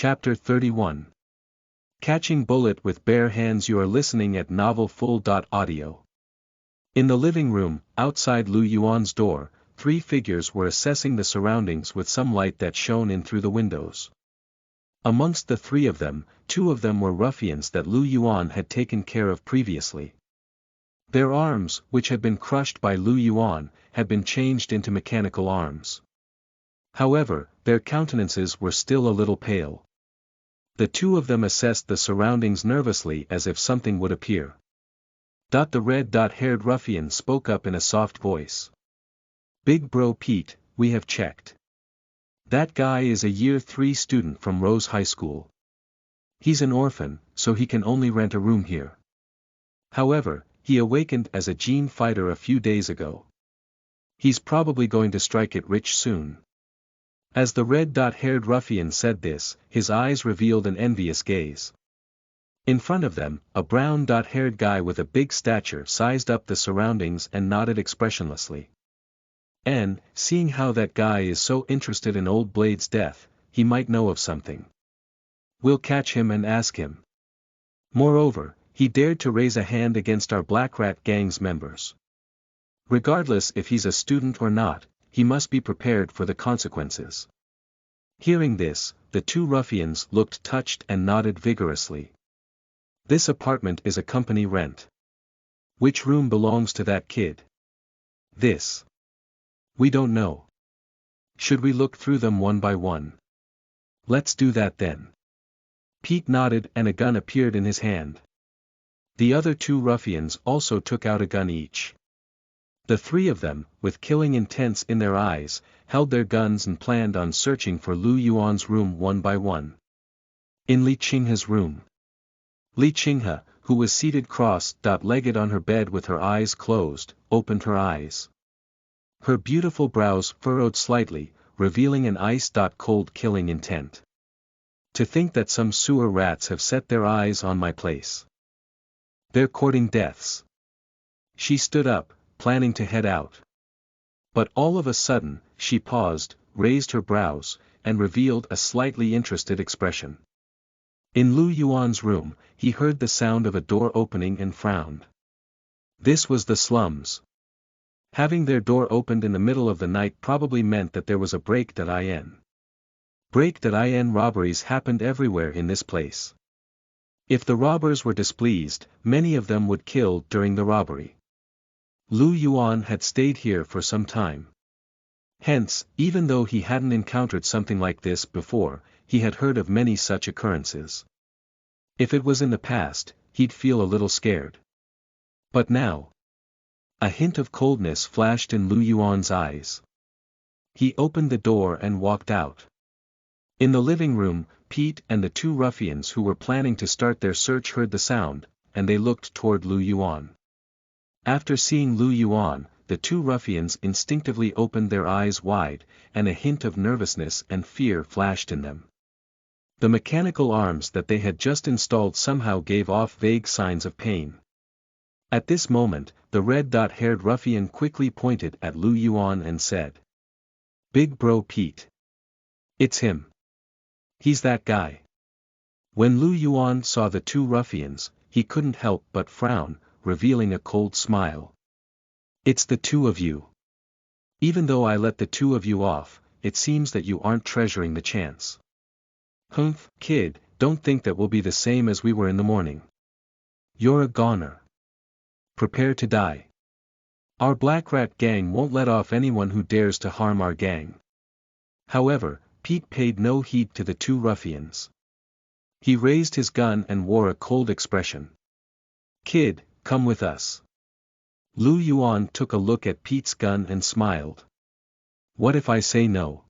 Chapter 31. Catching Bullet with Bare Hands. You are listening at Novel Full. Audio. In the living room, outside Lu Yuan's door, three figures were assessing the surroundings with some light that shone in through the windows. Amongst the three of them, two of them were ruffians that Lu Yuan had taken care of previously. Their arms, which had been crushed by Lu Yuan, had been changed into mechanical arms. However, their countenances were still a little pale. The two of them assessed the surroundings nervously as if something would appear. The red-haired ruffian spoke up in a soft voice. "Big bro Pete, we have checked. That guy is a Year 3 student from Rose High School. He's an orphan, so he can only rent a room here. However, he awakened as a gene fighter a few days ago. He's probably going to strike it rich soon." As the red-haired ruffian said this, his eyes revealed an envious gaze. In front of them, a brown-haired guy with a big stature sized up the surroundings and nodded expressionlessly. And, seeing how that guy is so interested in Old Blade's death, he might know of something. We'll catch him and ask him. Moreover, he dared to raise a hand against our Black Rat gang's members. Regardless if he's a student or not, he must be prepared for the consequences. Hearing this, the two ruffians looked touched and nodded vigorously. This apartment is a company rent. Which room belongs to that kid? This. We don't know. Should we look through them one by one? Let's do that then. Pete nodded and a gun appeared in his hand. The other two ruffians also took out a gun each. The three of them, with killing intents in their eyes, held their guns and planned on searching for Lu Yuan's room one by one. In Li Qinghe's room. Li Qinghe, who was seated cross-legged on her bed with her eyes closed, opened her eyes. Her beautiful brows furrowed slightly, revealing an ice-cold killing intent. To think that some sewer rats have set their eyes on my place. They're courting deaths. She stood up, planning to head out. But all of a sudden, she paused, raised her brows, and revealed a slightly interested expression. In Lu Yuan's room, he heard the sound of a door opening and frowned. This was the slums. Having their door opened in the middle of the night probably meant that there was a break-in. Break-in robberies happened everywhere in this place. If the robbers were displeased, many of them would kill during the robbery. Lu Yuan had stayed here for some time. Hence, even though he hadn't encountered something like this before, he had heard of many such occurrences. If it was in the past, he'd feel a little scared. But now, a hint of coldness flashed in Lu Yuan's eyes. He opened the door and walked out. In the living room, Pete and the two ruffians who were planning to start their search heard the sound, and they looked toward Lu Yuan. After seeing Lu Yuan, the two ruffians instinctively opened their eyes wide, and a hint of nervousness and fear flashed in them. The mechanical arms that they had just installed somehow gave off vague signs of pain. At this moment, the red-haired ruffian quickly pointed at Lu Yuan and said, "Big bro Pete. It's him. He's that guy." When Lu Yuan saw the two ruffians, he couldn't help but frown, revealing a cold smile. "It's the two of you. Even though I let the two of you off, it seems that you aren't treasuring the chance. Humph, kid, don't think that we'll be the same as we were in the morning. You're a goner. Prepare to die. Our Black Rat gang won't let off anyone who dares to harm our gang." However, Pete paid no heed to the two ruffians. He raised his gun and wore a cold expression. "Kid, come with us." Lu Yuan took a look at Pete's gun and smiled. "What if I say no?"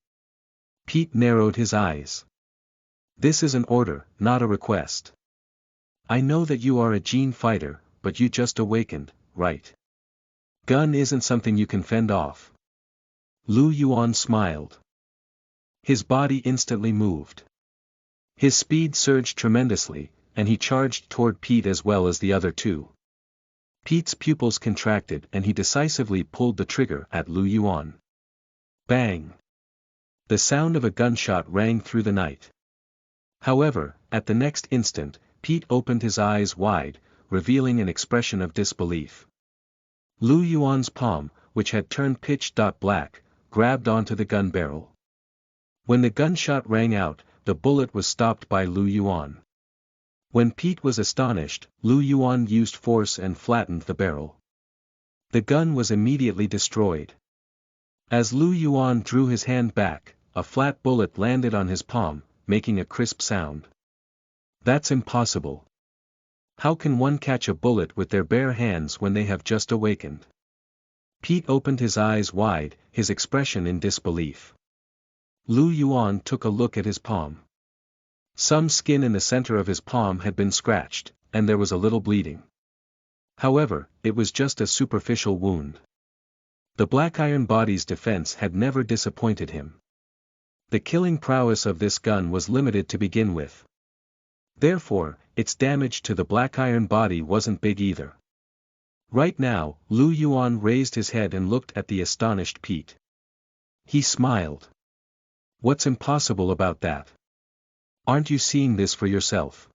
Pete narrowed his eyes. "This is an order, not a request. I know that you are a gene fighter, but you just awakened, right? Gun isn't something you can fend off." Lu Yuan smiled. His body instantly moved. His speed surged tremendously, and he charged toward Pete as well as the other two. Pete's pupils contracted and he decisively pulled the trigger at Lu Yuan. Bang! The sound of a gunshot rang through the night. However, at the next instant, Pete opened his eyes wide, revealing an expression of disbelief. Lu Yuan's palm, which had turned pitch black, grabbed onto the gun barrel. When the gunshot rang out, the bullet was stopped by Lu Yuan. When Pete was astonished, Lu Yuan used force and flattened the barrel. The gun was immediately destroyed. As Lu Yuan drew his hand back, a flat bullet landed on his palm, making a crisp sound. That's impossible. How can one catch a bullet with their bare hands when they have just awakened? Pete opened his eyes wide, his expression in disbelief. Lu Yuan took a look at his palm. Some skin in the center of his palm had been scratched, and there was a little bleeding. However, it was just a superficial wound. The black iron body's defense had never disappointed him. The killing prowess of this gun was limited to begin with. Therefore, its damage to the black iron body wasn't big either. Right now, Lu Yuan raised his head and looked at the astonished Pete. He smiled. What's impossible about that? Aren't you seeing this for yourself?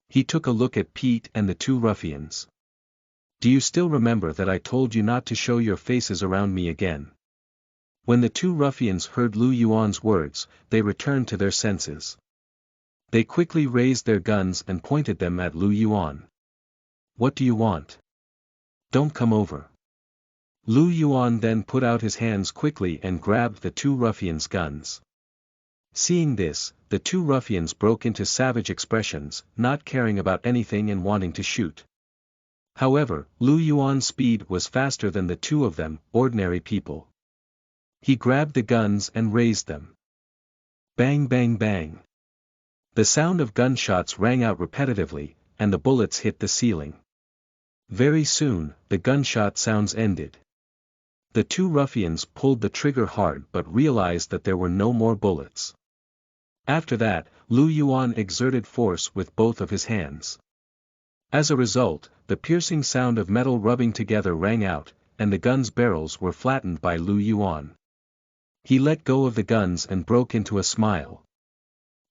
He took a look at Pete and the two ruffians. Do you still remember that I told you not to show your faces around me again? When the two ruffians heard Lu Yuan's words, they returned to their senses. They quickly raised their guns and pointed them at Lu Yuan. What do you want? Don't come over. Lu Yuan then put out his hands quickly and grabbed the two ruffians' guns. Seeing this, the two ruffians broke into savage expressions, not caring about anything and wanting to shoot. However, Lu Yuan's speed was faster than the two of them, ordinary people. He grabbed the guns and raised them. Bang bang bang. The sound of gunshots rang out repetitively, and the bullets hit the ceiling. Very soon, the gunshot sounds ended. The two ruffians pulled the trigger hard but realized that there were no more bullets. After that, Lu Yuan exerted force with both of his hands. As a result, the piercing sound of metal rubbing together rang out, and the guns' barrels were flattened by Lu Yuan. He let go of the guns and broke into a smile.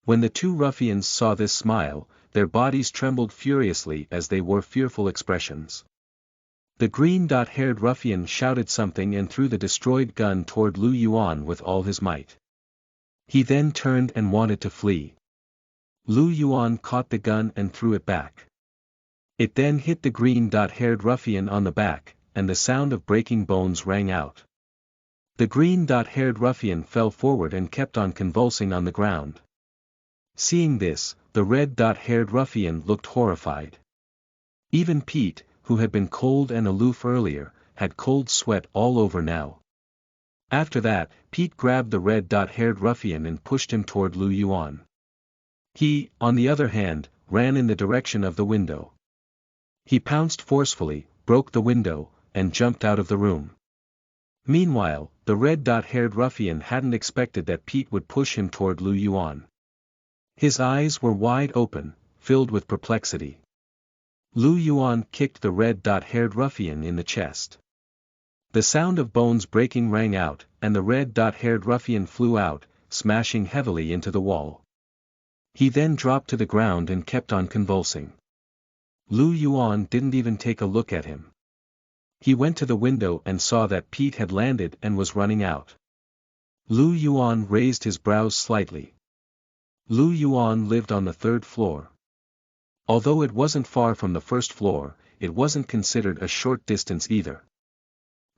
When the two ruffians saw this smile, their bodies trembled furiously as they wore fearful expressions. The green-haired ruffian shouted something and threw the destroyed gun toward Lu Yuan with all his might. He then turned and wanted to flee. Lu Yuan caught the gun and threw it back. It then hit the green-haired ruffian on the back, and the sound of breaking bones rang out. The green-haired ruffian fell forward and kept on convulsing on the ground. Seeing this, the red-haired ruffian looked horrified. Even Pete, who had been cold and aloof earlier, had cold sweat all over now. After that, Pete grabbed the red-haired ruffian and pushed him toward Lu Yuan. He, on the other hand, ran in the direction of the window. He pounced forcefully, broke the window, and jumped out of the room. Meanwhile, the red-haired ruffian hadn't expected that Pete would push him toward Lu Yuan. His eyes were wide open, filled with perplexity. Lu Yuan kicked the red-haired ruffian in the chest. The sound of bones breaking rang out, and the red-haired ruffian flew out, smashing heavily into the wall. He then dropped to the ground and kept on convulsing. Lu Yuan didn't even take a look at him. He went to the window and saw that Pete had landed and was running out. Lu Yuan raised his brows slightly. Lu Yuan lived on the 3rd floor. Although it wasn't far from the 1st floor, it wasn't considered a short distance either.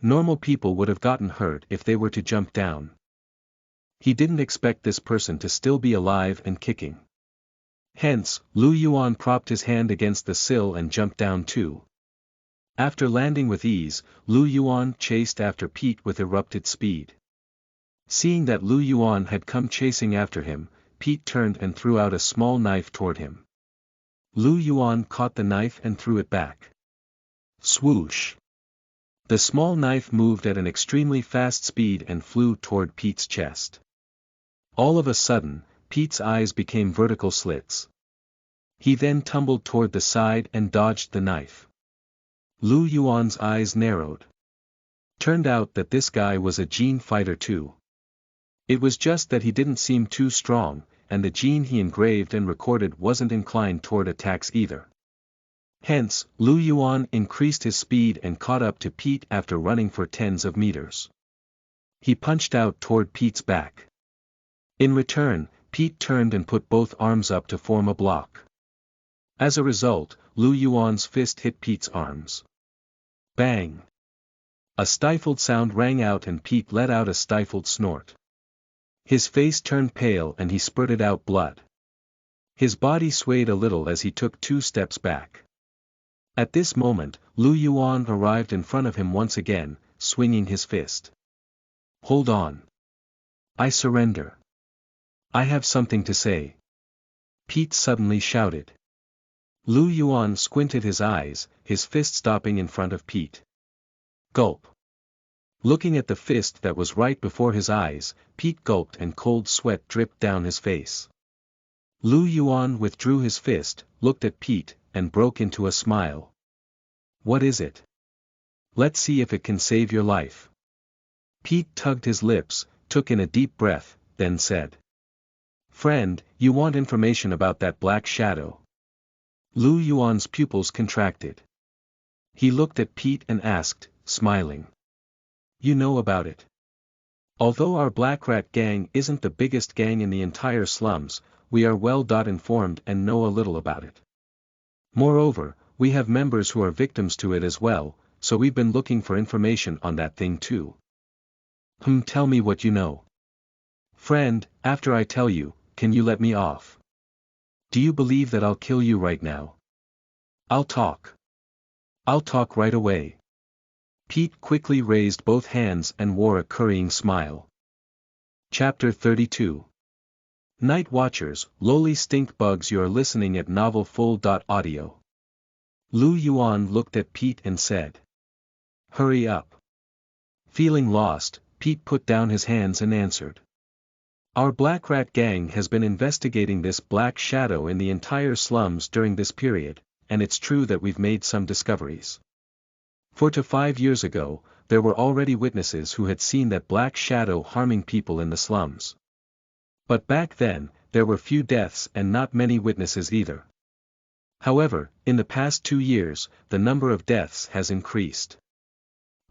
Normal people would have gotten hurt if they were to jump down. He didn't expect this person to still be alive and kicking. Hence, Lu Yuan propped his hand against the sill and jumped down too. After landing with ease, Lu Yuan chased after Pete with erupted speed. Seeing that Lu Yuan had come chasing after him, Pete turned and threw out a small knife toward him. Lu Yuan caught the knife and threw it back. Swoosh! The small knife moved at an extremely fast speed and flew toward Pete's chest. All of a sudden, Pete's eyes became vertical slits. He then tumbled toward the side and dodged the knife. Lu Yuan's eyes narrowed. Turned out that this guy was a gene fighter too. It was just that he didn't seem too strong, and the gene he engraved and recorded wasn't inclined toward attacks either. Hence, Lu Yuan increased his speed and caught up to Pete after running for tens of meters. He punched out toward Pete's back. In return, Pete turned and put both arms up to form a block. As a result, Lu Yuan's fist hit Pete's arms. Bang! A stifled sound rang out and Pete let out a stifled snort. His face turned pale and he spurted out blood. His body swayed a little as he took 2 steps back. At this moment, Lu Yuan arrived in front of him once again, swinging his fist. Hold on. I surrender. I have something to say. Pete suddenly shouted. Lu Yuan squinted his eyes, his fist stopping in front of Pete. Gulp. Looking at the fist that was right before his eyes, Pete gulped and cold sweat dripped down his face. Lu Yuan withdrew his fist, looked at Pete, and broke into a smile. What is it? Let's see if it can save your life. Pete tugged his lips, took in a deep breath, then said. Friend, you want information about that black shadow? Lu Yuan's pupils contracted. He looked at Pete and asked, smiling. You know about it. Although our Black Rat gang isn't the biggest gang in the entire slums, we are well informed and know a little about it. Moreover, we have members who are victims to it as well, so we've been looking for information on that thing too. Tell me what you know. Friend, after I tell you, can you let me off? Do you believe that I'll kill you right now? I'll talk. I'll talk right away. Pete quickly raised both hands and wore a currying smile. Chapter 32. Night Watchers, lowly stink bugs. You are listening at novelfull.audio. Lu Yuan looked at Pete and said. Hurry up. Feeling lost, Pete put down his hands and answered. Our Black Rat gang has been investigating this black shadow in the entire slums during this period, and it's true that we've made some discoveries. 4 to 5 years ago, there were already witnesses who had seen that black shadow harming people in the slums. But back then, there were few deaths and not many witnesses either. However, in the past 2 years, the number of deaths has increased.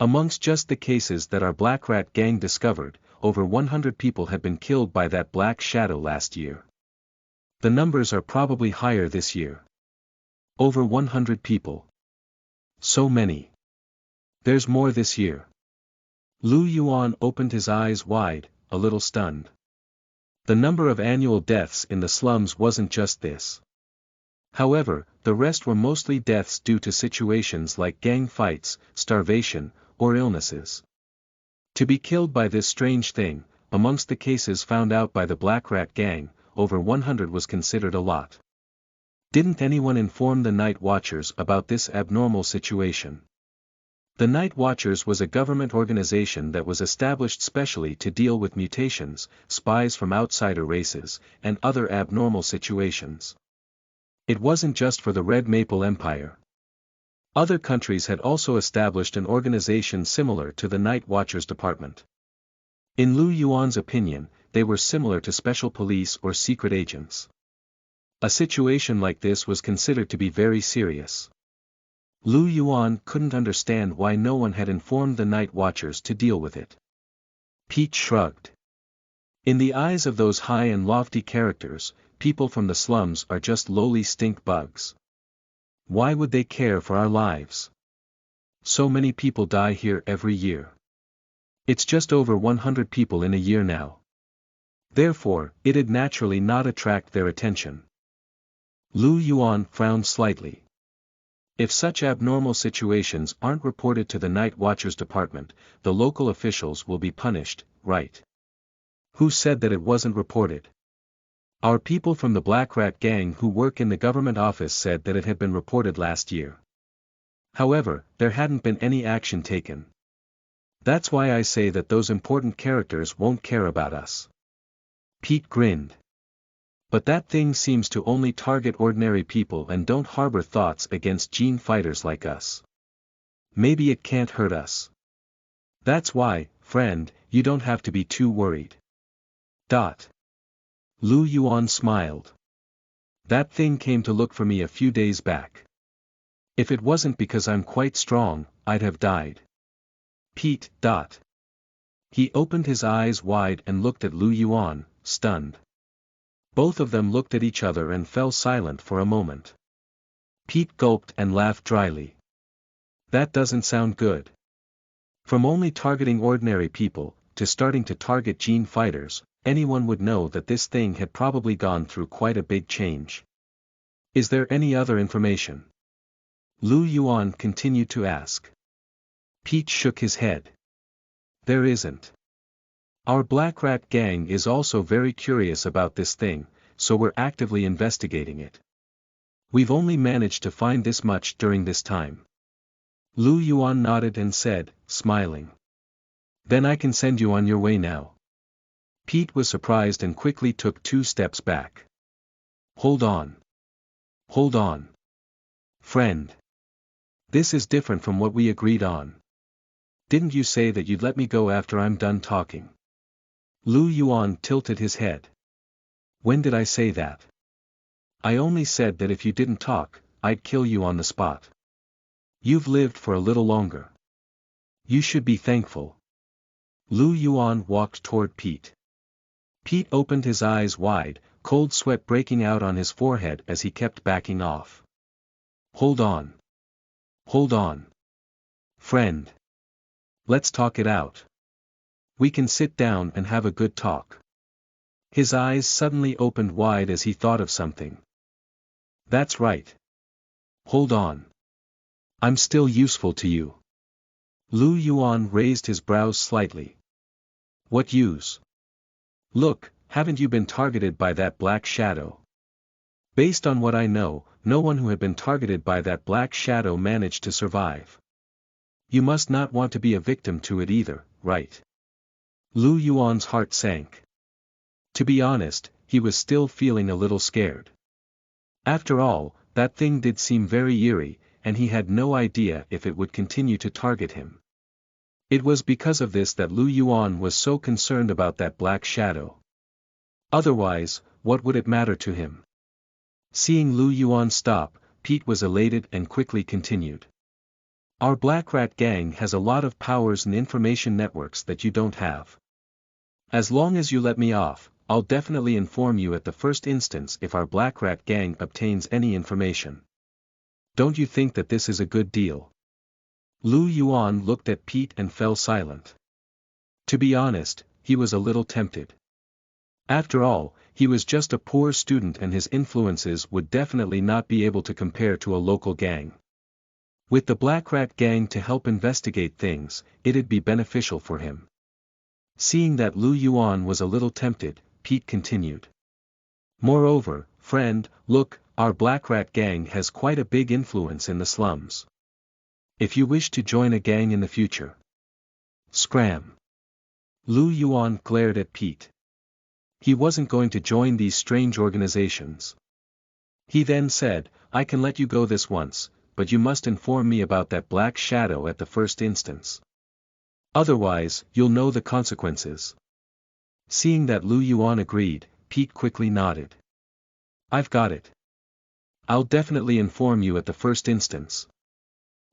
Amongst just the cases that our Black Rat gang discovered, over 100 people had been killed by that black shadow last year. The numbers are probably higher this year. Over 100 people. So many. There's more this year. Lu Yuan opened his eyes wide, a little stunned. The number of annual deaths in the slums wasn't just this. However, the rest were mostly deaths due to situations like gang fights, starvation, or illnesses. To be killed by this strange thing, amongst the cases found out by the Black Rat gang, over 100 was considered a lot. Didn't anyone inform the Night Watchers about this abnormal situation? The Night Watchers was a government organization that was established specially to deal with mutations, spies from outsider races, and other abnormal situations. It wasn't just for the Red Maple Empire. Other countries had also established an organization similar to the Night Watchers Department. In Lu Yuan's opinion, they were similar to special police or secret agents. A situation like this was considered to be very serious. Lu Yuan couldn't understand why no one had informed the Night Watchers to deal with it. Pete shrugged. In the eyes of those high and lofty characters, people from the slums are just lowly stink bugs. Why would they care for our lives? So many people die here every year. It's just over 100 people in a year now. Therefore, it'd naturally not attract their attention. Lu Yuan frowned slightly. If such abnormal situations aren't reported to the Night Watchers Department, the local officials will be punished, right? Who said that it wasn't reported? Our people from the Black Rat gang who work in the government office said that it had been reported last year. However, there hadn't been any action taken. That's why I say that those important characters won't care about us. Pete grinned. But that thing seems to only target ordinary people and don't harbor thoughts against gene fighters like us. Maybe it can't hurt us. That's why, friend, you don't have to be too worried. Lu Yuan smiled. That thing came to look for me a few days back. If it wasn't because I'm quite strong, I'd have died. Pete. He opened his eyes wide and looked at Lu Yuan, stunned. Both of them looked at each other and fell silent for a moment. Pete gulped and laughed dryly. That doesn't sound good. From only targeting ordinary people, to starting to target gene fighters, anyone would know that this thing had probably gone through quite a big change. Is there any other information? Lu Yuan continued to ask. Pete shook his head. There isn't. Our Black Rat gang is also very curious about this thing, so we're actively investigating it. We've only managed to find this much during this time. Lu Yuan nodded and said, smiling. Then I can send you on your way now. Pete was surprised and quickly took 2 steps back. Hold on. Hold on. Friend. This is different from what we agreed on. Didn't you say that you'd let me go after I'm done talking? Lu Yuan tilted his head. When did I say that? I only said that if you didn't talk, I'd kill you on the spot. You've lived for a little longer. You should be thankful. Lu Yuan walked toward Pete. Pete opened his eyes wide, cold sweat breaking out on his forehead as he kept backing off. Hold on. Hold on. Friend. Let's talk it out. We can sit down and have a good talk. His eyes suddenly opened wide as he thought of something. That's right. Hold on. I'm still useful to you. Lu Yuan raised his brows slightly. What use? Look, haven't you been targeted by that black shadow? Based on what I know, no one who had been targeted by that black shadow managed to survive. You must not want to be a victim to it either, right? Lu Yuan's heart sank. To be honest, he was still feeling a little scared. After all, that thing did seem very eerie, and he had no idea if it would continue to target him. It was because of this that Lu Yuan was so concerned about that black shadow. Otherwise, what would it matter to him? Seeing Lu Yuan stop, Pete was elated and quickly continued. Our Black Rat gang has a lot of powers and information networks that you don't have. As long as you let me off, I'll definitely inform you at the first instance if our Black Rat gang obtains any information. Don't you think that this is a good deal? Lu Yuan looked at Pete and fell silent. To be honest, he was a little tempted. After all, he was just a poor student and his influences would definitely not be able to compare to a local gang. With the Black Rat gang to help investigate things, it'd be beneficial for him. Seeing that Lu Yuan was a little tempted, Pete continued. Moreover, friend, look, our Black Rat gang has quite a big influence in the slums. If you wish to join a gang in the future. Scram. Lu Yuan glared at Pete. He wasn't going to join these strange organizations. He then said, I can let you go this once, but you must inform me about that black shadow at the first instance. Otherwise, you'll know the consequences. Seeing that Lu Yuan agreed, Pete quickly nodded. I've got it. I'll definitely inform you at the first instance.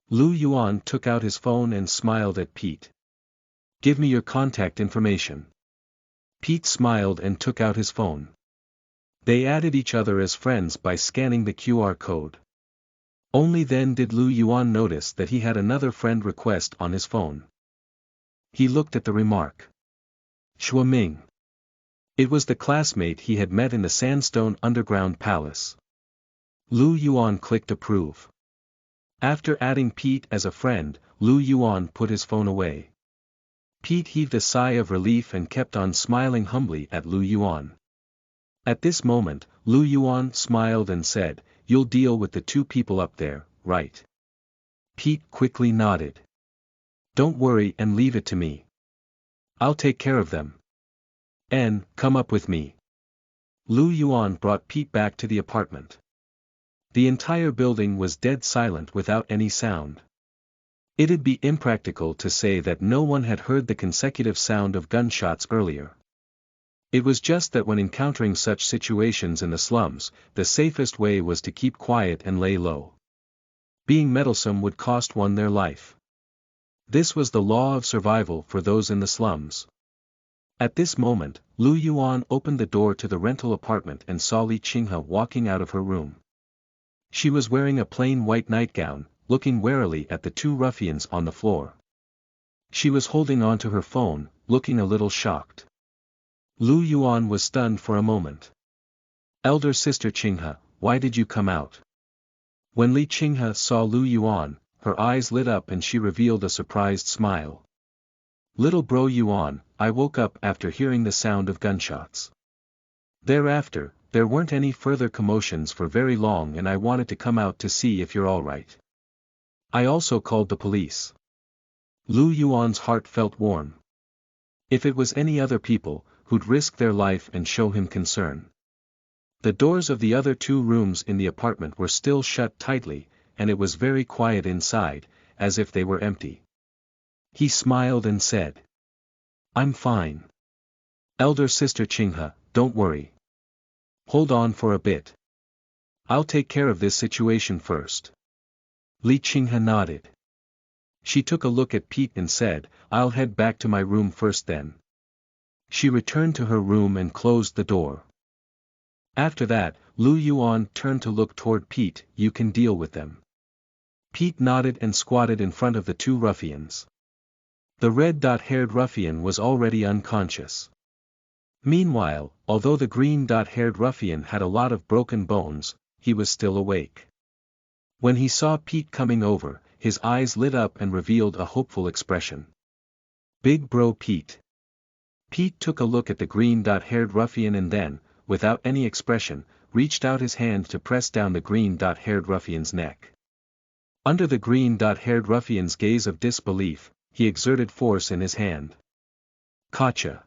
Lu Yuan took out his phone and smiled at Pete. Give me your contact information. Pete smiled and took out his phone. They added each other as friends by scanning the QR code. Only then did Lu Yuan notice that he had another friend request on his phone. He looked at the remark. Xue Ming. It was the classmate he had met in the Sandstone Underground Palace. Lu Yuan clicked approve. After adding Pete as a friend, Lu Yuan put his phone away. Pete heaved a sigh of relief and kept on smiling humbly at Lu Yuan. At this moment, Lu Yuan smiled and said, You'll deal with the 2 people up there, right? Pete quickly nodded. Don't worry and leave it to me. I'll take care of them. Come up with me. Lu Yuan brought Pete back to the apartment. The entire building was dead silent without any sound. It'd be impractical to say that no one had heard the consecutive sound of gunshots earlier. It was just that when encountering such situations in the slums, the safest way was to keep quiet and lay low. Being meddlesome would cost one their life. This was the law of survival for those in the slums. At this moment, Lu Yuan opened the door to the rental apartment and saw Li Qinghe walking out of her room. She was wearing a plain white nightgown, looking warily at the two ruffians on the floor. She was holding on to her phone, looking a little shocked. Lu Yuan was stunned for a moment. "Elder sister Qinghe, why did you come out?" When Li Qinghe saw Lu Yuan, her eyes lit up and she revealed a surprised smile. "Little bro Yuan, I woke up after hearing the sound of gunshots. Thereafter, there weren't any further commotions for very long and I wanted to come out to see if you're alright. I also called the police." Lu Yuan's heart felt warm. If it was any other people, who'd risk their life and show him concern. The doors of the other two rooms in the apartment were still shut tightly, and it was very quiet inside, as if they were empty. He smiled and said, "I'm fine. Elder sister Qinghe, don't worry. Hold on for a bit. I'll take care of this situation first." Li Qinghe nodded. She took a look at Pete and said, "I'll head back to my room first then." She returned to her room and closed the door. After that, Lu Yuan turned to look toward Pete. "You can deal with them." Pete nodded and squatted in front of the two ruffians. The red-haired ruffian was already unconscious. Meanwhile, although the green-haired ruffian had a lot of broken bones, he was still awake. When he saw Pete coming over, his eyes lit up and revealed a hopeful expression. "Big bro Pete." Pete took a look at the green-haired ruffian and then, without any expression, reached out his hand to press down the green-haired ruffian's neck. Under the green-haired ruffian's gaze of disbelief, he exerted force in his hand. Gotcha.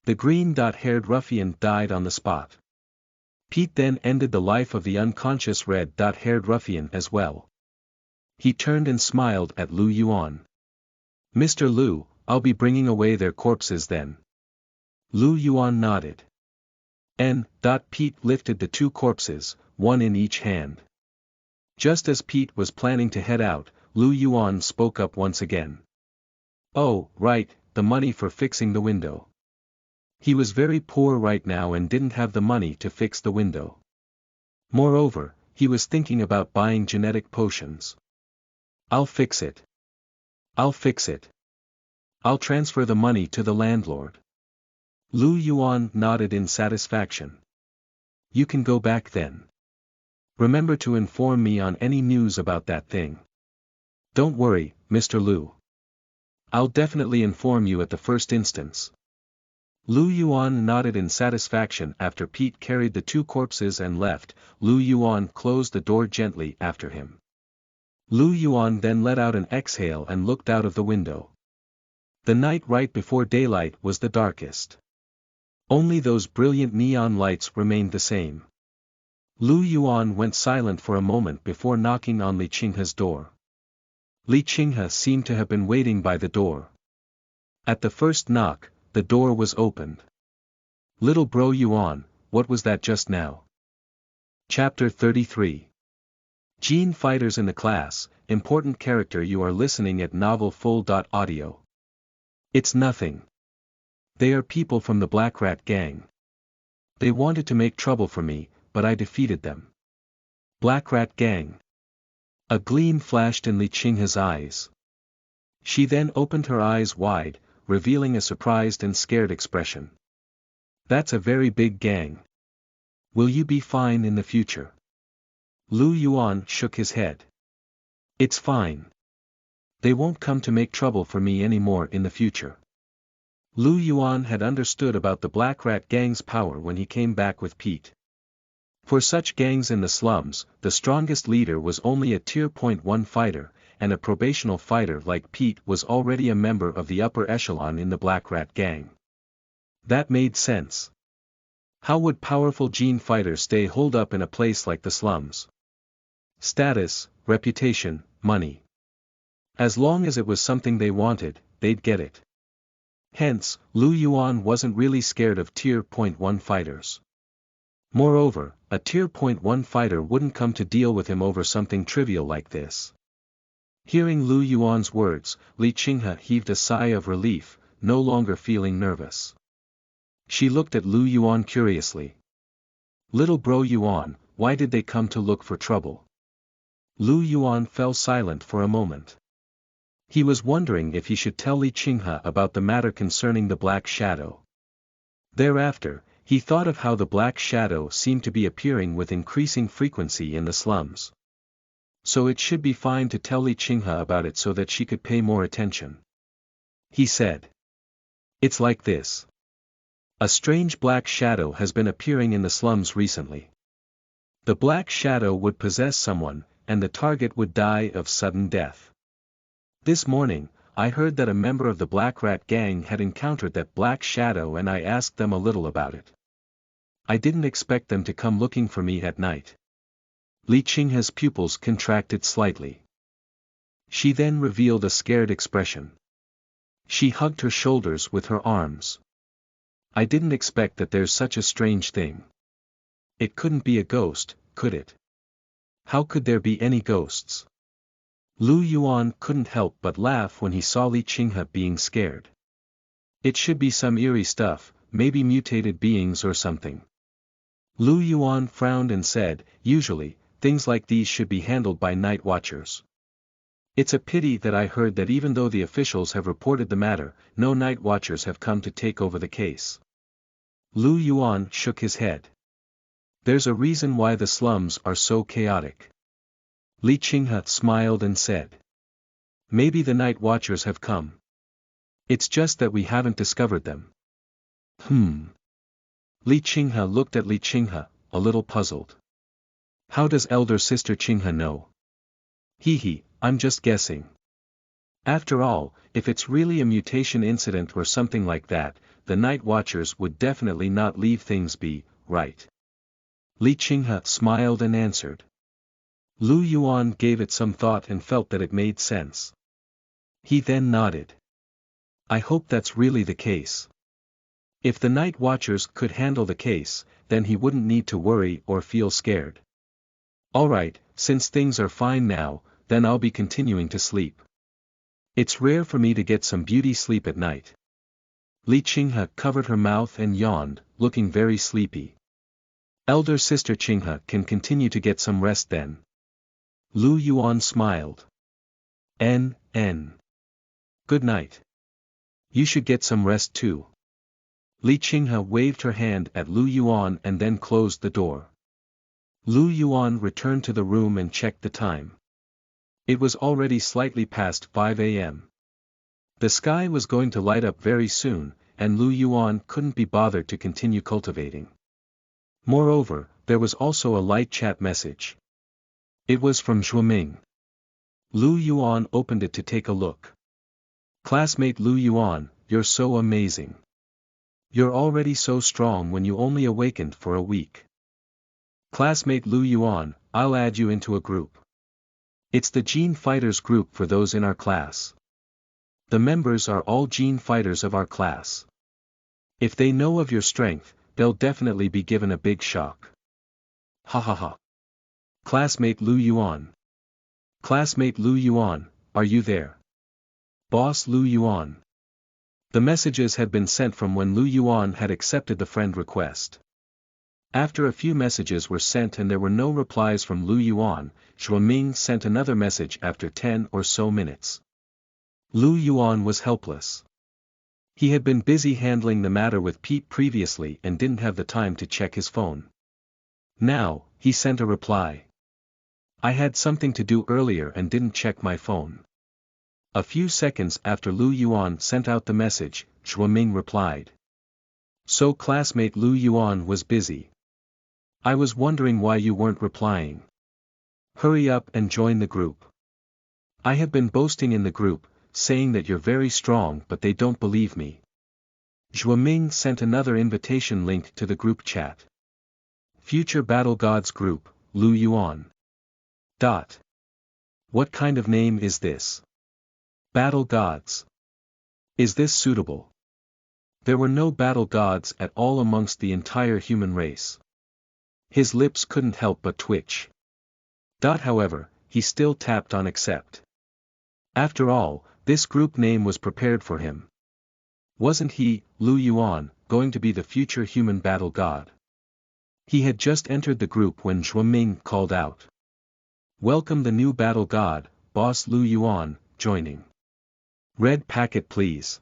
The green-haired ruffian died on the spot. Pete then ended the life of the unconscious red-haired ruffian as well. He turned and smiled at Lu Yuan. "Mr. Lu, I'll be bringing away their corpses then." Lu Yuan nodded. Pete lifted the two corpses, one in each hand. Just as Pete was planning to head out, Lu Yuan spoke up once again. "Oh, right, the money for fixing the window." He was very poor right now and didn't have the money to fix the window. Moreover, he was thinking about buying genetic potions. "I'll fix it. I'll fix it. I'll transfer the money to the landlord." Lu Yuan nodded in satisfaction. "You can go back then. Remember to inform me on any news about that thing." "Don't worry, Mr. Lu. I'll definitely inform you at the first instance." Lu Yuan nodded in satisfaction. After Pete carried the two corpses and left, Lu Yuan closed the door gently after him. Lu Yuan then let out an exhale and looked out of the window. The night right before daylight was the darkest. Only those brilliant neon lights remained the same. Lu Yuan went silent for a moment before knocking on Li Qinghe's door. Li Qinghe seemed to have been waiting by the door. At the first knock, the door was opened. "Little bro Yuan, what was that just now?" Chapter 33. Gene Fighters in the Class, Important Character. You are listening at novelfull.audio. "It's nothing. They are people from the Black Rat Gang. They wanted to make trouble for me, but I defeated them." Black Rat Gang. A gleam flashed in Li Qinghe's eyes. She then opened her eyes wide, revealing a surprised and scared expression. "That's a very big gang. Will you be fine in the future?" Lu Yuan shook his head. "It's fine. They won't come to make trouble for me anymore in the future." Lu Yuan had understood about the Black Rat Gang's power when he came back with Pete. For such gangs in the slums, the strongest leader was only a tier 1 fighter, and a probational fighter like Pete was already a member of the upper echelon in the Black Rat Gang. That made sense. How would powerful gene fighters stay holed up in a place like the slums? Status, reputation, money. As long as it was something they wanted, they'd get it. Hence, Lu Yuan wasn't really scared of Tier 1 fighters. Moreover, a Tier 1 fighter wouldn't come to deal with him over something trivial like this. Hearing Lu Yuan's words, Li Qinghe heaved a sigh of relief, no longer feeling nervous. She looked at Lu Yuan curiously. "Little bro Yuan, why did they come to look for trouble?" Lu Yuan fell silent for a moment. He was wondering if he should tell Li Qinghe about the matter concerning the Black Shadow. Thereafter, he thought of how the Black Shadow seemed to be appearing with increasing frequency in the slums. So it should be fine to tell Li Qinghe about it so that she could pay more attention. He said. "It's like this. A strange black shadow has been appearing in the slums recently. The black shadow would possess someone, and the target would die of sudden death. This morning, I heard that a member of the Black Rat gang had encountered that black shadow and I asked them a little about it. I didn't expect them to come looking for me at night." Li Qinghe's pupils contracted slightly. She then revealed a scared expression. She hugged her shoulders with her arms. "I didn't expect that there's such a strange thing. It couldn't be a ghost, could it? How could there be any ghosts?" Lu Yuan couldn't help but laugh when he saw Li Qinghe being scared. "It should be some eerie stuff, maybe mutated beings or something." Lu Yuan frowned and said, "Usually, things like these should be handled by night watchers. It's a pity that I heard that even though the officials have reported the matter, no night watchers have come to take over the case." Lu Yuan shook his head. "There's a reason why the slums are so chaotic." Li Qinghe smiled and said. "Maybe the night watchers have come. It's just that we haven't discovered them." Li Qinghe looked at Li Qinghe, a little puzzled. "How does elder sister Qinghe know?" I'm just guessing. After all, if it's really a mutation incident or something like that, the night watchers would definitely not leave things be, right?" Li Qinghe smiled and answered. Lu Yuan gave it some thought and felt that it made sense. He then nodded. "I hope that's really the case. If the night watchers could handle the case, then he wouldn't need to worry or feel scared. Alright, since things are fine now, then I'll be continuing to sleep. It's rare for me to get some beauty sleep at night." Li Qinghe covered her mouth and yawned, looking very sleepy. "Elder sister Qinghe can continue to get some rest then." Lu Yuan smiled. N. Good night. You should get some rest too." Li Qinghe waved her hand at Lu Yuan and then closed the door. Lu Yuan returned to the room and checked the time. It was already slightly past 5 a.m. The sky was going to light up very soon, and Lu Yuan couldn't be bothered to continue cultivating. Moreover, there was also a light chat message. It was from Zhuoming. Lu Yuan opened it to take a look. "Classmate Lu Yuan, you're so amazing. You're already so strong when you only awakened for a week. Classmate Lu Yuan, I'll add you into a group. It's the Gene Fighters group for those in our class. The members are all Gene Fighters of our class. If they know of your strength, they'll definitely be given a big shock. Ha ha ha. Classmate Lu Yuan. Classmate Lu Yuan, are you there? Boss Lu Yuan." The messages had been sent from when Lu Yuan had accepted the friend request. After a few messages were sent and there were no replies from Lu Yuan, Zhuoming sent another message after 10 or so minutes. Lu Yuan was helpless. He had been busy handling the matter with Pete previously and didn't have the time to check his phone. Now, he sent a reply. "I had something to do earlier and didn't check my phone." A few seconds after Lu Yuan sent out the message, Zhuoming replied. "So classmate Lu Yuan was busy. I was wondering why you weren't replying. Hurry up and join the group. I have been boasting in the group, saying that you're very strong but they don't believe me." Zhuoming sent another invitation link to the group chat. "Future Battle Gods Group, Lu Yuan. What kind of name is this? Battle Gods. Is this suitable? There were no battle gods at all amongst the entire human race. His lips couldn't help but twitch. However, he still tapped on accept. After all, this group name was prepared for him. Wasn't he, Lu Yuan, going to be the future human battle god? He had just entered the group when Zhuo Ming called out. Welcome the new battle god, boss Lu Yuan, joining. Red packet please.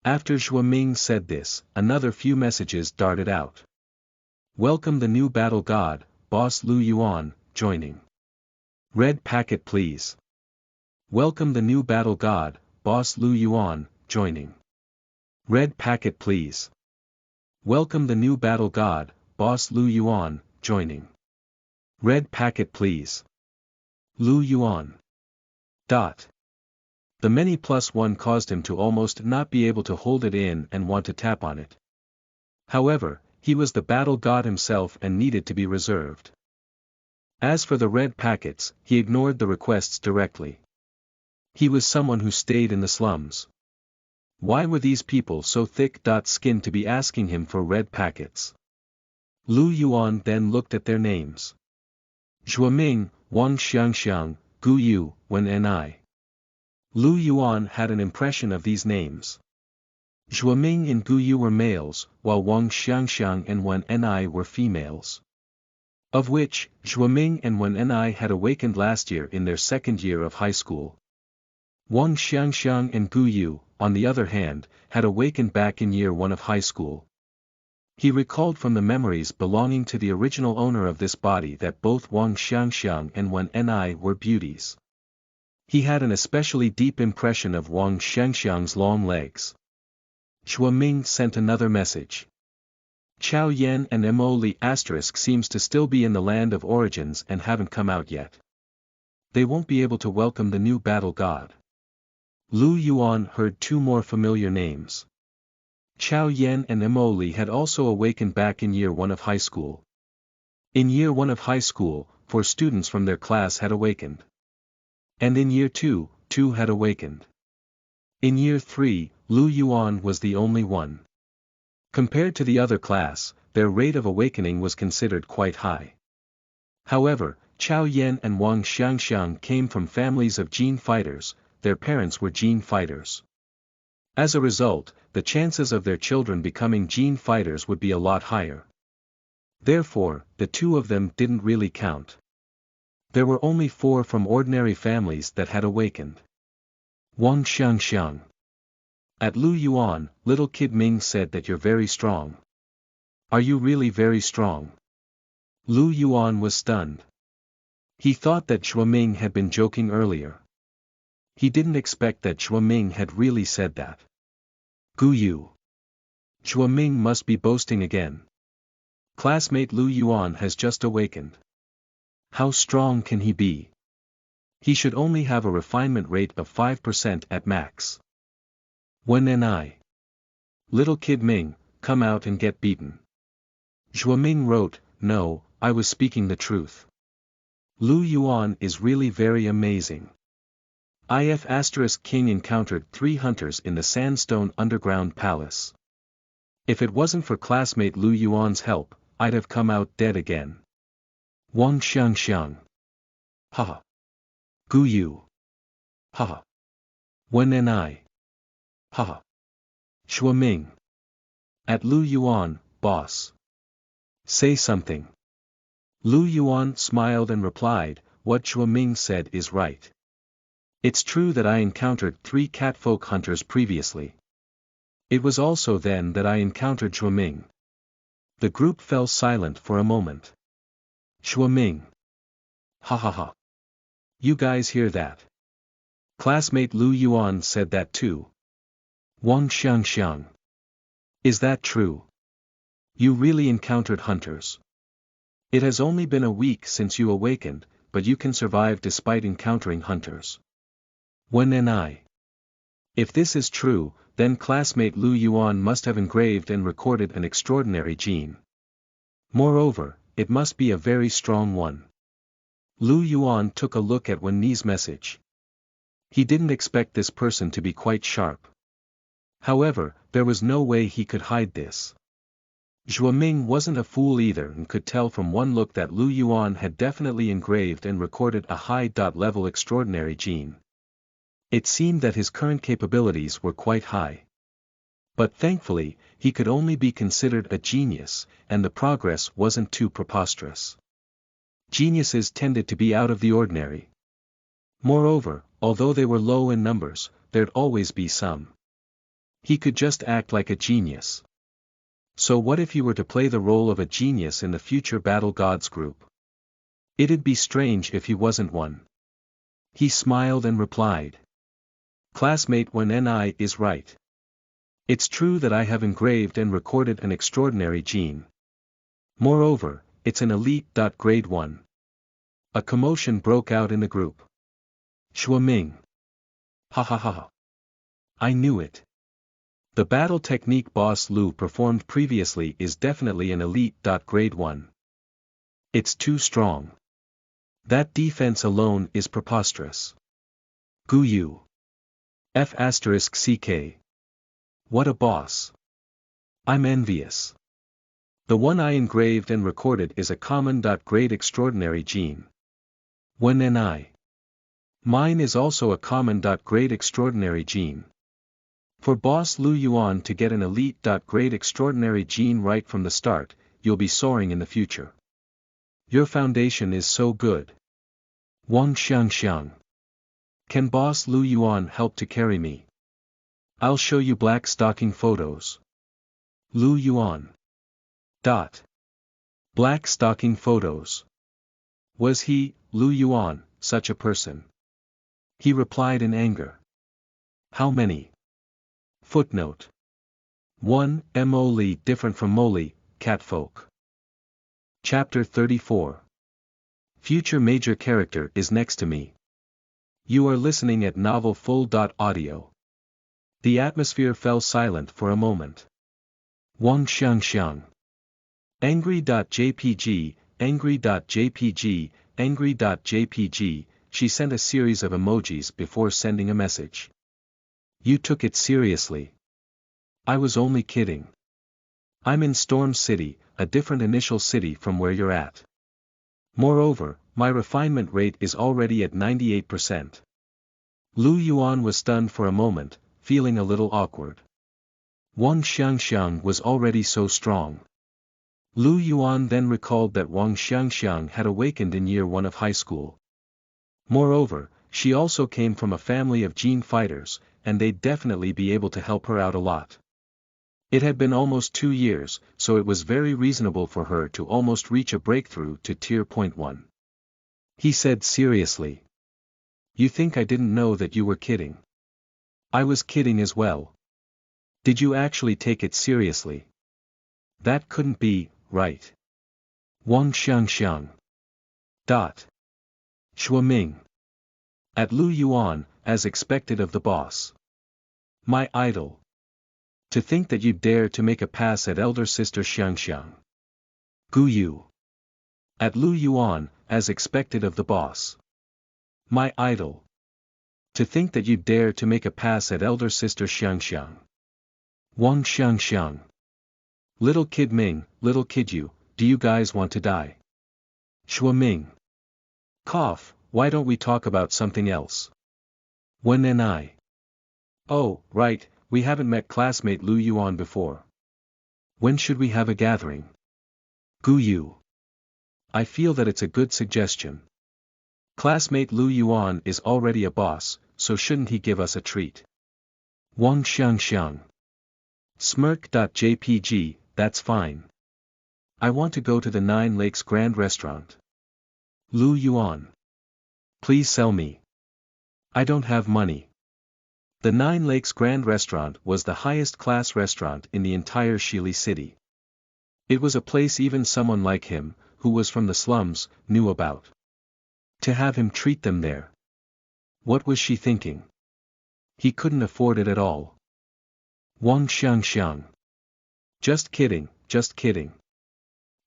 After Zhuo Ming said this, another few messages darted out. Welcome the new battle god, boss Lu Yuan, joining. Red packet please. Welcome the new battle god, boss Lu Yuan, joining. Red packet please. Welcome the new battle god, boss Lu Yuan, joining. Red packet please. Lu Yuan. The many plus one caused him to almost not be able to hold it in and want to tap on it. However, he was the battle god himself and needed to be reserved. As for the red packets, he ignored the requests directly. He was someone who stayed in the slums. Why were these people so thick-skinned to be asking him for red packets? Lu Yuan then looked at their names. Zhuo Ming, Wang Xiangxiang, Gu Yu, Wen Ni. Lu Yuan had an impression of these names. Zhuo Ming and Gu Yu were males, while Wang Xiangxiang and Wen Ni were females. Of which, Zhuo Ming and Wen Ni had awakened last year in their second year of high school. Wang Xiangxiang and Gu Yu, on the other hand, had awakened back in year 1 of high school. He recalled from the memories belonging to the original owner of this body that both Wang Xiangxiang and Wen Ni were beauties. He had an especially deep impression of Wang Xiangxiang's long legs. Zhuo Ming sent another message. Chao Yan and Mo Li * seems to still be in the land of origins and haven't come out yet. They won't be able to welcome the new battle god. Lu Yuan heard two more familiar names. Chao Yan and Mo Li had also awakened back in year 1 of high school. In year 1 of high school, 4 students from their class had awakened. And in year 2, 2 had awakened. In year 3, Lu Yuan was the only one. Compared to the other class, their rate of awakening was considered quite high. However, Chao Yan and Wang Xiangxiang came from families of gene fighters, their parents were gene fighters. As a result, the chances of their children becoming gene fighters would be a lot higher. Therefore, the 2 of them didn't really count. There were only 4 from ordinary families that had awakened. Wang Xiangxiang. At Lu Yuan, little kid Ming said that you're very strong. Are you really very strong? Lu Yuan was stunned. He thought that Zhuo Ming had been joking earlier. He didn't expect that Zhuo Ming had really said that. Gu Yu. Zhuo Ming must be boasting again. Classmate Lu Yuan has just awakened. How strong can he be? He should only have a refinement rate of 5% at max. Wen Ni. Little kid Ming, come out and get beaten. Zhuo Ming wrote, no, I was speaking the truth. Lu Yuan is really very amazing. If * King encountered 3 hunters in the sandstone underground palace. If it wasn't for classmate Lu Yuan's help, I'd have come out dead again. Wang Xiangxiang. Haha. Gu Yu. Haha. Wen Ni. Haha. Zhuo Ming. At Lu Yuan, boss. Say something. Lu Yuan smiled and replied, what Zhuo Ming said is right. It's true that I encountered 3 catfolk hunters previously. It was also then that I encountered Zhuo Ming. The group fell silent for a moment. Zhuo Ming. Ha ha ha. You guys hear that? Classmate Lu Yuan said that too. Wang Xiangxiang. Is that true? You really encountered hunters. It has only been a week since you awakened, but you can survive despite encountering hunters. Wen Ni. If this is true, then classmate Lu Yuan must have engraved and recorded an extraordinary gene. Moreover, it must be a very strong one. Lu Yuan took a look at Wen Ni's message. He didn't expect this person to be quite sharp. However, there was no way he could hide this. Zhuo Ming wasn't a fool either and could tell from one look that Lu Yuan had definitely engraved and recorded a high-level extraordinary gene. It seemed that his current capabilities were quite high. But thankfully, he could only be considered a genius, and the progress wasn't too preposterous. Geniuses tended to be out of the ordinary. Moreover, although they were low in numbers, there'd always be some. He could just act like a genius. So what if he were to play the role of a genius in the future Battle Gods group? It'd be strange if he wasn't one. He smiled and replied. Classmate, when NI is right. It's true that I have engraved and recorded an extraordinary gene. Moreover, it's an elite. Grade 1. A commotion broke out in the group. Zhuo Ming. Ha ha ha ha. I knew it. The battle technique boss Lu performed previously is definitely an elite. Grade 1. It's too strong. That defense alone is preposterous. Gu Yu. F***ck. What a boss. I'm envious. The one I engraved and recorded is a common. Grade extraordinary gene. When NI. Mine is also a common. Grade extraordinary gene. For boss Lu Yuan to get an elite. Grade extraordinary gene right from the start, you'll be soaring in the future. Your foundation is so good. Wang Xiangxiang. Can boss Lu Yuan help to carry me? I'll show you black stocking photos. Lu Yuan. Black stocking photos. Was he, Lu Yuan, such a person? He replied in anger. How many? Footnote. 1. Moli different from Moli, catfolk. Chapter 34. Future major character is next to me. You are listening at novelfull.audio. The atmosphere fell silent for a moment. Wang Xiangxiang. Angry.jpg, angry.jpg, angry.jpg, she sent a series of emojis before sending a message. You took it seriously. I was only kidding. I'm in Storm City, a different initial city from where you're at. Moreover, my refinement rate is already at 98%. Lu Yuan was stunned for a moment, feeling a little awkward. Wang Xiangxiang was already so strong. Lu Yuan then recalled that Wang Xiangxiang had awakened in year 1 of high school. Moreover, she also came from a family of gene fighters, and they'd definitely be able to help her out a lot. It had been almost 2 years, so it was very reasonable for her to almost reach a breakthrough to tier 1. He said seriously. You think I didn't know that you were kidding? I was kidding as well. Did you actually take it seriously? That couldn't be, right? Wang Xiangxiang. Zhuo Ming. At Lu Yuan, as expected of the boss. My idol. To think that you dare to make a pass at elder sister Xiangxiang. Gu Yu. At Lu Yuan, as expected of the boss. My idol. To think that you dare to make a pass at elder sister Xiangxiang. Wang Xiangxiang. Little kid Ming, little kid Yu, do you guys want to die? Zhuo Ming. Cough, why don't we talk about something else? When NI. Oh, right, we haven't met classmate Lu Yuan before. When should we have a gathering? Gu Yu. I feel that it's a good suggestion. Classmate Lu Yuan is already a boss, so shouldn't he give us a treat? Wang Xiangxiang. Smirk.jpg, that's fine. I want to go to the 9 Lakes Grand Restaurant. Lu Yuan. Please sell me. I don't have money. The 9 Lakes Grand Restaurant was the highest class restaurant in the entire Shili city. It was a place even someone like him, who was from the slums, knew about. To have him treat them there. What was she thinking? He couldn't afford it at all. Wang Xiangxiang. Just kidding, just kidding.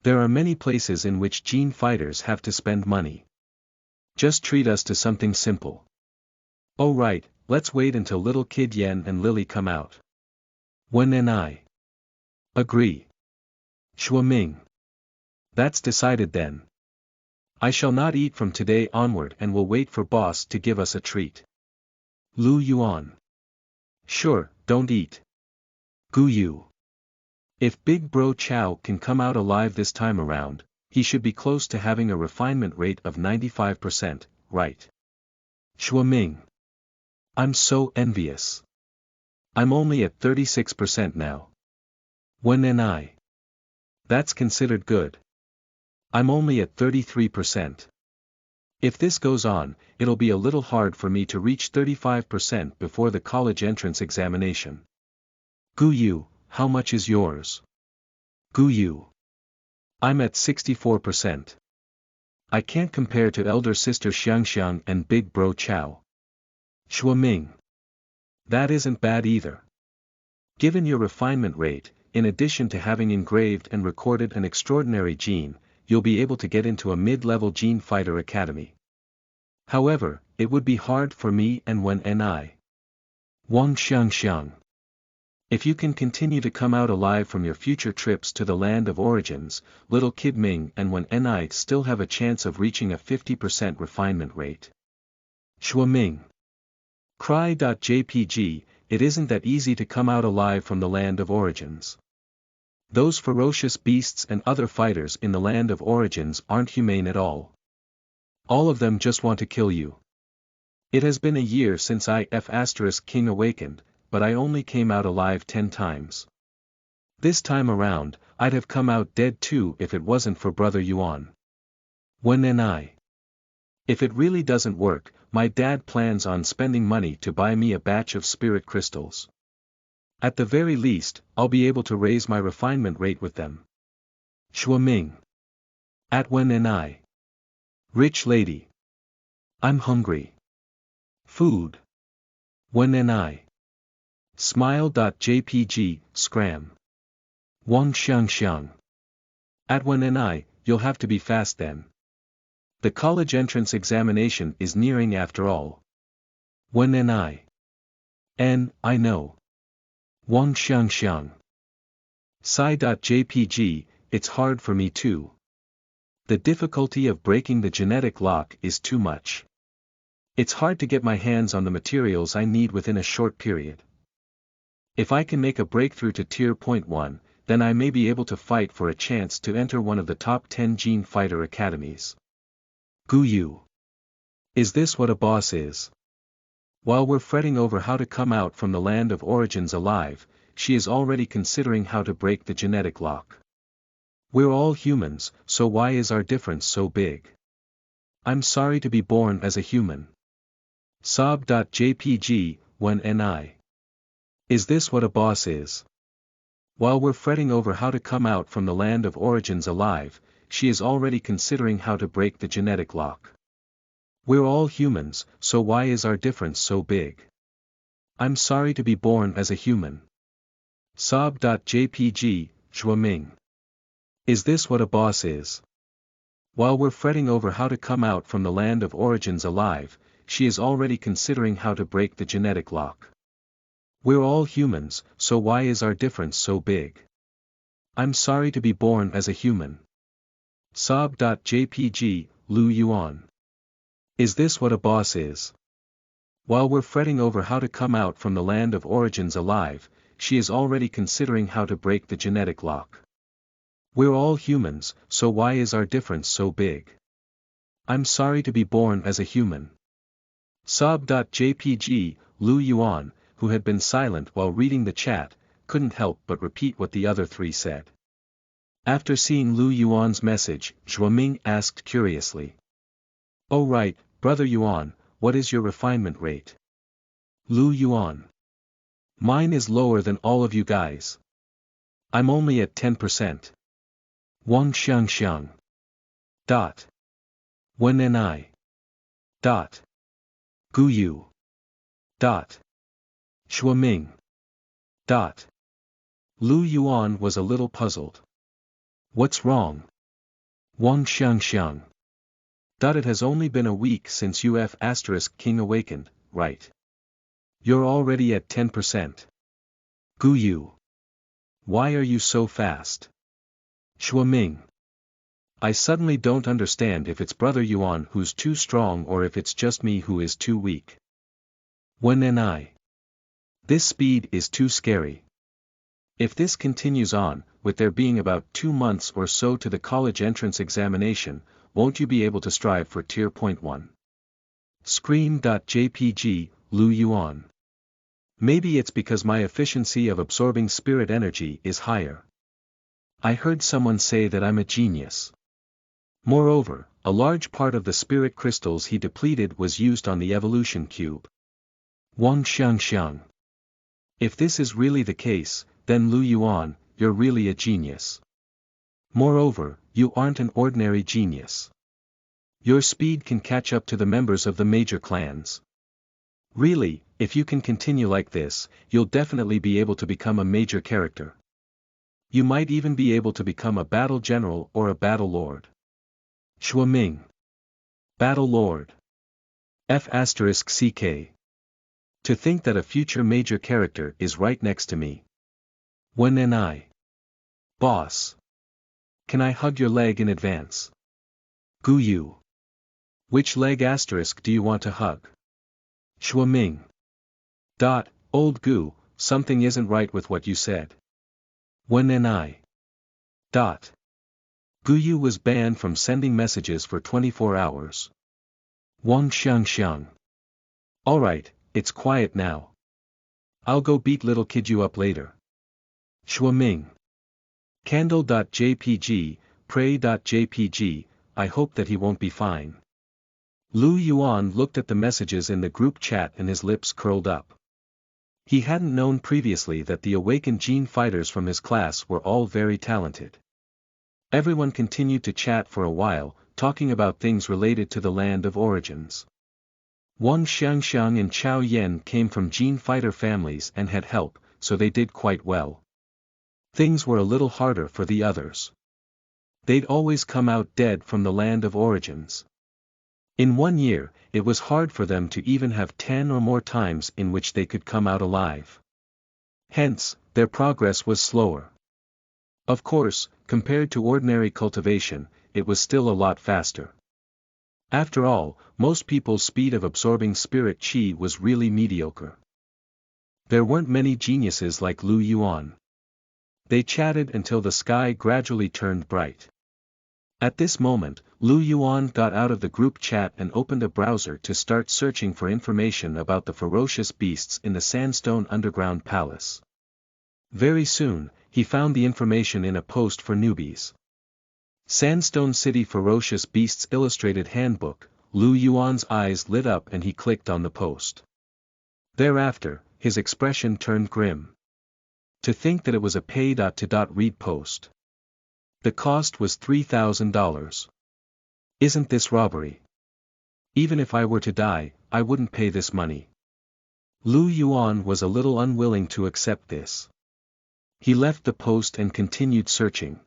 There are many places in which gene fighters have to spend money. Just treat us to something simple. Oh right, let's wait until little kid Yen and Lily come out. Wen and I agree. Shua Ming. That's decided then. I shall not eat from today onward and will wait for boss to give us a treat. Lu Yuan. Sure, don't eat. Gu Yu. If Big Bro Chow can come out alive this time around, he should be close to having a refinement rate of 95%, right? Shua Ming. I'm so envious. I'm only at 36% now. Wen and I. That's considered good. I'm only at 33%. If this goes on, it'll be a little hard for me to reach 35% before the college entrance examination. Gu Yu, how much is yours? Gu Yu. I'm at 64%. I can't compare to elder sister Xiangxiang and Big Bro Chow. Shua Ming. That isn't bad either. Given your refinement rate, in addition to having engraved and recorded an extraordinary gene, you'll be able to get into a mid-level gene fighter academy. However, it would be hard for me and Wen and I. Wang Xiangxiang. If you can continue to come out alive from your future trips to the land of origins, little Kid Ming and Wen and I still have a chance of reaching a 50% refinement rate. Shua Ming. Cry.jpg, it isn't that easy to come out alive from the land of origins. Those ferocious beasts and other fighters in the land of origins aren't humane at all. All of them just want to kill you. It has been a year since King awakened, but I only came out alive 10 times. This time around, I'd have come out dead too if it wasn't for Brother Yuan. Wen and I. If it really doesn't work, my dad plans on spending money to buy me a batch of spirit crystals. At the very least, I'll be able to raise my refinement rate with them. Shua Ming. At Wen and I. Rich lady. I'm hungry. Food. Wen and I. Smile.jpg, scram. Wang Xiangxiang. At Wen and I, you'll have to be fast then. The college entrance examination is nearing after all. Wen and I. I know. Wang Xiangxiang. Psi.jpg, it's hard for me too. The difficulty of breaking the genetic lock is too much. It's hard to get my hands on the materials I need within a short period. If I can make a breakthrough to tier 1, then I may be able to fight for a chance to enter one of the top 10 gene fighter academies. Gu Yu. Is this what a boss is? While we're fretting over how to come out from the land of origins alive, she is already considering how to break the genetic lock. We're all humans, so why is our difference so big? I'm sorry to be born as a human. Sob.jpg, Wen and I. Is this what a boss is? While we're fretting over how to come out from the land of origins alive, she is already considering how to break the genetic lock. We're all humans, so why is our difference so big? I'm sorry to be born as a human. Sob.jpg, Shua Ming. Is this what a boss is? While we're fretting over how to come out from the land of origins alive, she is already considering how to break the genetic lock. We're all humans, so why is our difference so big? I'm sorry to be born as a human. Sob.jpg, Lu Yuan. Is this what a boss is? While we're fretting over how to come out from the land of origins alive, she is already considering how to break the genetic lock. We're all humans, so why is our difference so big? I'm sorry to be born as a human. Sob.jpg, Lu Yuan, who had been silent while reading the chat, couldn't help but repeat what the other three said. After seeing Lu Yuan's message, Shua Ming asked curiously. Oh right, Brother Yuan, what is your refinement rate? Lu Yuan. Mine is lower than all of you guys. I'm only at 10%. Wang Xiangxiang. Dot. Wen and I. Dot. Gu Yu. Dot. Shua Ming. Dot. Lu Yuan was a little puzzled. What's wrong? Wang Xiangxiang. It has only been a week since King awakened, right? You're already at 10%. Gu Yu. Why are you so fast? Shuaming. I suddenly don't understand if it's Brother Yuan who's too strong or if it's just me who is too weak. When and I. This speed is too scary. If this continues on, with there being about 2 months or so to the college entrance examination, won't you be able to strive for tier point 1? Scream.jpg, Lu Yuan. Maybe it's because my efficiency of absorbing spirit energy is higher. I heard someone say that I'm a genius. Moreover, a large part of the spirit crystals he depleted was used on the evolution cube. Wang Xiangxiang. If this is really the case, then Lu Yuan, you're really a genius. Moreover, you aren't an ordinary genius. Your speed can catch up to the members of the major clans. Really, if you can continue like this, you'll definitely be able to become a major character. You might even be able to become a battle general or a battle lord. Shuaming. Battle lord. F***ck. To think that a future major character is right next to me. When and I. Boss. Can I hug your leg in advance? Gu Yu. Which leg do you want to hug? Shuaming. Old Gu, something isn't right with what you said. When and I. Gu Yu was banned from sending messages for 24 hours. Wang Xiangxiang. Alright, it's quiet now. I'll go beat little kid you up later. Shuaming. Candle.jpg, pray.jpg, I hope that he won't be fine. Lu Yuan looked at the messages in the group chat and his lips curled up. He hadn't known previously that the awakened gene fighters from his class were all very talented. Everyone continued to chat for a while, talking about things related to the land of origins. Wang Xiangxiang and Chao Yen came from gene fighter families and had help, so they did quite well. Things were a little harder for the others. They'd always come out dead from the land of origins. In 1 year, it was hard for them to even have 10 or more times in which they could come out alive. Hence, their progress was slower. Of course, compared to ordinary cultivation, it was still a lot faster. After all, most people's speed of absorbing spirit chi was really mediocre. There weren't many geniuses like Lu Yuan. They chatted until the sky gradually turned bright. At this moment, Lu Yuan got out of the group chat and opened a browser to start searching for information about the ferocious beasts in the Sandstone Underground Palace. Very soon, he found the information in a post for newbies. Sandstone City Ferocious Beasts Illustrated Handbook. Lu Yuan's eyes lit up and he clicked on the post. Thereafter, his expression turned grim. To think that it was a pay-to-read post. The cost was $3,000. Isn't this robbery? Even if I were to die, I wouldn't pay this money. Lu Yuan was a little unwilling to accept this. He left the post and continued searching.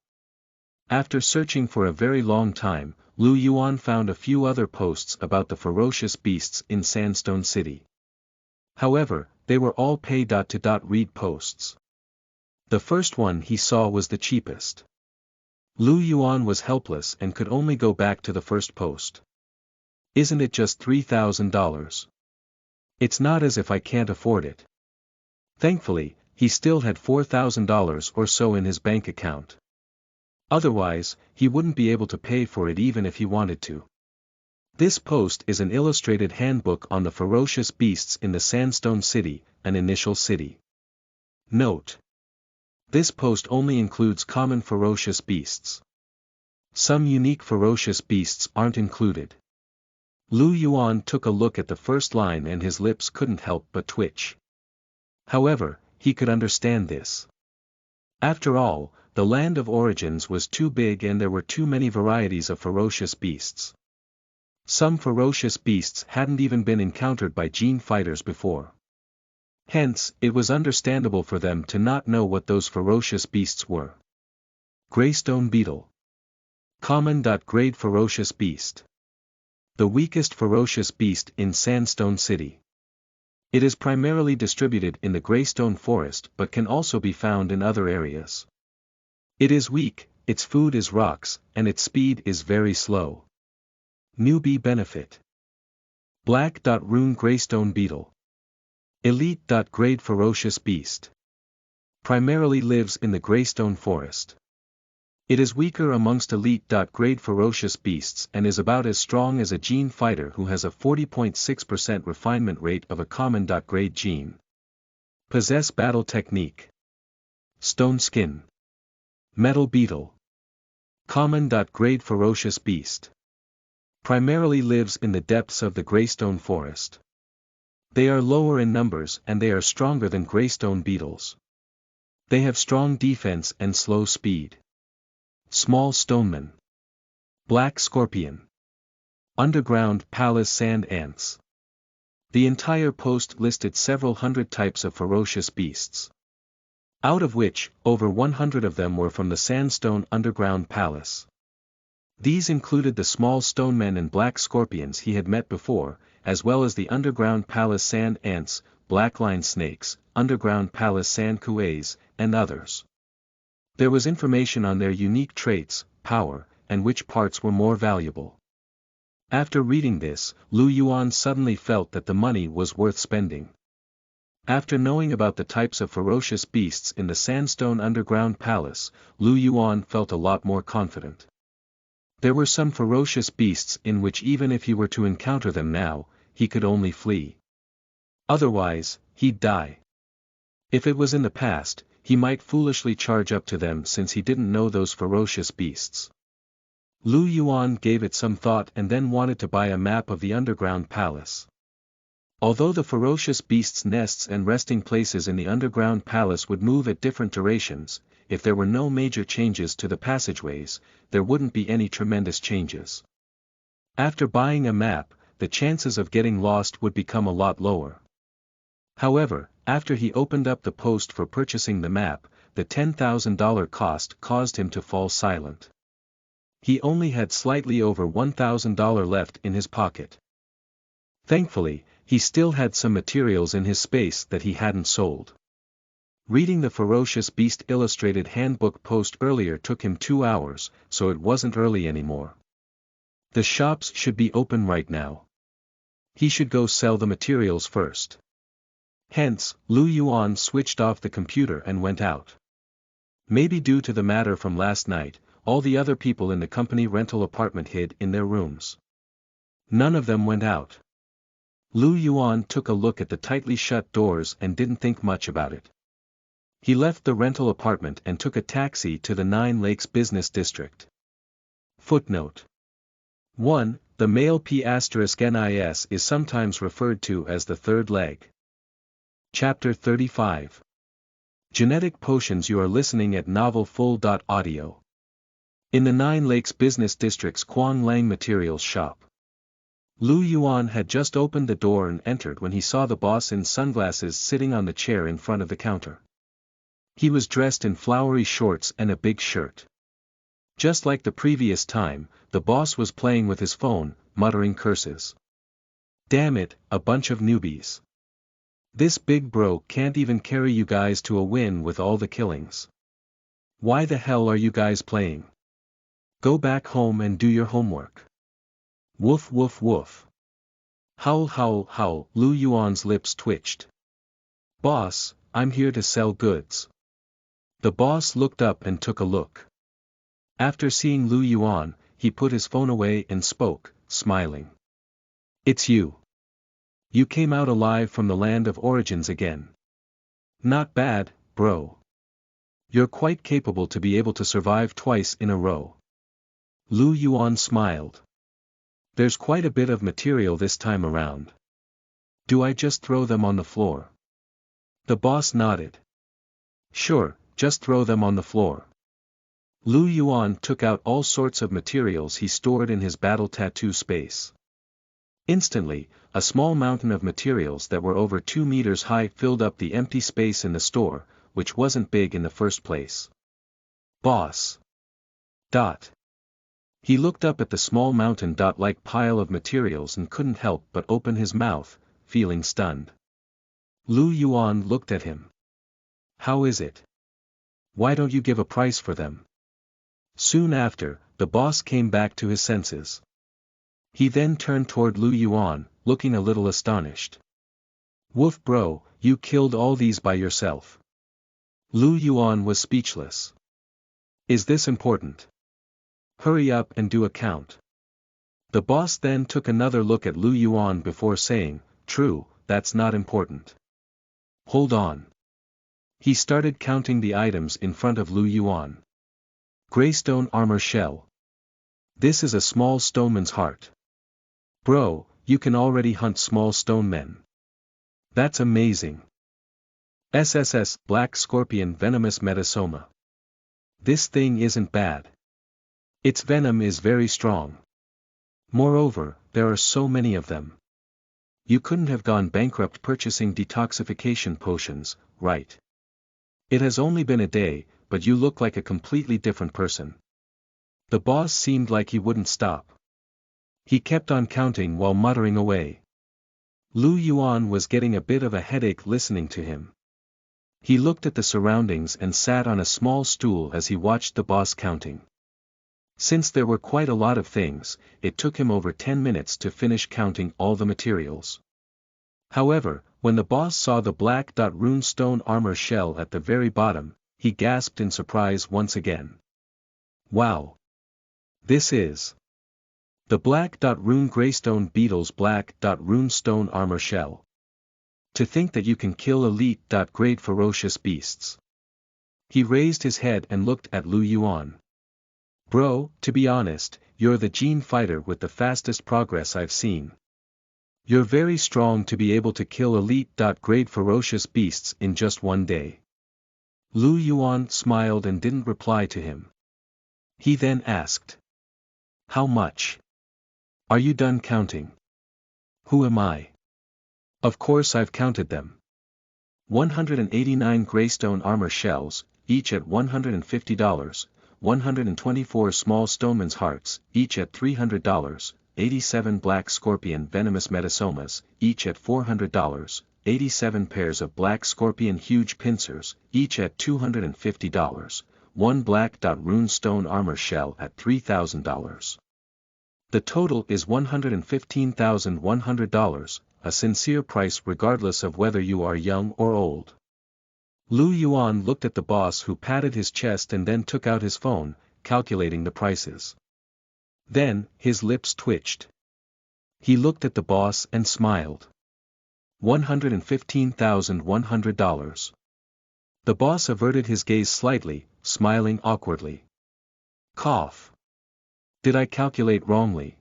After searching for a very long time, Lu Yuan found a few other posts about the ferocious beasts in Sandstone City. However, they were all pay-to-read posts. The first one he saw was the cheapest. Lu Yuan was helpless and could only go back to the first post. Isn't it just $3,000? It's not as if I can't afford it. Thankfully, he still had $4,000 or so in his bank account. Otherwise, he wouldn't be able to pay for it even if he wanted to. This post is an illustrated handbook on the ferocious beasts in the Sandstone City, an initial city. Note: this post only includes common ferocious beasts. Some unique ferocious beasts aren't included. Lu Yuan took a look at the first line and his lips couldn't help but twitch. However, he could understand this. After all, the land of origins was too big and there were too many varieties of ferocious beasts. Some ferocious beasts hadn't even been encountered by gene fighters before. Hence, it was understandable for them to not know what those ferocious beasts were. Greystone Beetle. Common.grade ferocious beast. The weakest ferocious beast in Sandstone City. It is primarily distributed in the Greystone Forest but can also be found in other areas. It is weak, its food is rocks, and its speed is very slow. Newbie benefit. Black. Rune Greystone Beetle. Elite. Grade Ferocious Beast. Primarily lives in the Greystone Forest. It is weaker amongst elite. Grade ferocious beasts and is about as strong as a gene fighter who has a 40.6% refinement rate of a common. Grade gene. Possess battle technique. Stone skin. Metal beetle. Common. Grade ferocious beast. Primarily lives in the depths of the Greystone Forest. They are lower in numbers and they are stronger than Greystone beetles. They have strong defense and slow speed. Small stoneman. Black scorpion. Underground palace sand ants. The entire post listed several hundred types of ferocious beasts. Out of which, over 100 of them were from the sandstone underground palace. These included the small stonemen and black scorpions he had met before, as well as the underground palace sand ants, black line snakes, underground palace sand kues, and others. There was information on their unique traits, power, and which parts were more valuable. After reading this, Lu Yuan suddenly felt that the money was worth spending. After knowing about the types of ferocious beasts in the sandstone underground palace, Lu Yuan felt a lot more confident. There were some ferocious beasts in which even if he were to encounter them now, he could only flee. Otherwise, he'd die. If it was in the past, he might foolishly charge up to them since he didn't know those ferocious beasts. Lu Yuan gave it some thought and then wanted to buy a map of the underground palace. Although the ferocious beasts' nests and resting places in the underground palace would move at different durations, if there were no major changes to the passageways, there wouldn't be any tremendous changes. After buying a map, the chances of getting lost would become a lot lower. However, after he opened up the post for purchasing the map, the $10,000 cost caused him to fall silent. He only had slightly over $1,000 left in his pocket. Thankfully, he still had some materials in his space that he hadn't sold. Reading the Ferocious Beast Illustrated Handbook post earlier took him 2 hours, so it wasn't early anymore. The shops should be open right now. He should go sell the materials first. Hence, Lu Yuan switched off the computer and went out. Maybe due to the matter from last night, all the other people in the company rental apartment hid in their rooms. None of them went out. Lu Yuan took a look at the tightly shut doors and didn't think much about it. He left the rental apartment and took a taxi to the 9 Lakes Business District. Footnote 1. The male P***NIS is sometimes referred to as the third leg. Chapter 35. Genetic Potions. You are listening at novelfull.audio. In the 9 Lakes Business District's Quang Lang Materials shop. Lu Yuan had just opened the door and entered when he saw the boss in sunglasses sitting on the chair in front of the counter. He was dressed in flowery shorts and a big shirt. Just like the previous time, the boss was playing with his phone, muttering curses. Damn it, a bunch of newbies. This big bro can't even carry you guys to a win with all the killings. Why the hell are you guys playing? Go back home and do your homework. Woof woof woof. Howl howl howl. Lu Yuan's lips twitched. Boss, I'm here to sell goods. The boss looked up and took a look. After seeing Lu Yuan, he put his phone away and spoke, smiling. It's you. You came out alive from the land of origins again. Not bad, bro. You're quite capable to be able to survive twice in a row. Lu Yuan smiled. There's quite a bit of material this time around. Do I just throw them on the floor? The boss nodded. Sure, just throw them on the floor. Lu Yuan took out all sorts of materials he stored in his battle tattoo space. Instantly, a small mountain of materials that were over 2 meters high filled up the empty space in the store, which wasn't big in the first place. Boss. He looked up at the small mountain-like pile of materials and couldn't help but open his mouth, feeling stunned. Lu Yuan looked at him. How is it? Why don't you give a price for them? Soon after, the boss came back to his senses. He then turned toward Lu Yuan, looking a little astonished. Woof bro, you killed all these by yourself. Lu Yuan was speechless. Is this important? Hurry up and do a count. The boss then took another look at Lu Yuan before saying, true, that's not important. Hold on. He started counting the items in front of Lu Yuan. Greystone armor shell. This is a small stoneman's heart. Bro, you can already hunt small stone men. That's amazing. SSS, Black Scorpion Venomous Metasoma. This thing isn't bad. Its venom is very strong. Moreover, there are so many of them. You couldn't have gone bankrupt purchasing detoxification potions, right? It has only been a day, but you look like a completely different person. The boss seemed like he wouldn't stop. He kept on counting while muttering away. Lu Yuan was getting a bit of a headache listening to him. He looked at the surroundings and sat on a small stool as he watched the boss counting. Since there were quite a lot of things, it took him over 10 minutes to finish counting all the materials. However, when the boss saw the black rune stone armor shell at the very bottom, he gasped in surprise once again. Wow! This is the black rune greystone beetle's black rune stone armor shell. To think that you can kill elite grade ferocious beasts. He raised his head and looked at Lu Yuan. Bro, to be honest, you're the gene fighter with the fastest progress I've seen. You're very strong to be able to kill elite grade ferocious beasts in just one day. Lu Yuan smiled and didn't reply to him. He then asked. How much? Are you done counting? Who am I? Of course I've counted them. 189 greystone armor shells, each at $150, 124 small stoneman's hearts, each at $300, 87 black scorpion venomous metasomas, each at $400, 87 pairs of black scorpion huge pincers, each at $250, 1 black rune stone armor shell at $3,000. The total is $115,100, a sincere price regardless of whether you are young or old. Lu Yuan looked at the boss who patted his chest and then took out his phone, calculating the prices. Then, his lips twitched. He looked at the boss and smiled. $115,100. The boss averted his gaze slightly, smiling awkwardly. Cough. Did I calculate wrongly?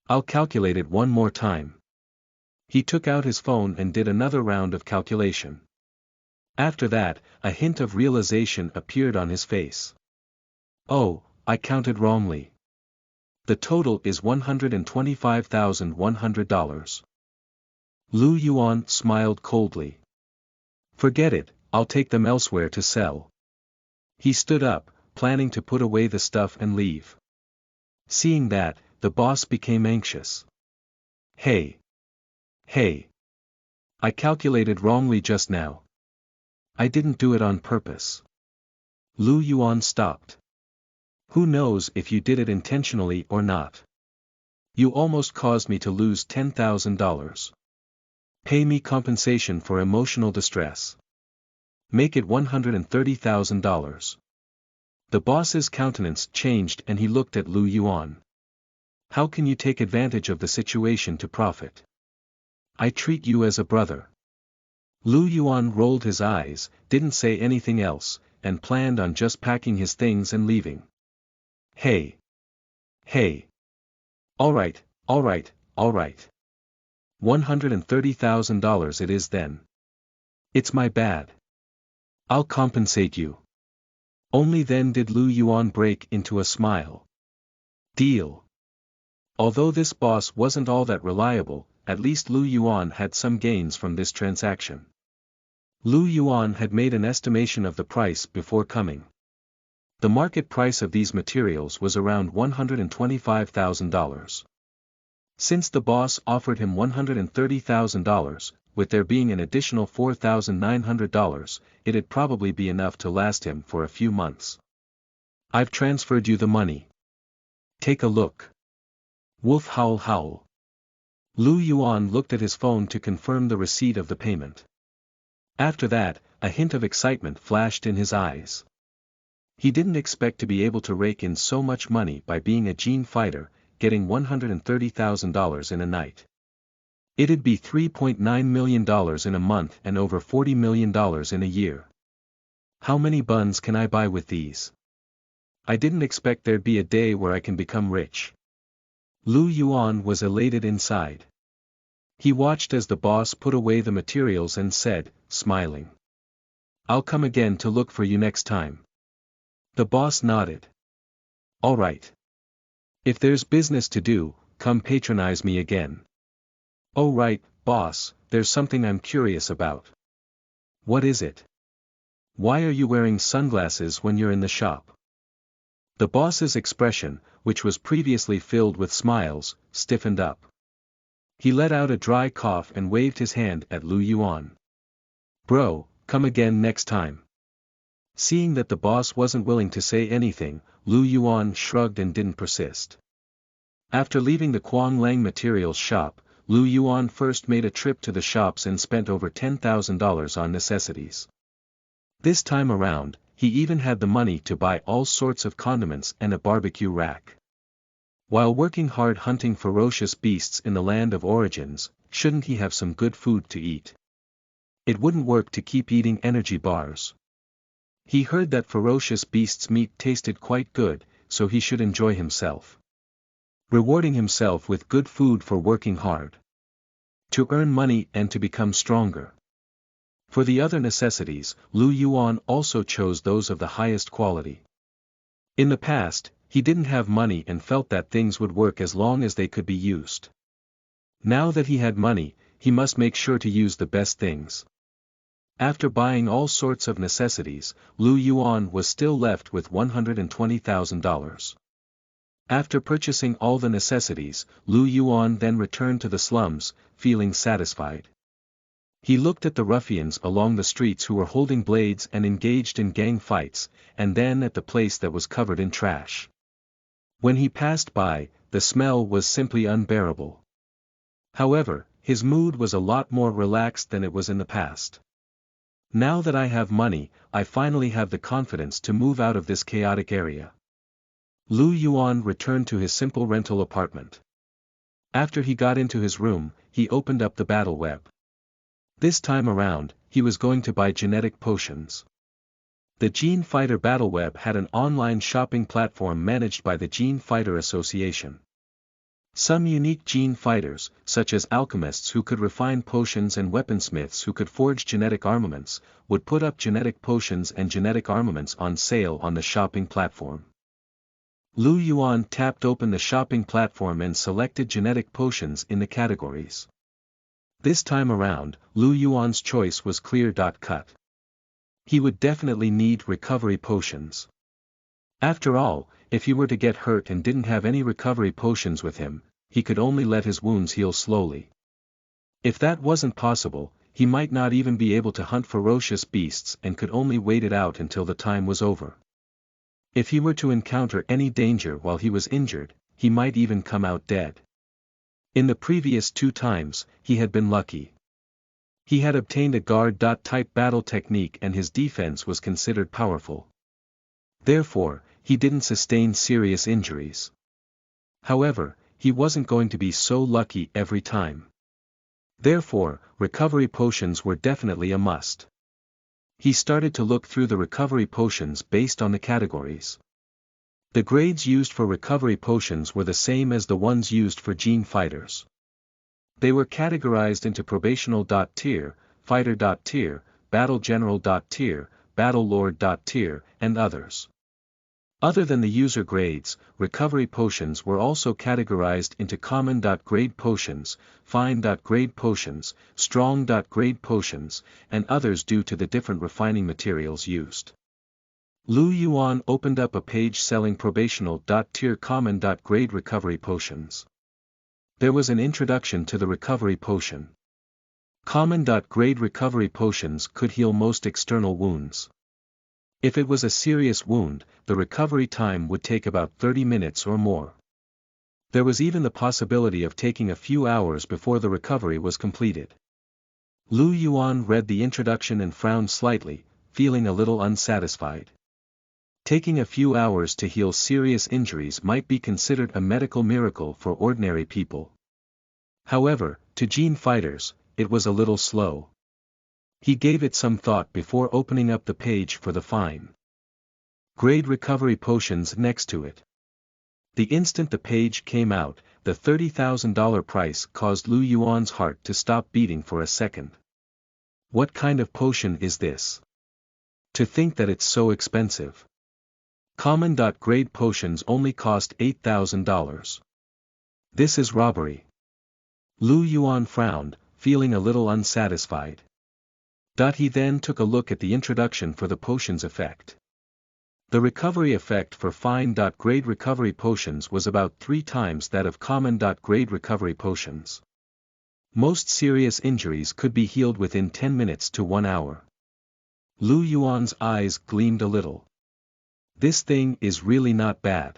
I'll calculate it one more time. He took out his phone and did another round of calculation. After that, a hint of realization appeared on his face. Oh, I counted wrongly. The total is $125,100. Lu Yuan smiled coldly. Forget it, I'll take them elsewhere to sell. He stood up, planning to put away the stuff and leave. Seeing that, the boss became anxious. Hey! I calculated wrongly just now. I didn't do it on purpose. Lu Yuan stopped. Who knows if you did it intentionally or not? You almost caused me to lose $10,000. Pay me compensation for emotional distress. Make it $130,000. The boss's countenance changed and he looked at Lu Yuan. How can you take advantage of the situation to profit? I treat you as a brother. Lu Yuan rolled his eyes, didn't say anything else, and planned on just packing his things and leaving. Hey! Alright. $130,000 it is then. It's my bad. I'll compensate you. Only then did Lu Yuan break into a smile. Deal. Although this boss wasn't all that reliable, at least Lu Yuan had some gains from this transaction. Lu Yuan had made an estimation of the price before coming. The market price of these materials was around $125,000. Since the boss offered him $130,000, with there being an additional $4,900, it'd probably be enough to last him for a few months. I've transferred you the money. Take a look. Wolf howl howl. Lu Yuan looked at his phone to confirm the receipt of the payment. After that, a hint of excitement flashed in his eyes. He didn't expect to be able to rake in so much money by being a gene fighter, getting $130,000 in a night. It'd be $3.9 million in a month and over $40 million in a year. How many buns can I buy with these? I didn't expect there'd be a day where I can become rich. Lu Yuan was elated inside. He watched as the boss put away the materials and said, smiling, "I'll come again to look for you next time." The boss nodded. "All right. If there's business to do, come patronize me again." "Oh right, boss, there's something I'm curious about." "What is it? Why are you wearing sunglasses when you're in the shop?" The boss's expression, which was previously filled with smiles, stiffened up. He let out a dry cough and waved his hand at Lu Yuan. "Bro, come again next time." Seeing that the boss wasn't willing to say anything, Lu Yuan shrugged and didn't persist. After leaving the Quang Lang materials shop, Lu Yuan first made a trip to the shops and spent over $10,000 on necessities. This time around, he even had the money to buy all sorts of condiments and a barbecue rack. While working hard hunting ferocious beasts in the land of origins, shouldn't he have some good food to eat? It wouldn't work to keep eating energy bars. He heard that ferocious beasts' meat tasted quite good, so he should enjoy himself. Rewarding himself with good food for working hard. To earn money and to become stronger. For the other necessities, Lu Yuan also chose those of the highest quality. In the past, he didn't have money and felt that things would work as long as they could be used. Now that he had money, he must make sure to use the best things. After buying all sorts of necessities, Lu Yuan was still left with $120,000. After purchasing all the necessities, Lu Yuan then returned to the slums, feeling satisfied. He looked at the ruffians along the streets who were holding blades and engaged in gang fights, and then at the place that was covered in trash. When he passed by, the smell was simply unbearable. However, his mood was a lot more relaxed than it was in the past. Now that I have money, I finally have the confidence to move out of this chaotic area. Lu Yuan returned to his simple rental apartment. After he got into his room, he opened up the battle web. This time around, he was going to buy genetic potions. The Gene Fighter Battle Web had an online shopping platform managed by the Gene Fighter Association. Some unique gene fighters, such as alchemists who could refine potions and weaponsmiths who could forge genetic armaments, would put up genetic potions and genetic armaments on sale on the shopping platform. Lu Yuan tapped open the shopping platform and selected genetic potions in the categories. This time around, Lu Yuan's choice was clear-cut. He would definitely need recovery potions. After all, if he were to get hurt and didn't have any recovery potions with him, he could only let his wounds heal slowly. If that wasn't possible, he might not even be able to hunt ferocious beasts and could only wait it out until the time was over. If he were to encounter any danger while he was injured, he might even come out dead. In the previous 2 times, he had been lucky. He had obtained a guard-type battle technique and his defense was considered powerful. Therefore, he didn't sustain serious injuries. However, he wasn't going to be so lucky every time. Therefore, recovery potions were definitely a must. He started to look through the recovery potions based on the categories. The grades used for recovery potions were the same as the ones used for gene fighters. They were categorized into probational.tier, fighter.tier, battle general.tier, battle lord.tier, and others. Other than the user grades, recovery potions were also categorized into common.grade potions, fine.grade potions, strong.grade potions, and others due to the different refining materials used. Lu Yuan opened up a page selling probational.tier common.grade recovery potions. There was an introduction to the recovery potion. Common-grade recovery potions could heal most external wounds. If it was a serious wound, the recovery time would take about 30 minutes or more. There was even the possibility of taking a few hours before the recovery was completed. Lu Yuan read the introduction and frowned slightly, feeling a little unsatisfied. Taking a few hours to heal serious injuries might be considered a medical miracle for ordinary people. However, to Gene fighters, it was a little slow. He gave it some thought before opening up the page for the fine grade recovery potions next to it. The instant the page came out, the $30,000 price caused Lu Yuan's heart to stop beating for a second. What kind of potion is this? To think that it's so expensive. Common-grade potions only cost $8,000. This is robbery. Lu Yuan frowned, feeling a little unsatisfied. He then took a look at the introduction for the potion's effect. The recovery effect for fine-grade recovery potions was about 3 times that of common-grade recovery potions. Most serious injuries could be healed within 10 minutes to 1 hour. Lu Yuan's eyes gleamed a little. This thing is really not bad.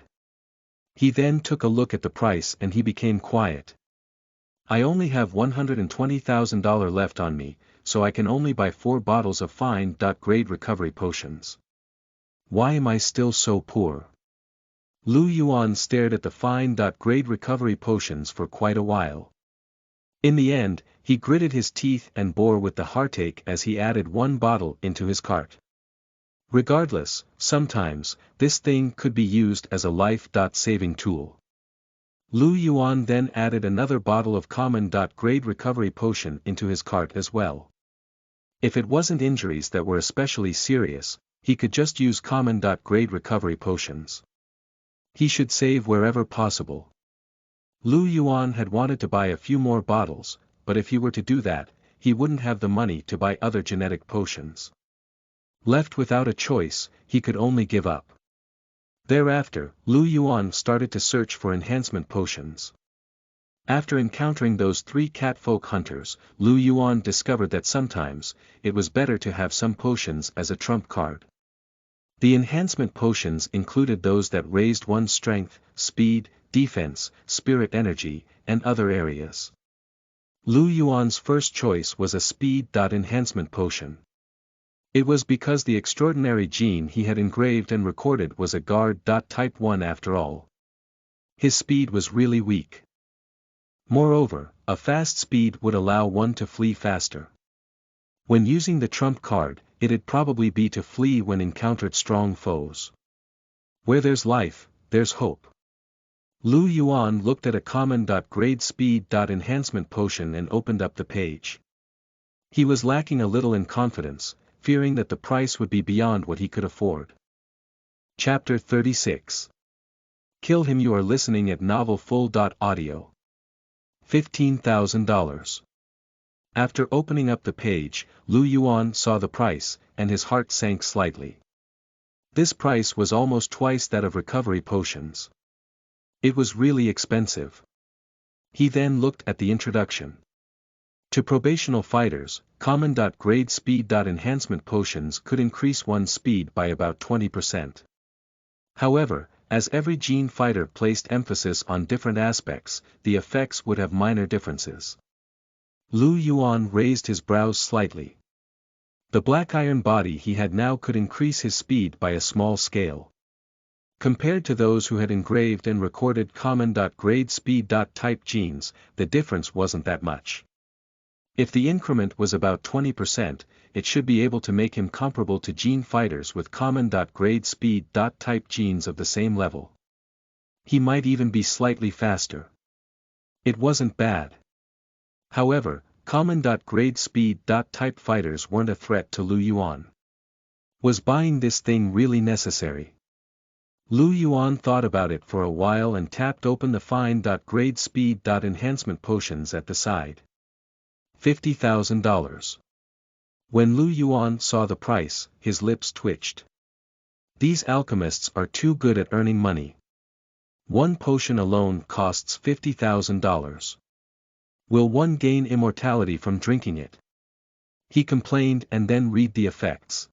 He then took a look at the price and he became quiet. I only have $120,000 left on me, so I can only buy 4 bottles of fine-grade recovery potions. Why am I still so poor? Lu Yuan stared at the fine-grade recovery potions for quite a while. In the end, he gritted his teeth and bore with the heartache as he added 1 bottle into his cart. Regardless, sometimes, this thing could be used as a life-saving tool. Lu Yuan then added another bottle of common-grade recovery potion into his cart as well. If it wasn't injuries that were especially serious, he could just use common-grade recovery potions. He should save wherever possible. Lu Yuan had wanted to buy a few more bottles, but if he were to do that, he wouldn't have the money to buy other genetic potions. Left without a choice, he could only give up. Thereafter, Lu Yuan started to search for enhancement potions. After encountering those 3 catfolk hunters, Lu Yuan discovered that sometimes, it was better to have some potions as a trump card. The enhancement potions included those that raised one's strength, speed, defense, spirit energy, and other areas. Lu Yuan's first choice was a speed enhancement potion. It was because the extraordinary gene he had engraved and recorded was a guard type 1 after all. His speed was really weak. Moreover, a fast speed would allow one to flee faster. When using the trump card, it'd probably be to flee when encountered strong foes. Where there's life, there's hope. Lu Yuan looked at a common-grade speed enhancement potion and opened up the page. He was lacking a little in confidence, fearing that the price would be beyond what he could afford. Chapter 36. Kill him. You are listening at novelfull.audio. $15,000. After opening up the page, Lu Yuan saw the price, and his heart sank slightly. This price was almost twice that of recovery potions. It was really expensive. He then looked at the introduction. To probational fighters, common-grade speed enhancement potions could increase one's speed by about 20%. However, as every gene fighter placed emphasis on different aspects, the effects would have minor differences. Lu Yuan raised his brows slightly. The black iron body he had now could increase his speed by a small scale. Compared to those who had engraved and recorded common-grade speed type genes, the difference wasn't that much. If the increment was about 20%, it should be able to make him comparable to gene fighters with common-grade speed type genes of the same level. He might even be slightly faster. It wasn't bad. However, common-grade speed type fighters weren't a threat to Lu Yuan. Was buying this thing really necessary? Lu Yuan thought about it for a while and tapped open the fine-grade speed enhancement potions at the side. $50,000. When Lu Yuan saw the price, his lips twitched. These alchemists are too good at earning money. One potion alone costs $50,000. Will one gain immortality from drinking it? He complained, and then read the effects.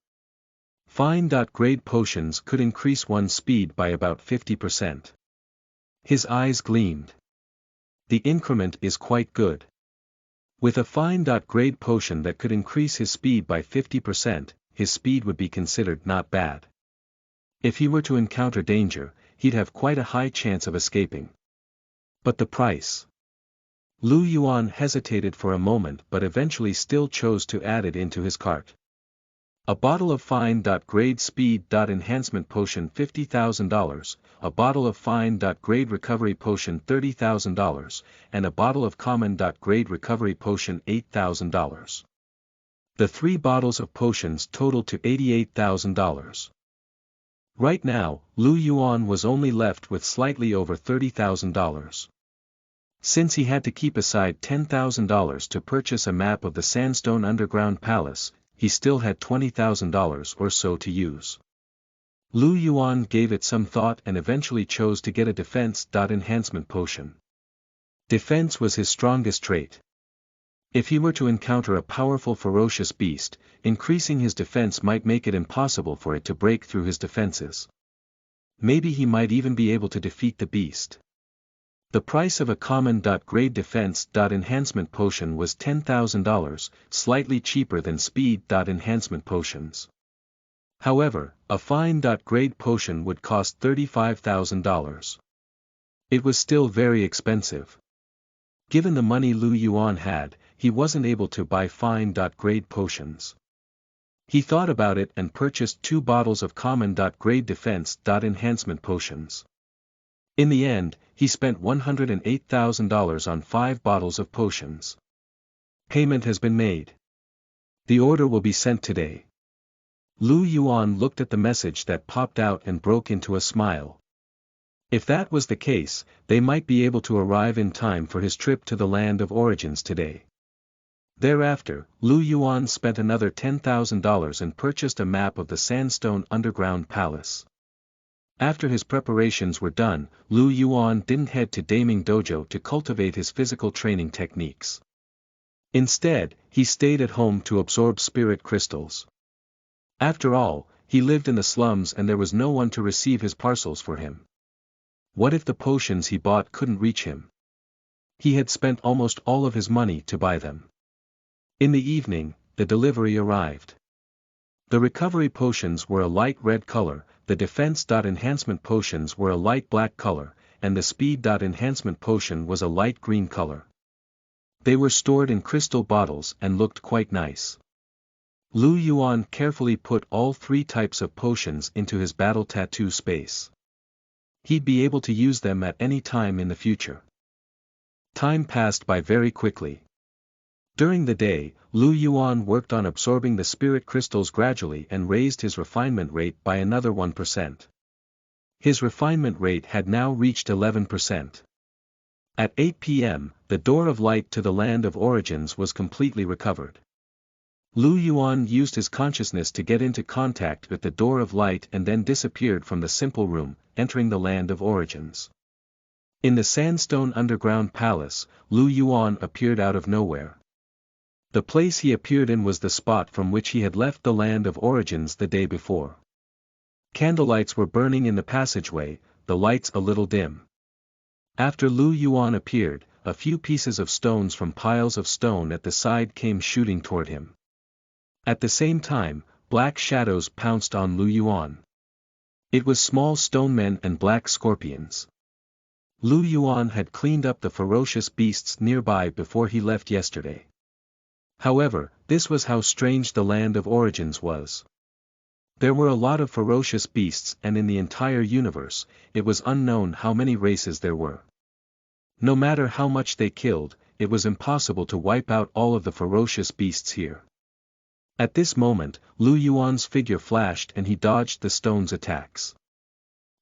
Fine-grade potions could increase one's speed by about 50%. His eyes gleamed. The increment is quite good. With a fine-grade potion that could increase his speed by 50%, his speed would be considered not bad. If he were to encounter danger, he'd have quite a high chance of escaping. But the price? Lu Yuan hesitated for a moment but eventually still chose to add it into his cart. A bottle of fine-grade speed enhancement potion $50,000, a bottle of fine-grade recovery potion $30,000, and a bottle of common-grade recovery potion $8,000. The 3 bottles of potions totaled to $88,000. Right now, Lu Yuan was only left with slightly over $30,000. Since he had to keep aside $10,000 to purchase a map of the Sandstone Underground Palace, he still had $20,000 or so to use. Lu Yuan gave it some thought and eventually chose to get a defense enhancement potion. Defense was his strongest trait. If he were to encounter a powerful ferocious beast, increasing his defense might make it impossible for it to break through his defenses. Maybe he might even be able to defeat the beast. The price of a common-grade defense enhancement potion was $10,000, slightly cheaper than speed enhancement potions. However, a fine-grade potion would cost $35,000. It was still very expensive. Given the money Lu Yuan had, he wasn't able to buy fine-grade potions. He thought about it and purchased 2 bottles of common-grade defense enhancement potions. In the end, he spent $108,000 on 5 bottles of potions. Payment has been made. The order will be sent today. Lu Yuan looked at the message that popped out and broke into a smile. If that was the case, they might be able to arrive in time for his trip to the land of origins today. Thereafter, Lu Yuan spent another $10,000 and purchased a map of the Sandstone Underground Palace. After his preparations were done, Lu Yuan didn't head to Daming Dojo to cultivate his physical training techniques. Instead, he stayed at home to absorb spirit crystals. After all, he lived in the slums and there was no one to receive his parcels for him. What if the potions he bought couldn't reach him? He had spent almost all of his money to buy them. In the evening, the delivery arrived. The recovery potions were a light red color, the defense enhancement potions were a light black color, and the speed enhancement potion was a light green color. They were stored in crystal bottles and looked quite nice. Lu Yuan carefully put all 3 types of potions into his battle tattoo space. He'd be able to use them at any time in the future. Time passed by very quickly. During the day, Lu Yuan worked on absorbing the spirit crystals gradually and raised his refinement rate by another 1%. His refinement rate had now reached 11%. At 8 p.m., the door of light to the land of origins was completely recovered. Lu Yuan used his consciousness to get into contact with the door of light and then disappeared from the simple room, entering the land of origins. In the Sandstone Underground Palace, Lu Yuan appeared out of nowhere. The place he appeared in was the spot from which he had left the land of origins the day before. Candlelights were burning in the passageway, the lights a little dim. After Lu Yuan appeared, a few pieces of stones from piles of stone at the side came shooting toward him. At the same time, black shadows pounced on Lu Yuan. It was small stone men and black scorpions. Lu Yuan had cleaned up the ferocious beasts nearby before he left yesterday. However, this was how strange the land of origins was. There were a lot of ferocious beasts and in the entire universe, it was unknown how many races there were. No matter how much they killed, it was impossible to wipe out all of the ferocious beasts here. At this moment, Lu Yuan's figure flashed and he dodged the stone's attacks.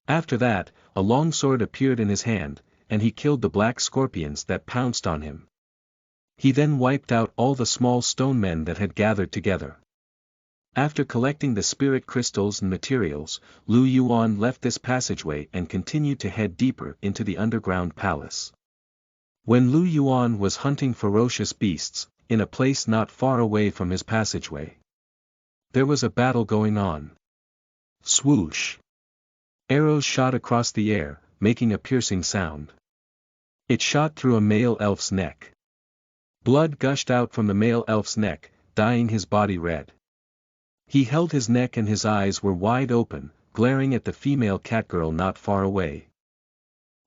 After that, a long sword appeared in his hand, and he killed the black scorpions that pounced on him. He then wiped out all the small stone men that had gathered together. After collecting the spirit crystals and materials, Lu Yuan left this passageway and continued to head deeper into the underground palace. When Lu Yuan was hunting ferocious beasts, in a place not far away from his passageway, there was a battle going on. Swoosh! Arrows shot across the air, making a piercing sound. It shot through a male elf's neck. Blood gushed out from the male elf's neck, dyeing his body red. He held his neck and his eyes were wide open, glaring at the female catgirl not far away.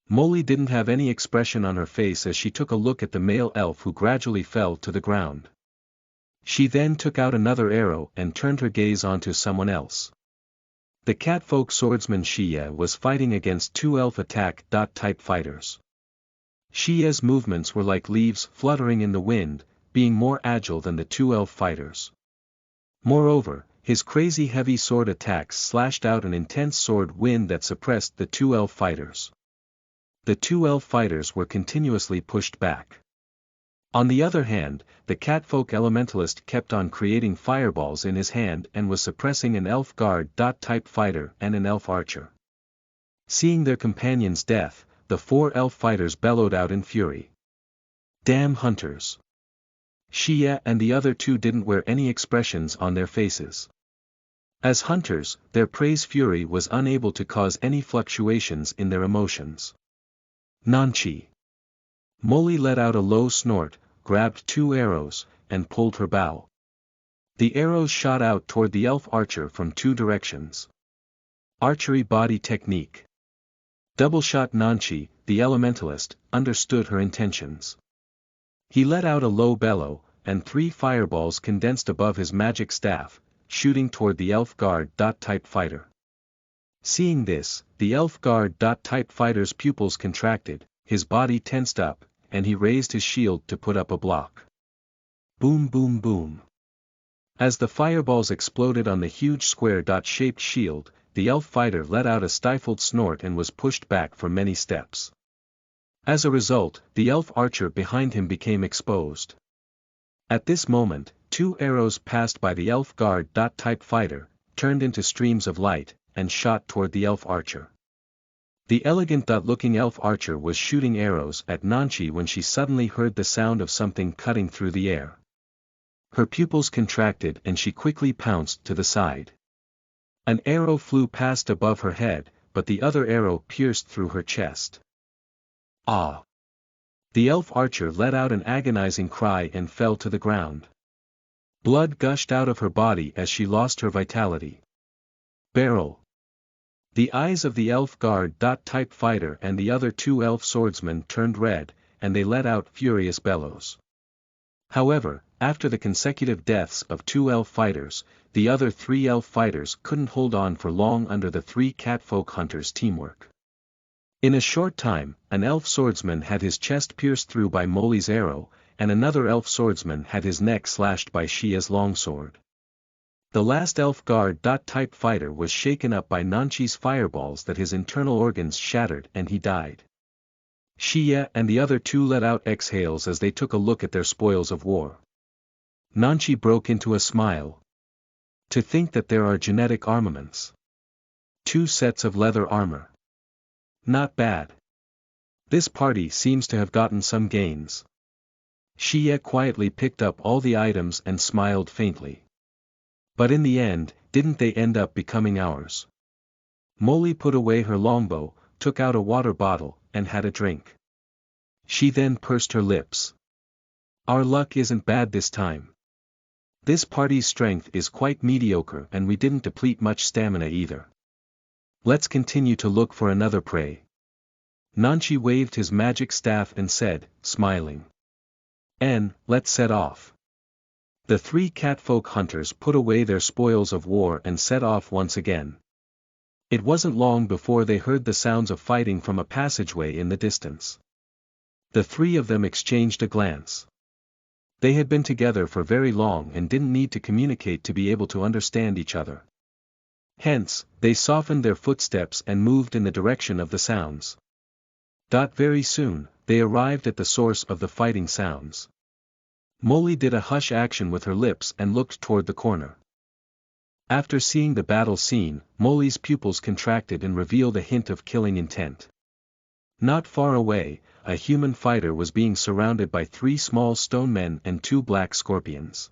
Molly didn't have any expression on her face as she took a look at the male elf who gradually fell to the ground. She then took out another arrow and turned her gaze onto someone else. The catfolk swordsman Xie was fighting against two elf attack-type fighters. Xie's movements were like leaves fluttering in the wind, being more agile than the two elf fighters. Moreover, his crazy heavy sword attacks slashed out an intense sword wind that suppressed the two elf fighters. The two elf fighters were continuously pushed back. On the other hand, the catfolk elementalist kept on creating fireballs in his hand and was suppressing an elf guard-type fighter and an elf archer. Seeing their companion's death, the four elf fighters bellowed out in fury. Damn hunters! Xie and the other two didn't wear any expressions on their faces. As hunters, their prey's fury was unable to cause any fluctuations in their emotions. Nanchi. Molly let out a low snort, grabbed two arrows, and pulled her bow. The arrows shot out toward the elf archer from two directions. Archery body technique. Double-shot Nanchi, the elementalist, understood her intentions. He let out a low bellow, and three fireballs condensed above his magic staff, shooting toward the elf guard-type fighter. Seeing this, the elf guard-type fighter's pupils contracted, his body tensed up, and he raised his shield to put up a block. Boom boom boom. As the fireballs exploded on the huge square-shaped shield, the elf fighter let out a stifled snort and was pushed back for many steps. As a result, the elf archer behind him became exposed. At this moment, two arrows passed by the elf guard-type fighter, turned into streams of light, and shot toward the elf archer. The elegant-looking elf archer was shooting arrows at Nanchi when she suddenly heard the sound of something cutting through the air. Her pupils contracted and she quickly pounced to the side. An arrow flew past above her head, but the other arrow pierced through her chest. Ah! The elf archer let out an agonizing cry and fell to the ground. Blood gushed out of her body as she lost her vitality. Barrel. The eyes of the elf guard-type fighter and the other two elf swordsmen turned red, and they let out furious bellows. However, after the consecutive deaths of two elf fighters, the other three elf fighters couldn't hold on for long under the three catfolk hunters' teamwork. In a short time, an elf swordsman had his chest pierced through by Molly's arrow, and another elf swordsman had his neck slashed by Xie's longsword. The last elf guard-type fighter was shaken up by Nanchi's fireballs that his internal organs shattered and he died. Xie and the other two let out exhales as they took a look at their spoils of war. Nanchi broke into a smile. To think that there are genetic armaments. 2 sets of leather armor. Not bad. This party seems to have gotten some gains. Xie quietly picked up all the items and smiled faintly. But in the end, didn't they end up becoming ours? Molly put away her longbow, took out a water bottle, and had a drink. She then pursed her lips. Our luck isn't bad this time. This party's strength is quite mediocre and we didn't deplete much stamina either. Let's continue to look for another prey. Nanchi waved his magic staff and said, smiling. Let's set off. The 3 catfolk hunters put away their spoils of war and set off once again. It wasn't long before they heard the sounds of fighting from a passageway in the distance. The 3 of them exchanged a glance. They had been together for very long and didn't need to communicate to be able to understand each other. Hence, they softened their footsteps and moved in the direction of the sounds. Very soon, they arrived at the source of the fighting sounds. Molly did a hush action with her lips and looked toward the corner. After seeing the battle scene, Molly's pupils contracted and revealed a hint of killing intent. Not far away, a human fighter was being surrounded by 3 small stone men and 2 black scorpions.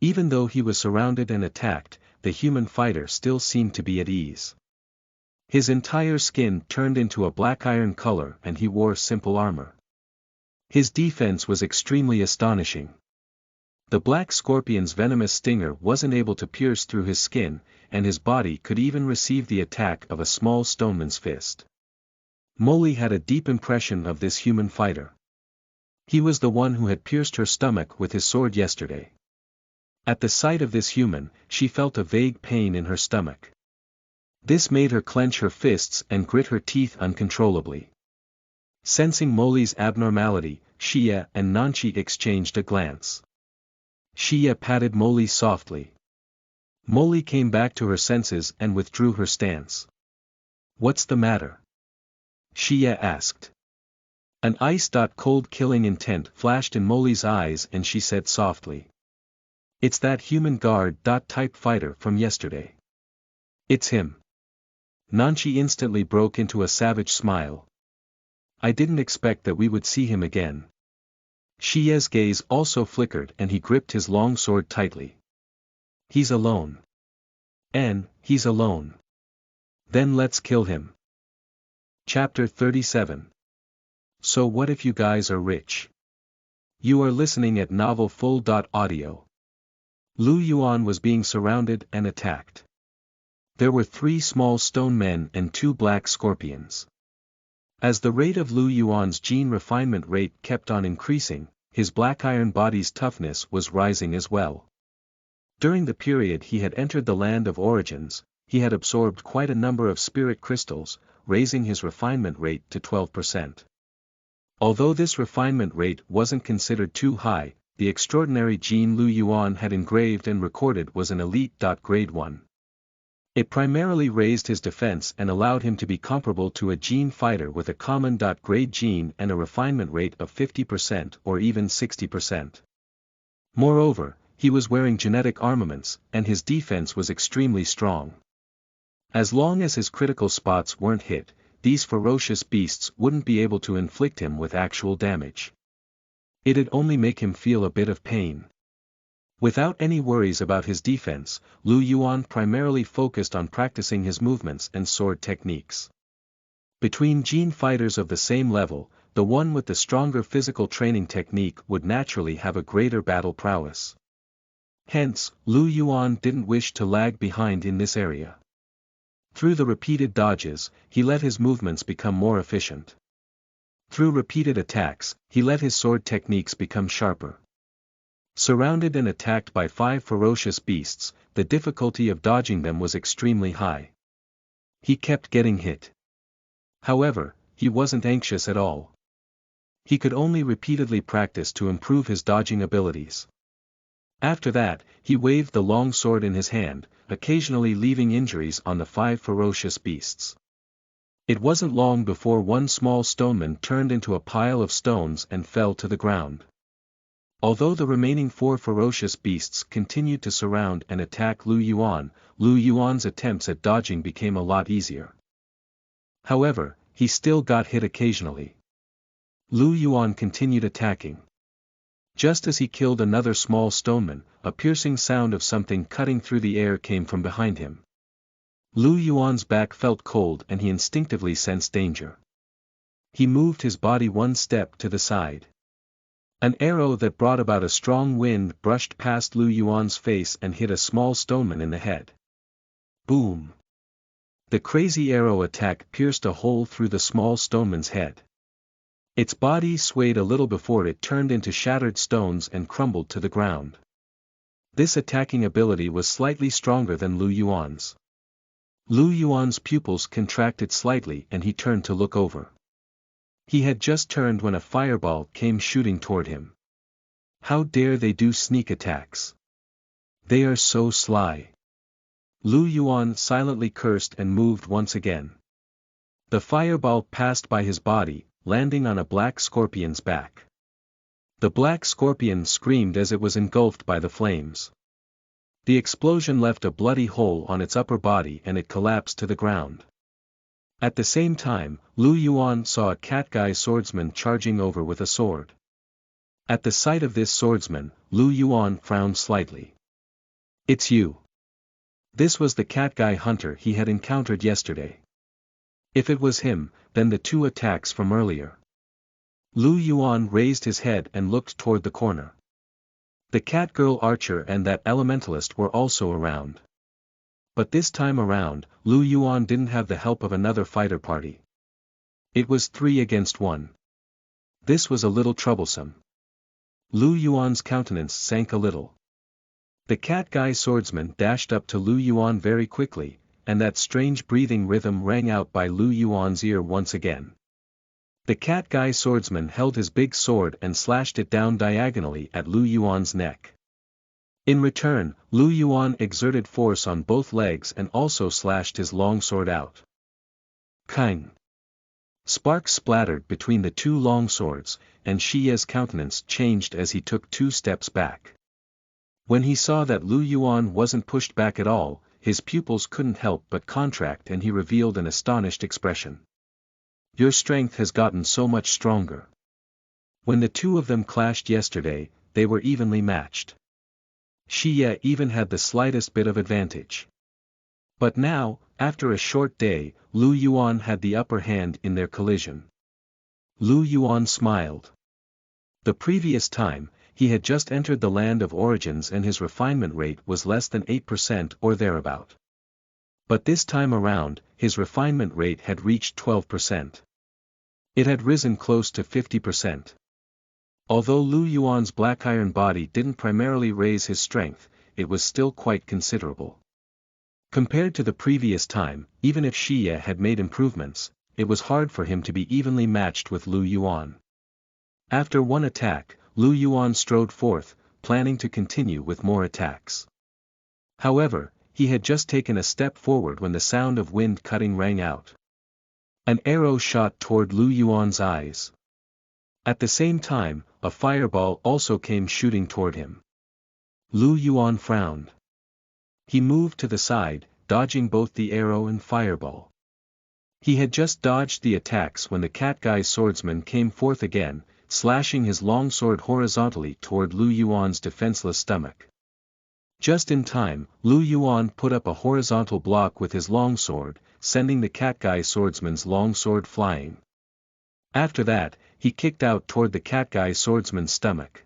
Even though he was surrounded and attacked, the human fighter still seemed to be at ease. His entire skin turned into a black iron color and he wore simple armor. His defense was extremely astonishing. The black scorpion's venomous stinger wasn't able to pierce through his skin, and his body could even receive the attack of a small stoneman's fist. Molly had a deep impression of this human fighter. He was the one who had pierced her stomach with his sword yesterday. At the sight of this human, she felt a vague pain in her stomach. This made her clench her fists and grit her teeth uncontrollably. Sensing Molly's abnormality, Shia and Nanchi exchanged a glance. Shia patted Molly softly. Molly came back to her senses and withdrew her stance. "What's the matter?" Shia asked. An ice-cold killing intent flashed in Molly's eyes and she said softly. "It's that human guard-type fighter from yesterday. It's him." Nanchi instantly broke into a savage smile. "I didn't expect that we would see him again." Shia's gaze also flickered and he gripped his long sword tightly. "He's alone. He's alone. Then let's kill him." Chapter 37. So what if you guys are rich? You are listening at novelfull.audio. Lu Yuan was being surrounded and attacked. There were 3 small stone men and 2 black scorpions. As the rate of Lu Yuan's gene refinement rate kept on increasing, his black iron body's toughness was rising as well. During the period he had entered the land of origins, he had absorbed quite a number of spirit crystals, raising his refinement rate to 12%. Although this refinement rate wasn't considered too high, the extraordinary gene Lu Yuan had engraved and recorded was an elite. Grade 1. It primarily raised his defense and allowed him to be comparable to a gene fighter with a common. Grade gene and a refinement rate of 50% or even 60%. Moreover, he was wearing genetic armaments, and his defense was extremely strong. As long as his critical spots weren't hit, these ferocious beasts wouldn't be able to inflict him with actual damage. It'd only make him feel a bit of pain. Without any worries about his defense, Lu Yuan primarily focused on practicing his movements and sword techniques. Between gene fighters of the same level, the one with the stronger physical training technique would naturally have a greater battle prowess. Hence, Lu Yuan didn't wish to lag behind in this area. Through the repeated dodges, he let his movements become more efficient. Through repeated attacks, he let his sword techniques become sharper. Surrounded and attacked by 5 ferocious beasts, the difficulty of dodging them was extremely high. He kept getting hit. However, he wasn't anxious at all. He could only repeatedly practice to improve his dodging abilities. After that, he waved the long sword in his hand, occasionally leaving injuries on the 5 ferocious beasts. It wasn't long before one small stoneman turned into a pile of stones and fell to the ground. Although the remaining 4 ferocious beasts continued to surround and attack Lu Yuan's attempts at dodging became a lot easier. However, he still got hit occasionally. Lu Yuan continued attacking. Just as he killed another small stoneman, a piercing sound of something cutting through the air came from behind him. Lu Yuan's back felt cold and he instinctively sensed danger. He moved his body 1 step to the side. An arrow that brought about a strong wind brushed past Lu Yuan's face and hit a small stoneman in the head. Boom! The crazy arrow attack pierced a hole through the small stoneman's head. Its body swayed a little before it turned into shattered stones and crumbled to the ground. This attacking ability was slightly stronger than Lu Yuan's. Lu Yuan's pupils contracted slightly and he turned to look over. He had just turned when a fireball came shooting toward him. How dare they do sneak attacks? They are so sly. Lu Yuan silently cursed and moved once again. The fireball passed by his body, landing on a black scorpion's back. The black scorpion screamed as it was engulfed by the flames. The explosion left a bloody hole on its upper body and it collapsed to the ground. At the same time, Lu Yuan saw a Catguy swordsman charging over with a sword. At the sight of this swordsman, Lu Yuan frowned slightly. "It's you." This was the Catguy hunter he had encountered yesterday. If it was him, then the two attacks from earlier. Lu Yuan raised his head and looked toward the corner. The Catgirl archer and that elementalist were also around. But this time around, Lu Yuan didn't have the help of another fighter party. It was 3 against 1. This was a little troublesome. Lu Yuan's countenance sank a little. The Catguy swordsman dashed up to Lu Yuan very quickly, and that strange breathing rhythm rang out by Lu Yuan's ear once again. The Catguy swordsman held his big sword and slashed it down diagonally at Lu Yuan's neck. In return, Lu Yuan exerted force on both legs and also slashed his long sword out. Kang! Sparks splattered between the two long swords, and Shiya's countenance changed as he took 2 steps back. When he saw that Lu Yuan wasn't pushed back at all, his pupils couldn't help but contract and he revealed an astonished expression. "Your strength has gotten so much stronger." When the two of them clashed yesterday, they were evenly matched. Shiya even had the slightest bit of advantage. But now, after a short day, Lu Yuan had the upper hand in their collision. Lu Yuan smiled. The previous time, he had just entered the land of origins and his refinement rate was less than 8% or thereabout. But this time around, his refinement rate had reached 12%. It had risen close to 50%. Although Lu Yuan's black iron body didn't primarily raise his strength, it was still quite considerable. Compared to the previous time, even if Shiya had made improvements, it was hard for him to be evenly matched with Lu Yuan. After one attack, Lu Yuan strode forth, planning to continue with more attacks. However, he had just taken a step forward when the sound of wind cutting rang out. An arrow shot toward Lu Yuan's eyes. At the same time, a fireball also came shooting toward him. Lu Yuan frowned. He moved to the side, dodging both the arrow and fireball. He had just dodged the attacks when the Catguy swordsman came forth again, slashing his long sword horizontally toward Lu Yuan's defenseless stomach. Just in time, Lu Yuan put up a horizontal block with his long sword, sending the Catguy swordsman's long sword flying. After that, he kicked out toward the Catguy swordsman's stomach.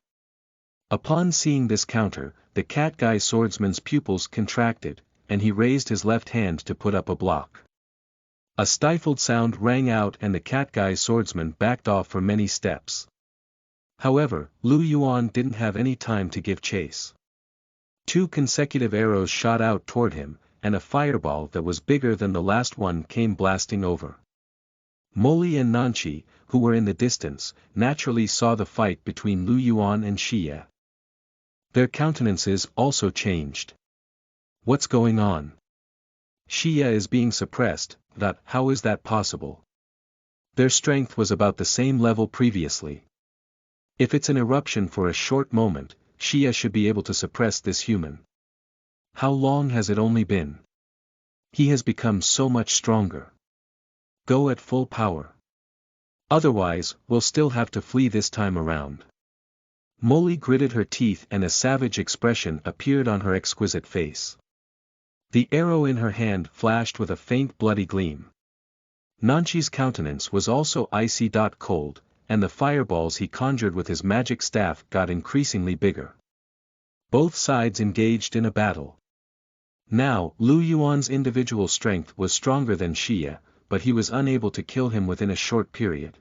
Upon seeing this counter, the Catguy swordsman's pupils contracted, and he raised his left hand to put up a block. A stifled sound rang out and the Catguy swordsman backed off for many steps. However, Lu Yuan didn't have any time to give chase. 2 consecutive arrows shot out toward him, and a fireball that was bigger than the last one came blasting over. Moli and Nanchi, who were in the distance, naturally saw the fight between Lu Yuan and Shiya. Their countenances also changed. What's going on? Shiya is being suppressed, how is that possible? Their strength was about the same level previously. If it's an eruption for a short moment, Shiya should be able to suppress this human. How long has it only been? He has become so much stronger. Go at full power. Otherwise, we'll still have to flee this time around. Molly gritted her teeth and a savage expression appeared on her exquisite face. The arrow in her hand flashed with a faint bloody gleam. Nanchi's countenance was also icy cold, and the fireballs he conjured with his magic staff got increasingly bigger. Both sides engaged in a battle. Now, Lu Yuan's individual strength was stronger than Shiya, but he was unable to kill him within a short period.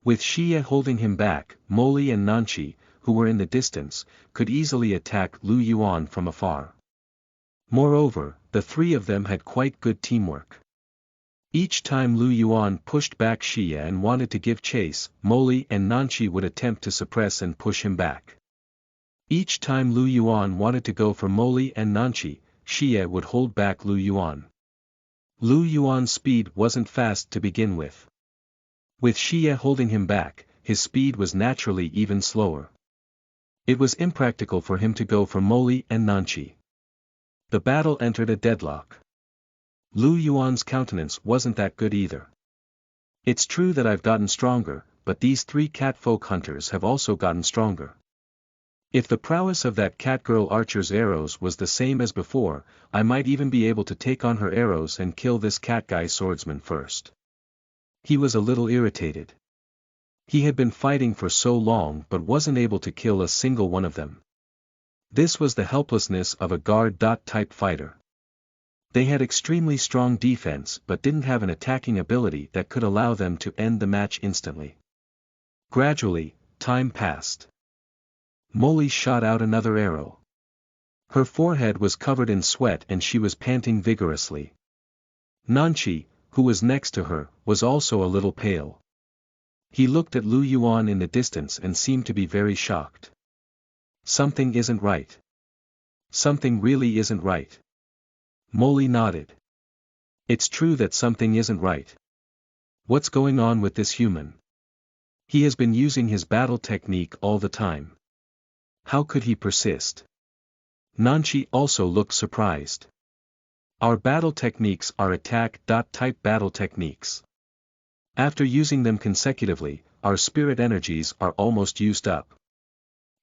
With Shiya holding him back, Molly and Nanchi, who were in the distance, could easily attack Lu Yuan from afar. Moreover, the 3 of them had quite good teamwork. Each time Lu Yuan pushed back Shiya and wanted to give chase, Molly and Nanchi would attempt to suppress and push him back. Each time Lu Yuan wanted to go for Molly and Nanchi, Shiya would hold back Lu Yuan. Lu Yuan's speed wasn't fast to begin with. With Shiya holding him back, his speed was naturally even slower. It was impractical for him to go for Moli and Nanchi. The battle entered a deadlock. Lu Yuan's countenance wasn't that good either. It's true that I've gotten stronger, but these three catfolk hunters have also gotten stronger. If the prowess of that catgirl archer's arrows was the same as before, I might even be able to take on her arrows and kill this cat guy swordsman first. He was a little irritated. He had been fighting for so long but wasn't able to kill a single one of them. This was the helplessness of a guard-type fighter. They had extremely strong defense but didn't have an attacking ability that could allow them to end the match instantly. Gradually, time passed. Moli shot out another arrow. Her forehead was covered in sweat and she was panting vigorously. Nanchi, who was next to her, was also a little pale. He looked at Lu Yuan in the distance and seemed to be very shocked. Something isn't right. Something really isn't right. Moli nodded. It's true that something isn't right. What's going on with this human? He has been using his battle technique all the time. How could he persist? Nanchi also looked surprised. Our battle techniques are attack-type battle techniques. After using them consecutively, our spirit energies are almost used up.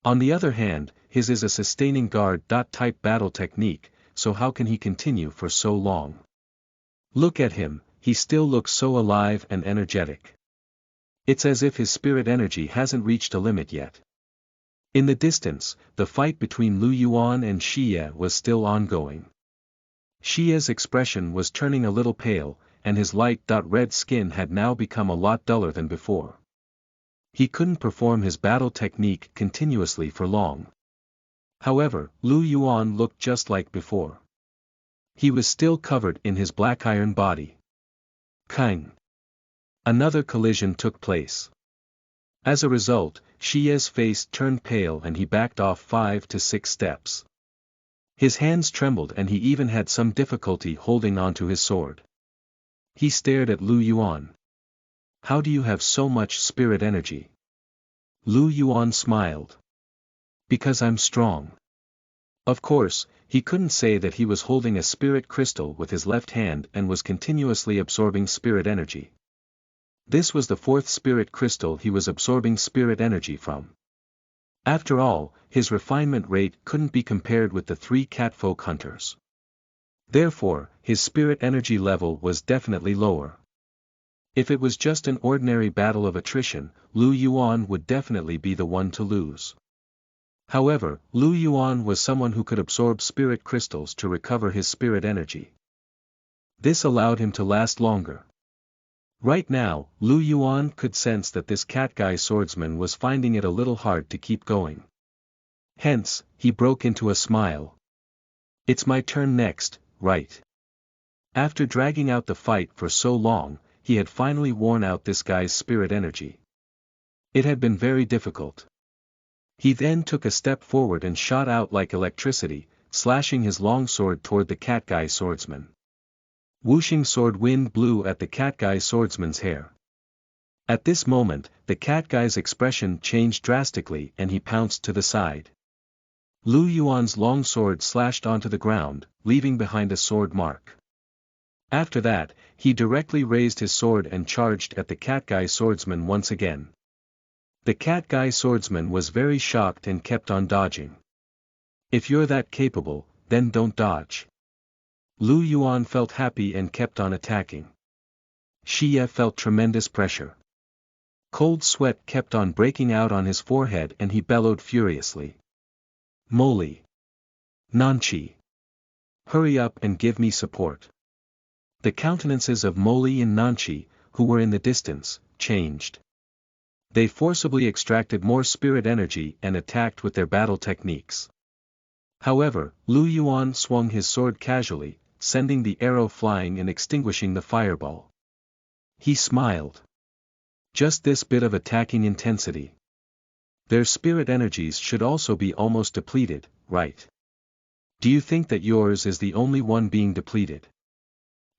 On the other hand, his is a sustaining guard-type battle technique, so how can he continue for so long? Look at him, he still looks so alive and energetic. It's as if his spirit energy hasn't reached a limit yet. In the distance, the fight between Lu Yuan and Xie was still ongoing. Xie's expression was turning a little pale, and his light-red skin had now become a lot duller than before. He couldn't perform his battle technique continuously for long. However, Lu Yuan looked just like before. He was still covered in his black iron body. Kang! Another collision took place. As a result, Xie's face turned pale and he backed off 5 to 6 steps. His hands trembled and he even had some difficulty holding onto his sword. He stared at Lu Yuan. How do you have so much spirit energy? Lu Yuan smiled. Because I'm strong. Of course, he couldn't say that he was holding a spirit crystal with his left hand and was continuously absorbing spirit energy. This was the 4th spirit crystal he was absorbing spirit energy from. After all, his refinement rate couldn't be compared with the 3 catfolk hunters. Therefore, his spirit energy level was definitely lower. If it was just an ordinary battle of attrition, Lu Yuan would definitely be the one to lose. However, Lu Yuan was someone who could absorb spirit crystals to recover his spirit energy. This allowed him to last longer. Right now, Lu Yuan could sense that this cat guy swordsman was finding it a little hard to keep going. Hence, he broke into a smile. It's my turn next, right? After dragging out the fight for so long, he had finally worn out this guy's spirit energy. It had been very difficult. He then took a step forward and shot out like electricity, slashing his long sword toward the cat guy swordsman. Whooshing sword wind blew at the cat guy swordsman's hair. At this moment, the cat guy's expression changed drastically and he pounced to the side. Lu Yuan's long sword slashed onto the ground, leaving behind a sword mark. After that, he directly raised his sword and charged at the cat guy swordsman once again. The cat guy swordsman was very shocked and kept on dodging. If you're that capable, then don't dodge. Lu Yuan felt happy and kept on attacking. Xie felt tremendous pressure. Cold sweat kept on breaking out on his forehead and he bellowed furiously. Moli! Nanchi! Hurry up and give me support. The countenances of Moli and Nanchi, who were in the distance, changed. They forcibly extracted more spirit energy and attacked with their battle techniques. However, Lu Yuan swung his sword casually, sending the arrow flying and extinguishing the fireball. He smiled. Just this bit of attacking intensity. Their spirit energies should also be almost depleted, right? Do you think that yours is the only one being depleted?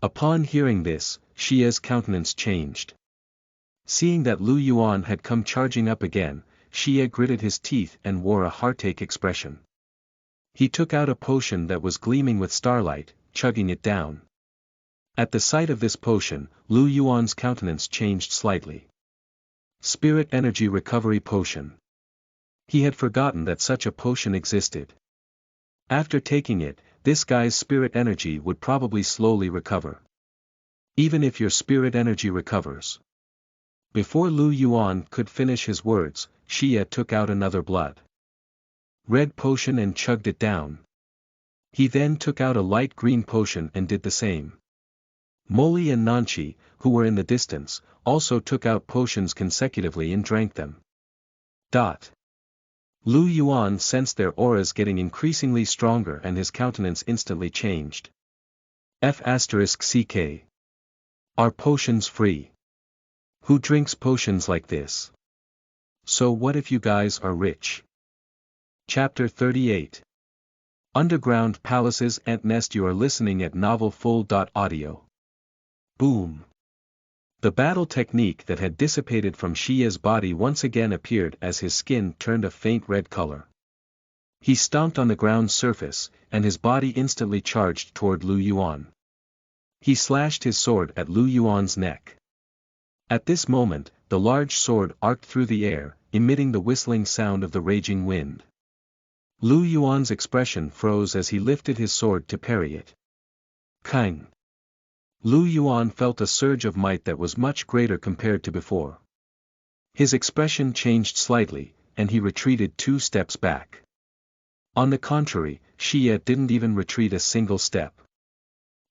Upon hearing this, Xie's countenance changed. Seeing that Lu Yuan had come charging up again, Xie gritted his teeth and wore a heartache expression. He took out a potion that was gleaming with starlight, chugging it down. At the sight of this potion, Lu Yuan's countenance changed slightly. Spirit Energy Recovery Potion. He had forgotten that such a potion existed. After taking it, this guy's spirit energy would probably slowly recover. Even if your spirit energy recovers. Before Lu Yuan could finish his words, Xie took out another blood red potion and chugged it down. He then took out a light green potion and did the same. Moli and Nanchi, who were in the distance, also took out potions consecutively and drank them. Lu Yuan sensed their auras getting increasingly stronger and his countenance instantly changed. F***CK. Are potions free? Who drinks potions like this? So what if you guys are rich? Chapter 38. Underground Palaces Ant Nest. You are listening at novelfull.audio. Boom. The battle technique that had dissipated from Xie's body once again appeared as his skin turned a faint red color. He stomped on the ground's surface, and his body instantly charged toward Lu Yuan. He slashed his sword at Lu Yuan's neck. At this moment, the large sword arced through the air, emitting the whistling sound of the raging wind. Lu Yuan's expression froze as he lifted his sword to parry it. Kang! Lu Yuan felt a surge of might that was much greater compared to before. His expression changed slightly, and he retreated 2 steps back. On the contrary, Xie didn't even retreat a single step.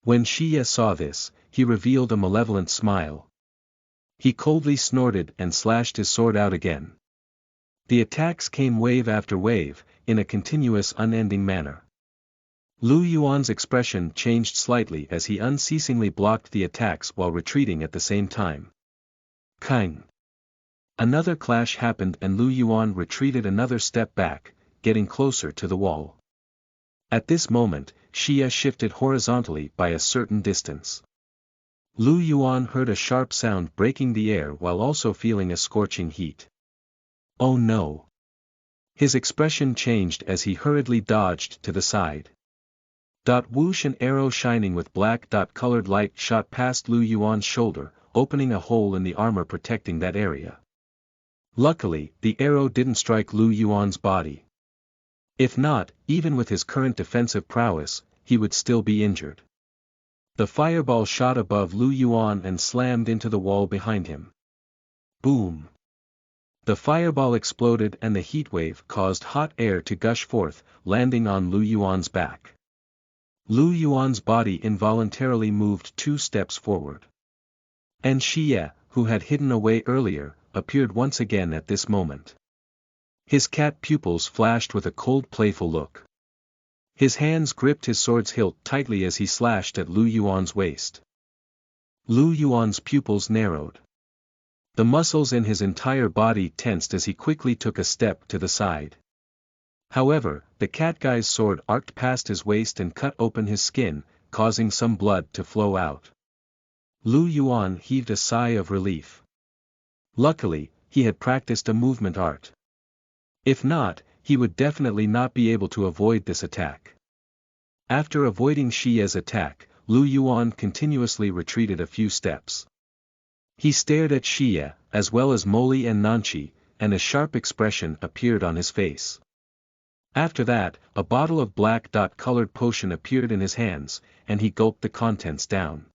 When Xie saw this, he revealed a malevolent smile. He coldly snorted and slashed his sword out again. The attacks came wave after wave, in a continuous unending manner. Lu Yuan's expression changed slightly as he unceasingly blocked the attacks while retreating at the same time. Kang! Another clash happened and Lu Yuan retreated another step back, getting closer to the wall. At this moment, Xie shifted horizontally by a certain distance. Lu Yuan heard a sharp sound breaking the air while also feeling a scorching heat. Oh no! His expression changed as he hurriedly dodged to the side. Whoosh! An arrow shining with black colored light shot past Lu Yuan's shoulder, opening a hole in the armor protecting that area. Luckily, the arrow didn't strike Lu Yuan's body. If not, even with his current defensive prowess, he would still be injured. The fireball shot above Lu Yuan and slammed into the wall behind him. Boom! The fireball exploded and the heatwave caused hot air to gush forth, landing on Lu Yuan's back. Lu Yuan's body involuntarily moved 2 steps forward. And Xie, who had hidden away earlier, appeared once again at this moment. His cat pupils flashed with a cold playful look. His hands gripped his sword's hilt tightly as he slashed at Lu Yuan's waist. Lu Yuan's pupils narrowed. The muscles in his entire body tensed as he quickly took a step to the side. However, the cat guy's sword arced past his waist and cut open his skin, causing some blood to flow out. Lu Yuan heaved a sigh of relief. Luckily, he had practiced a movement art. If not, he would definitely not be able to avoid this attack. After avoiding Xie's attack, Lu Yuan continuously retreated a few steps. He stared at Xie, as well as Moli and Nanchi, and a sharp expression appeared on his face. After that, a bottle of black colored potion appeared in his hands, and he gulped the contents down.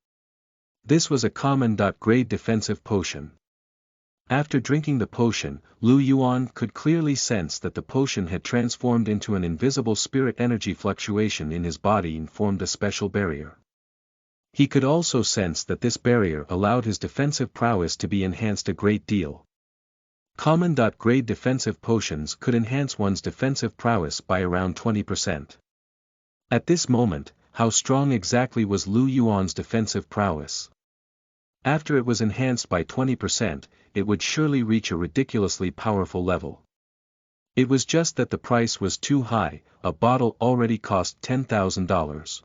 This was a common grade defensive potion. After drinking the potion, Lu Yuan could clearly sense that the potion had transformed into an invisible spirit energy fluctuation in his body and formed a special barrier. He could also sense that this barrier allowed his defensive prowess to be enhanced a great deal. Common grade defensive potions could enhance one's defensive prowess by around 20%. At this moment, how strong exactly was Lu Yuan's defensive prowess? After it was enhanced by 20%, it would surely reach a ridiculously powerful level. It was just that the price was too high, a bottle already cost $10,000.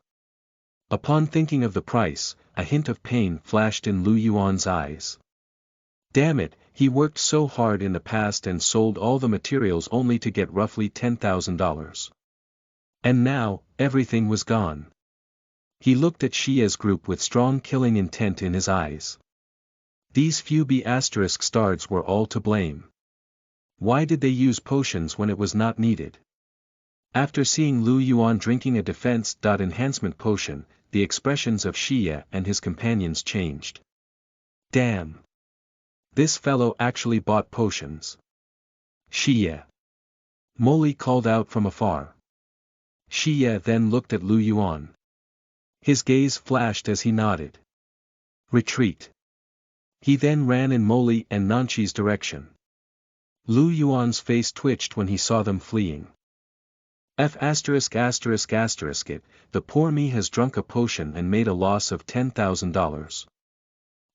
Upon thinking of the price, a hint of pain flashed in Lu Yuan's eyes. Damn it, he worked so hard in the past and sold all the materials only to get roughly $10,000. And now, everything was gone. He looked at Shia's group with strong killing intent in his eyes. These few B***stards were all to blame. Why did they use potions when it was not needed? After seeing Lu Yuan drinking a defense enhancement potion, the expressions of Xia and his companions changed. Damn! This fellow actually bought potions. Xia! Molly called out from afar. Xia then looked at Lu Yuan. His gaze flashed as he nodded. Retreat. He then ran in Molly and Nanchi's direction. Lu Yuan's face twitched when he saw them fleeing. It, the poor me has drunk a potion and made a loss of $10,000.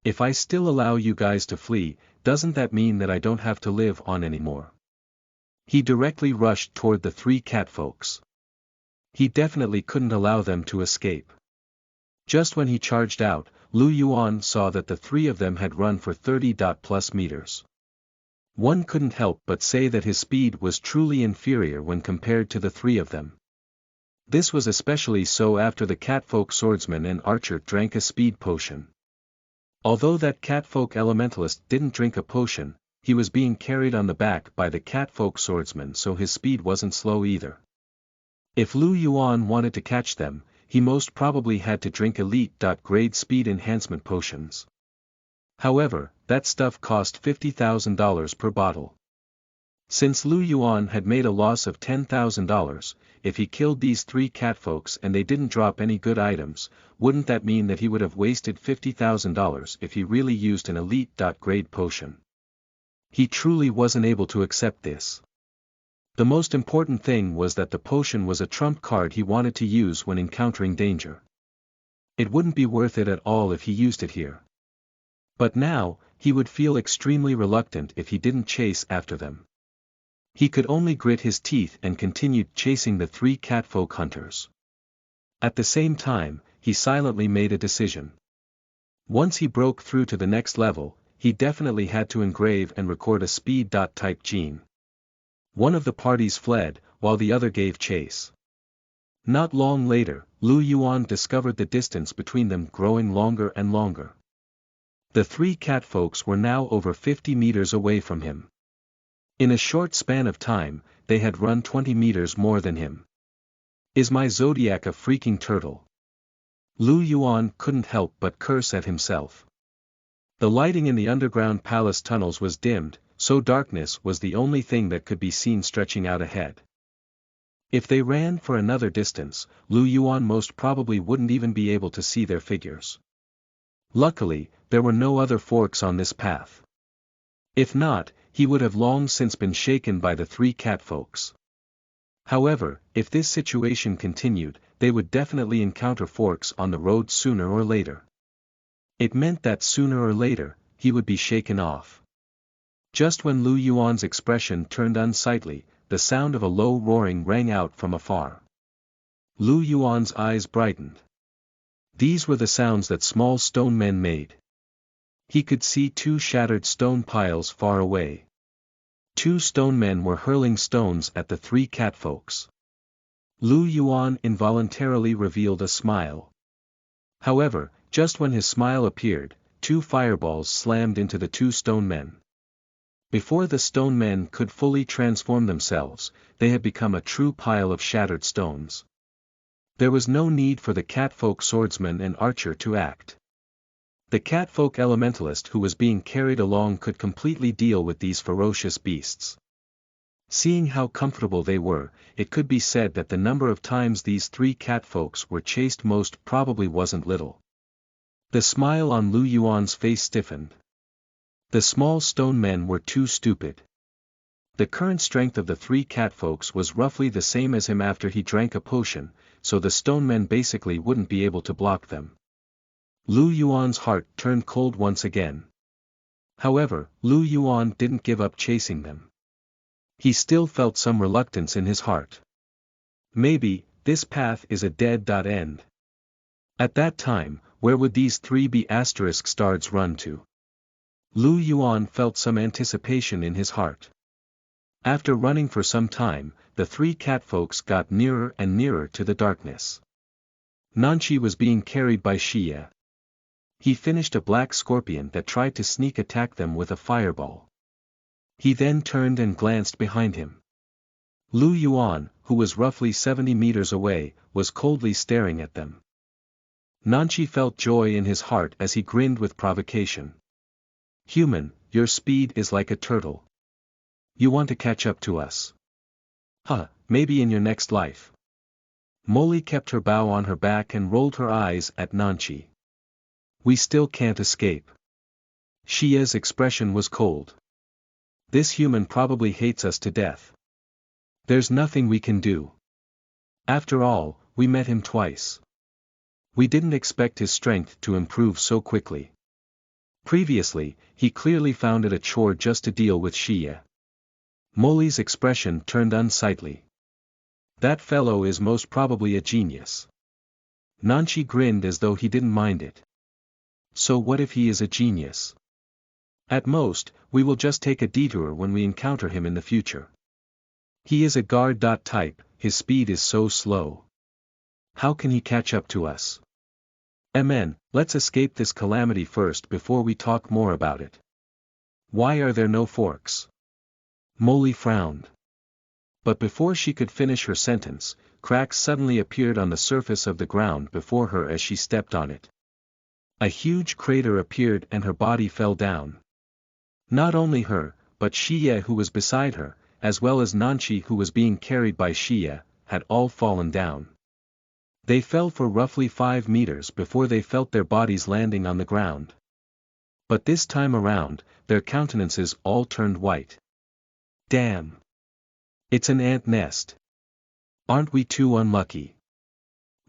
If I still allow you guys to flee, doesn't that mean that I don't have to live on anymore? He directly rushed toward the three catfolks. He definitely couldn't allow them to escape. Just when he charged out, Lu Yuan saw that the three of them had run for 30+ meters. One couldn't help but say that his speed was truly inferior when compared to the three of them. This was especially so after the catfolk swordsman and archer drank a speed potion. Although that catfolk elementalist didn't drink a potion, he was being carried on the back by the catfolk swordsman, so his speed wasn't slow either. If Lu Yuan wanted to catch them, he most probably had to drink elite-grade speed enhancement potions. However, that stuff cost $50,000 per bottle. Since Lu Yuan had made a loss of $10,000, if he killed these three catfolks and they didn't drop any good items, wouldn't that mean that he would have wasted $50,000 if he really used an elite-grade potion? He truly wasn't able to accept this. The most important thing was that the potion was a trump card he wanted to use when encountering danger. It wouldn't be worth it at all if he used it here. But now, he would feel extremely reluctant if he didn't chase after them. He could only grit his teeth and continued chasing the three catfolk hunters. At the same time, he silently made a decision. Once he broke through to the next level, he definitely had to engrave and record a speed-type gene. One of the parties fled, while the other gave chase. Not long later, Lu Yuan discovered the distance between them growing longer and longer. The three catfolks were now over 50 meters away from him. In a short span of time, they had run 20 meters more than him. Is my zodiac a freaking turtle? Lu Yuan couldn't help but curse at himself. The lighting in the underground palace tunnels was dimmed, so darkness was the only thing that could be seen stretching out ahead. If they ran for another distance, Lu Yuan most probably wouldn't even be able to see their figures. Luckily, there were no other forks on this path. If not, he would have long since been shaken by the three catfolks. However, if this situation continued, they would definitely encounter forks on the road sooner or later. It meant that sooner or later, he would be shaken off. Just when Lu Yuan's expression turned unsightly, the sound of a low roaring rang out from afar. Lu Yuan's eyes brightened. These were the sounds that small stone men made. He could see two shattered stone piles far away. Two stone men were hurling stones at the three catfolks. Lu Yuan involuntarily revealed a smile. However, just when his smile appeared, two fireballs slammed into the two stone men. Before the stone men could fully transform themselves, they had become a true pile of shattered stones. There was no need for the catfolk swordsman and archer to act. The catfolk elementalist who was being carried along could completely deal with these ferocious beasts. Seeing how comfortable they were, it could be said that the number of times these three catfolks were chased most probably wasn't little. The smile on Lu Yuan's face stiffened. The small stone men were too stupid. The current strength of the three catfolks was roughly the same as him after he drank a potion, so the stone men basically wouldn't be able to block them. Lu Yuan's heart turned cold once again. However, Lu Yuan didn't give up chasing them. He still felt some reluctance in his heart. Maybe, this path is a dead end. At that time, where would these three B***stards run to? Lu Yuan felt some anticipation in his heart. After running for some time, the three catfolks got nearer and nearer to the darkness. Nanchi was being carried by Xie. He finished a black scorpion that tried to sneak attack them with a fireball. He then turned and glanced behind him. Lu Yuan, who was roughly 70 meters away, was coldly staring at them. Nanchi felt joy in his heart as he grinned with provocation. Human, your speed is like a turtle. You want to catch up to us? Huh, maybe in your next life. Molly kept her bow on her back and rolled her eyes at Nanchi. We still can't escape. Xia's expression was cold. This human probably hates us to death. There's nothing we can do. After all, we met him twice. We didn't expect his strength to improve so quickly. Previously, he clearly found it a chore just to deal with Xie. Molly's expression turned unsightly. That fellow is most probably a genius. Nanchi grinned as though he didn't mind it. So what if he is a genius? At most, we will just take a detour when we encounter him in the future. He is a guard type, his speed is so slow. How can he catch up to us? Let's escape this calamity first before we talk more about it. Why are there no forks? Molly frowned. But before she could finish her sentence, cracks suddenly appeared on the surface of the ground before her as she stepped on it. A huge crater appeared and her body fell down. Not only her, but Xie who was beside her, as well as Nanchi who was being carried by Xie, had all fallen down. They fell for roughly 5 meters before they felt their bodies landing on the ground. But this time around, their countenances all turned white. Damn! It's an ant nest. Aren't we too unlucky?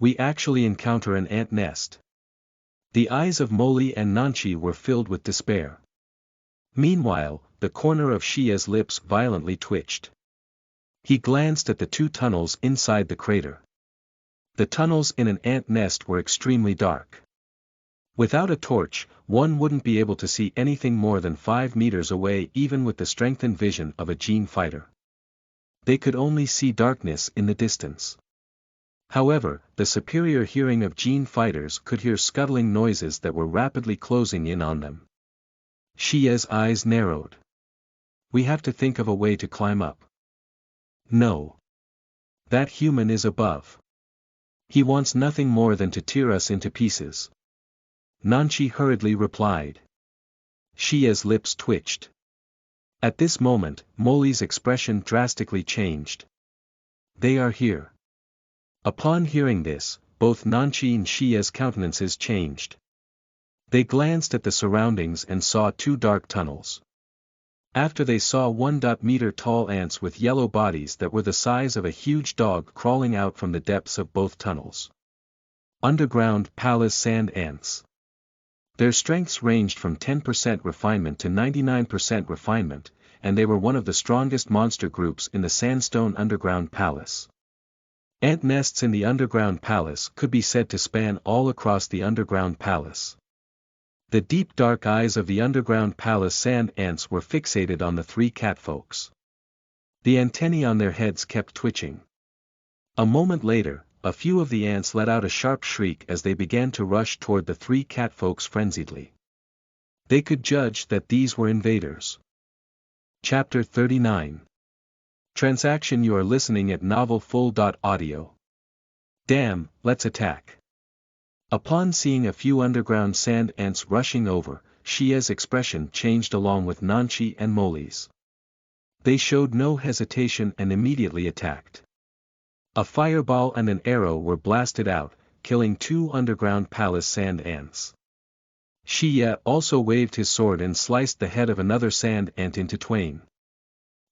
We actually encounter an ant nest. The eyes of Molly and Nanchi were filled with despair. Meanwhile, the corner of Xie's lips violently twitched. He glanced at the 2 tunnels inside the crater. The tunnels in an ant nest were extremely dark. Without a torch, one wouldn't be able to see anything more than 5 meters away even with the strengthened vision of a gene fighter. They could only see darkness in the distance. However, the superior hearing of gene fighters could hear scuttling noises that were rapidly closing in on them. Xie's eyes narrowed. We have to think of a way to climb up. No. That human is above. He wants nothing more than to tear us into pieces. Nanchi hurriedly replied. Xie's lips twitched. At this moment, Molly's expression drastically changed. They are here. Upon hearing this, both Nanchi and Xie's countenances changed. They glanced at the surroundings and saw 2 dark tunnels. After they saw 1-meter-tall ants with yellow bodies that were the size of a huge dog crawling out from the depths of both tunnels. Underground palace sand ants. Their strengths ranged from 10% refinement to 99% refinement, and they were one of the strongest monster groups in the sandstone underground palace. Ant nests in the underground palace could be said to span all across the underground palace. The deep dark eyes of the underground palace sand ants were fixated on the 3 catfolks. The antennae on their heads kept twitching. A moment later, a few of the ants let out a sharp shriek as they began to rush toward the 3 catfolks frenziedly. They could judge that these were invaders. Chapter 39. Transaction. You are listening at novelfull.audio. Damn, let's attack. Upon seeing a few underground sand ants rushing over, Xie's expression changed along with Nanchi and Molly's. They showed no hesitation and immediately attacked. A fireball and an arrow were blasted out, killing 2 underground palace sand ants. Xie also waved his sword and sliced the head of another sand ant into twain.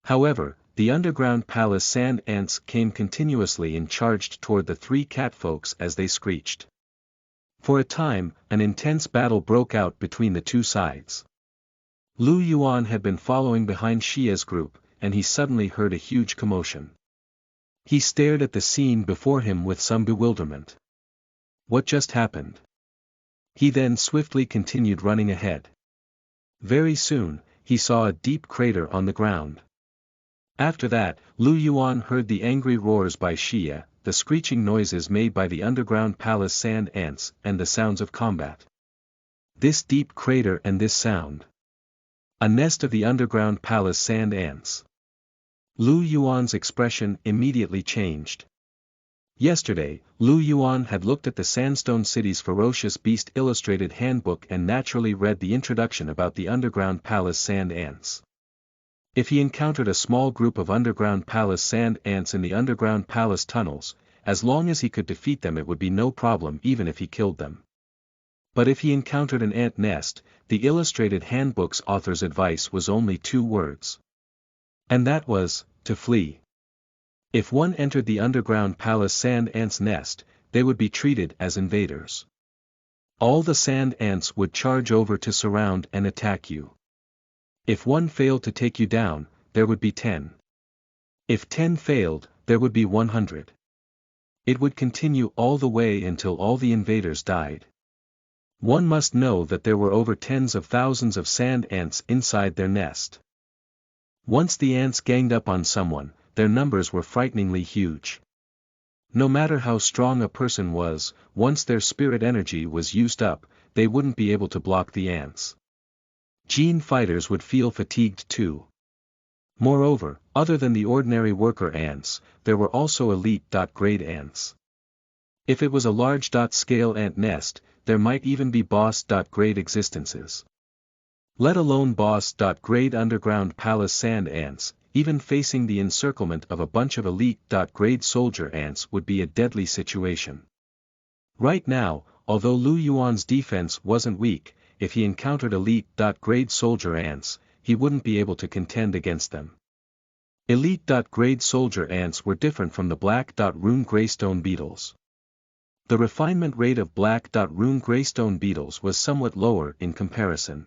However, the underground palace sand ants came continuously and charged toward the 3 catfolks as they screeched. For a time, an intense battle broke out between the 2 sides. Lu Yuan had been following behind Xie's group, and he suddenly heard a huge commotion. He stared at the scene before him with some bewilderment. What just happened? He then swiftly continued running ahead. Very soon, he saw a deep crater on the ground. After that, Lu Yuan heard the angry roars by Xie, the screeching noises made by the underground palace sand ants, and the sounds of combat. This deep crater and this sound. A nest of the underground palace sand ants. Lu Yuan's expression immediately changed. Yesterday, Lu Yuan had looked at the Sandstone City's Ferocious Beast Illustrated Handbook and naturally read the introduction about the underground palace sand ants. If he encountered a small group of underground palace sand ants in the underground palace tunnels, as long as he could defeat them it would be no problem even if he killed them. But if he encountered an ant nest, the Illustrated Handbook's author's advice was only 2 words. And that was, to flee. If one entered the underground palace sand ant's nest, they would be treated as invaders. All the sand ants would charge over to surround and attack you. If one failed to take you down, there would be 10. If 10 failed, there would be 100. It would continue all the way until all the invaders died. One must know that there were over tens of thousands of sand ants inside their nest. Once the ants ganged up on someone, their numbers were frighteningly huge. No matter how strong a person was, once their spirit energy was used up, they wouldn't be able to block the ants. Gene fighters would feel fatigued too. Moreover, other than the ordinary worker ants, there were also elite.grade ants. If it was a large.scale ant nest, there might even be boss.grade existences. Let alone boss.grade underground palace sand ants, even facing the encirclement of a bunch of elite.grade soldier ants would be a deadly situation. Right now, although Lu Yuan's defense wasn't weak, if he encountered elite.grade soldier ants, he wouldn't be able to contend against them. Elite.grade soldier ants were different from the black.rune greystone beetles. The refinement rate of black.rune greystone beetles was somewhat lower in comparison.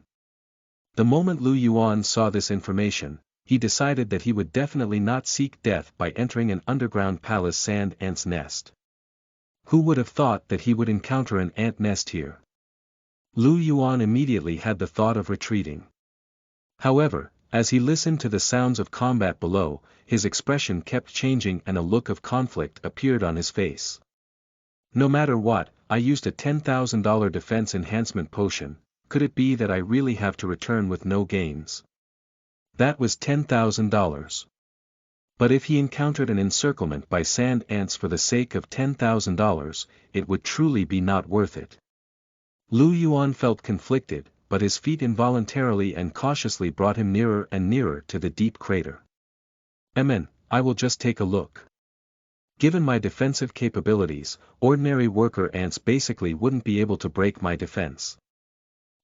The moment Lu Yuan saw this information, he decided that he would definitely not seek death by entering an underground palace sand ant's nest. Who would have thought that he would encounter an ant nest here? Lu Yuan immediately had the thought of retreating. However, as he listened to the sounds of combat below, his expression kept changing and a look of conflict appeared on his face. No matter what, I used a $10,000 defense enhancement potion, could it be that I really have to return with no gains? That was $10,000. But if he encountered an encirclement by sand ants for the sake of $10,000, it would truly be not worth it. Lu Yuan felt conflicted, but his feet involuntarily and cautiously brought him nearer and nearer to the deep crater. I will just take a look. Given my defensive capabilities, ordinary worker ants basically wouldn't be able to break my defense.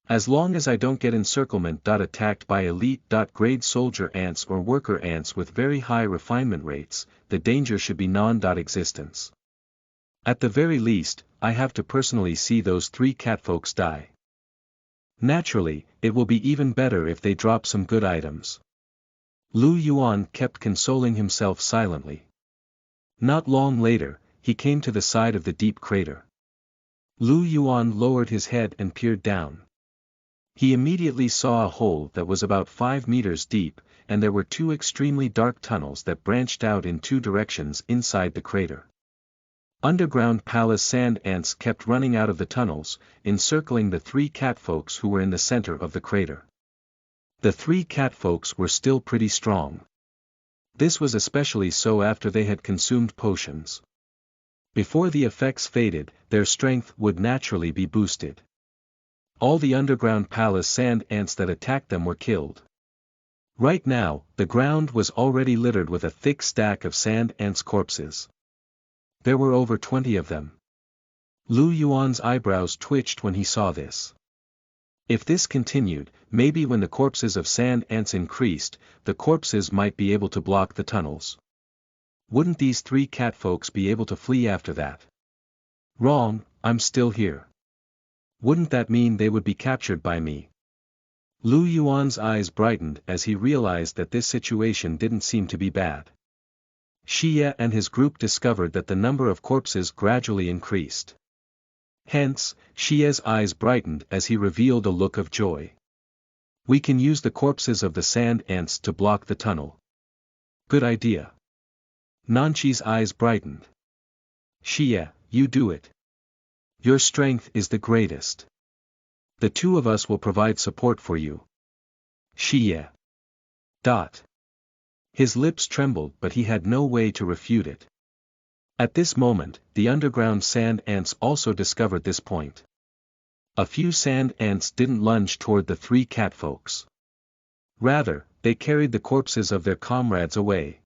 As long as I don't get encirclement. Attacked by elite.grade soldier ants or worker ants with very high refinement rates, the danger should be non-existence. At the very least, I have to personally see those 3 catfolks die. Naturally, it will be even better if they drop some good items. Lu Yuan kept consoling himself silently. Not long later, he came to the side of the deep crater. Lu Yuan lowered his head and peered down. He immediately saw a hole that was about 5 meters deep, and there were 2 extremely dark tunnels that branched out in 2 directions inside the crater. Underground palace sand ants kept running out of the tunnels, encircling the 3 catfolks who were in the center of the crater. The 3 catfolks were still pretty strong. This was especially so after they had consumed potions. Before the effects faded, their strength would naturally be boosted. All the underground palace sand ants that attacked them were killed. Right now, the ground was already littered with a thick stack of sand ants' corpses. There were over 20 of them. Lu Yuan's eyebrows twitched when he saw this. If this continued, maybe when the corpses of sand ants increased, the corpses might be able to block the tunnels. Wouldn't these 3 catfolks be able to flee after that? Wrong, I'm still here. Wouldn't that mean they would be captured by me? Lu Yuan's eyes brightened as he realized that this situation didn't seem to be bad. Xie and his group discovered that the number of corpses gradually increased. Hence, Xie's eyes brightened as he revealed a look of joy. We can use the corpses of the sand ants to block the tunnel. Good idea. Nanchi's eyes brightened. Xie, you do it. Your strength is the greatest. The two of us will provide support for you. Xie. His lips trembled, but he had no way to refute it. At this moment, the underground sand ants also discovered this point. A few sand ants didn't lunge toward the three catfolks. Rather, they carried the corpses of their comrades away.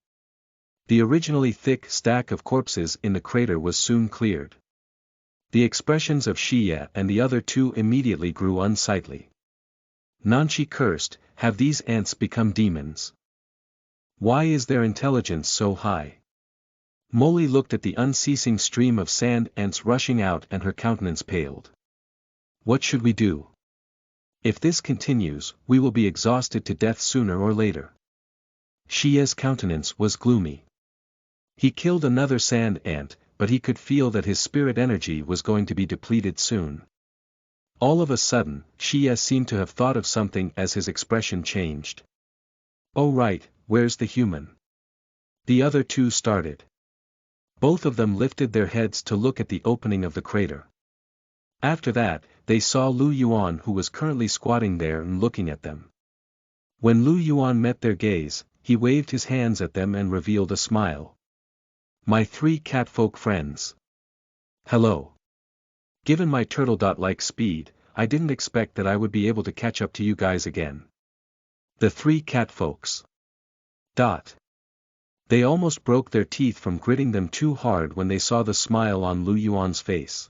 The originally thick stack of corpses in the crater was soon cleared. The expressions of Xie and the other two immediately grew unsightly. Nanchi cursed, have these ants become demons? Why is their intelligence so high? Molly looked at the unceasing stream of sand ants rushing out and her countenance paled. What should we do? If this continues, we will be exhausted to death sooner or later. Xie's countenance was gloomy. He killed another sand ant, but he could feel that his spirit energy was going to be depleted soon. All of a sudden, Xie seemed to have thought of something as his expression changed. Oh right, where's the human? The other two started. Both of them lifted their heads to look at the opening of the crater. After that, they saw Lu Yuan, who was currently squatting there and looking at them. When Lu Yuan met their gaze, he waved his hands at them and revealed a smile. My three catfolk friends. Hello. Given my turtle-like speed, I didn't expect that I would be able to catch up to you guys again. The three catfolks. They almost broke their teeth from gritting them too hard when they saw the smile on Lu Yuan's face.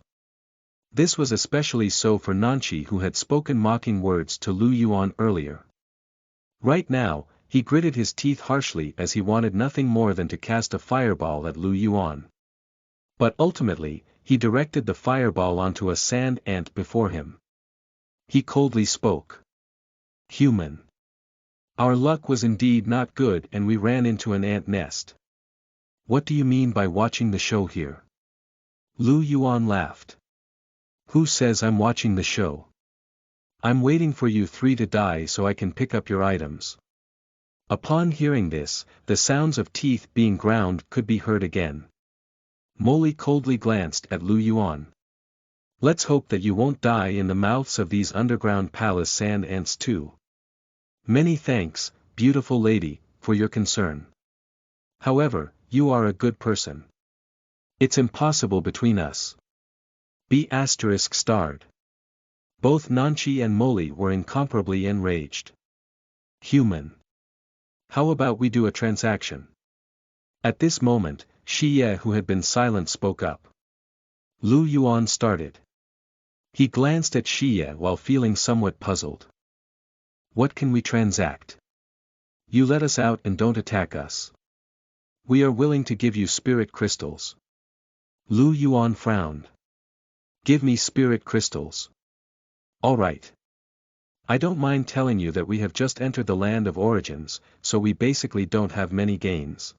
This was especially so for Nanchi, who had spoken mocking words to Lu Yuan earlier. Right now, he gritted his teeth harshly as he wanted nothing more than to cast a fireball at Lu Yuan. But ultimately, he directed the fireball onto a sand ant before him. He coldly spoke. Human. Our luck was indeed not good and we ran into an ant nest. What do you mean by watching the show here? Lu Yuan laughed. Who says I'm watching the show? I'm waiting for you three to die so I can pick up your items. Upon hearing this, the sounds of teeth being ground could be heard again. Molly coldly glanced at Lu Yuan. Let's hope that you won't die in the mouths of these underground palace sand ants too. Many thanks, beautiful lady, for your concern. However, you are a good person. It's impossible between us. B*****. Both Nanchi and Molly were incomparably enraged. Human. How about we do a transaction? At this moment, Xie, who had been silent, spoke up. Lu Yuan started. He glanced at Xie while feeling somewhat puzzled. What can we transact? You let us out and don't attack us. We are willing to give you spirit crystals. Lu Yuan frowned. Give me spirit crystals. All right. I don't mind telling you that we have just entered the land of origins, so we basically don't have many gains.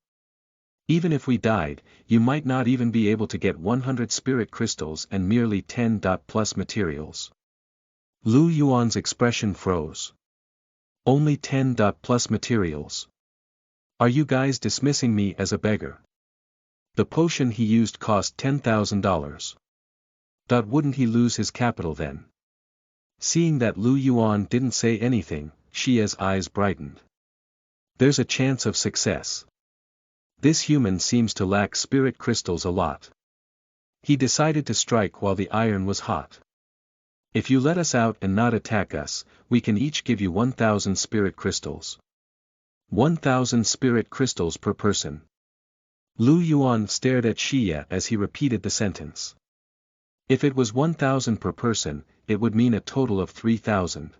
Even if we died, you might not even be able to get 100 spirit crystals and merely 10 plus materials. Lu Yuan's expression froze. Only 10 plus materials. Are you guys dismissing me as a beggar? The potion he used cost $10,000. Wouldn't he lose his capital then? Seeing that Lu Yuan didn't say anything, Xie's eyes brightened. There's a chance of success. This human seems to lack spirit crystals a lot. He decided to strike while the iron was hot. If you let us out and not attack us, we can each give you 1,000 spirit crystals. 1,000 spirit crystals per person. Lu Yuan stared at Xie as he repeated the sentence. If it was 1,000 per person, it would mean a total of 3,000.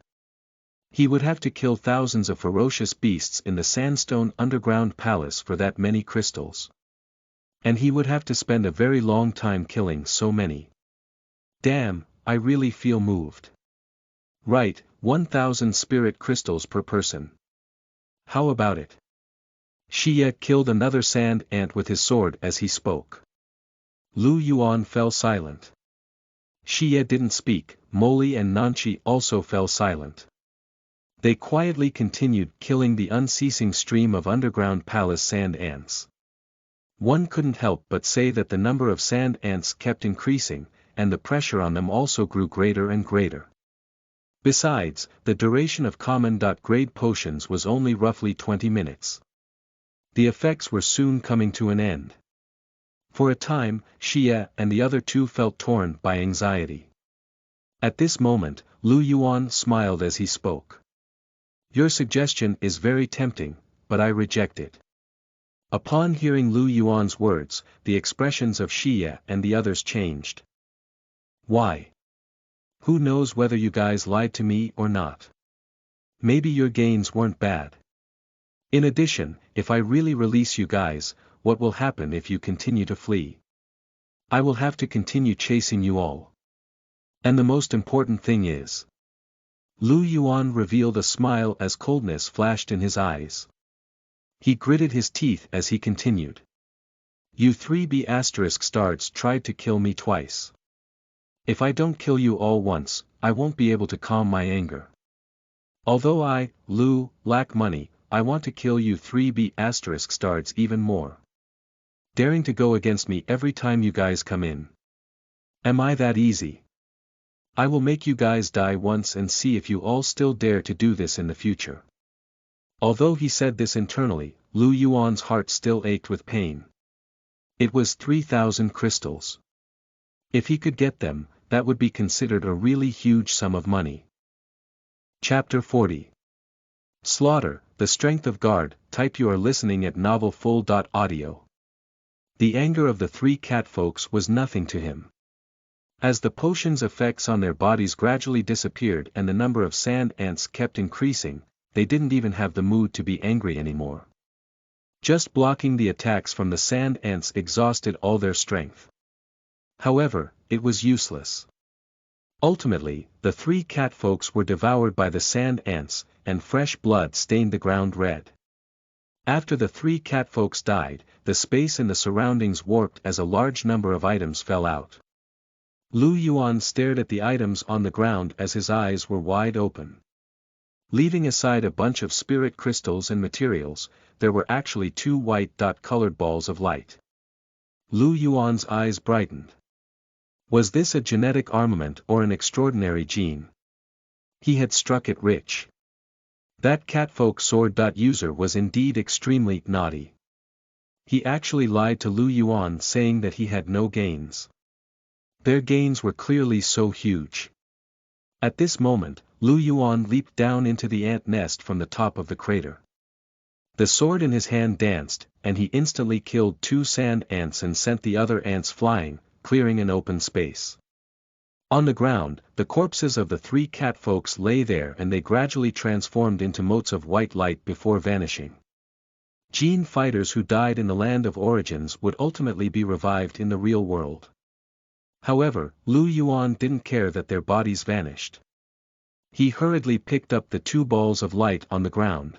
He would have to kill thousands of ferocious beasts in the sandstone underground palace for that many crystals. And he would have to spend a very long time killing so many. Damn, I really feel moved. Right, 1,000 spirit crystals per person. How about it? Xie killed another sand ant with his sword as he spoke. Lu Yuan fell silent. Xie didn't speak, Molly and Nanchi also fell silent. They quietly continued killing the unceasing stream of underground palace sand ants. One couldn't help but say that the number of sand ants kept increasing, and the pressure on them also grew greater and greater. Besides, the duration of common-grade potions was only roughly 20 minutes. The effects were soon coming to an end. For a time, Xie and the other two felt torn by anxiety. At this moment, Lu Yuan smiled as he spoke. Your suggestion is very tempting, but I reject it. Upon hearing Lu Yuan's words, the expressions of Xie and the others changed. Why? Who knows whether you guys lied to me or not? Maybe your gains weren't bad. In addition, if I really release you guys, what will happen if you continue to flee? I will have to continue chasing you all. And the most important thing is. Lu Yuan revealed a smile as coldness flashed in his eyes. He gritted his teeth as he continued. You 3B***** tried to kill me twice. If I don't kill you all once, I won't be able to calm my anger. Although I, Lu, lack money, I want to kill you 3B**** even more. Daring to go against me every time you guys come in. Am I that easy? I will make you guys die once and see if you all still dare to do this in the future. Although he said this internally, Lu Yuan's heart still ached with pain. It was 3,000 crystals. If he could get them, that would be considered a really huge sum of money. Chapter 40. Slaughter, the Strength of God. Type. You are listening at novelfull.audio. The anger of the three catfolks was nothing to him. As the potion's effects on their bodies gradually disappeared and the number of sand ants kept increasing, they didn't even have the mood to be angry anymore. Just blocking the attacks from the sand ants exhausted all their strength. However, it was useless. Ultimately, the three catfolks were devoured by the sand ants, and fresh blood stained the ground red. After the three catfolks died, the space in the surroundings warped as a large number of items fell out. Lu Yuan stared at the items on the ground as his eyes were wide open. Leaving aside a bunch of spirit crystals and materials, there were actually two white dot-colored balls of light. Lu Yuan's eyes brightened. Was this a genetic armament or an extraordinary gene? He had struck it rich. That catfolk sword user was indeed extremely naughty. He actually lied to Lu Yuan saying that he had no gains. Their gains were clearly so huge. At this moment, Lu Yuan leaped down into the ant nest from the top of the crater. The sword in his hand danced, and he instantly killed two sand ants and sent the other ants flying, clearing an open space. On the ground, the corpses of the three catfolks lay there and they gradually transformed into motes of white light before vanishing. Gene fighters who died in the land of origins would ultimately be revived in the real world. However, Lu Yuan didn't care that their bodies vanished. He hurriedly picked up the two balls of light on the ground.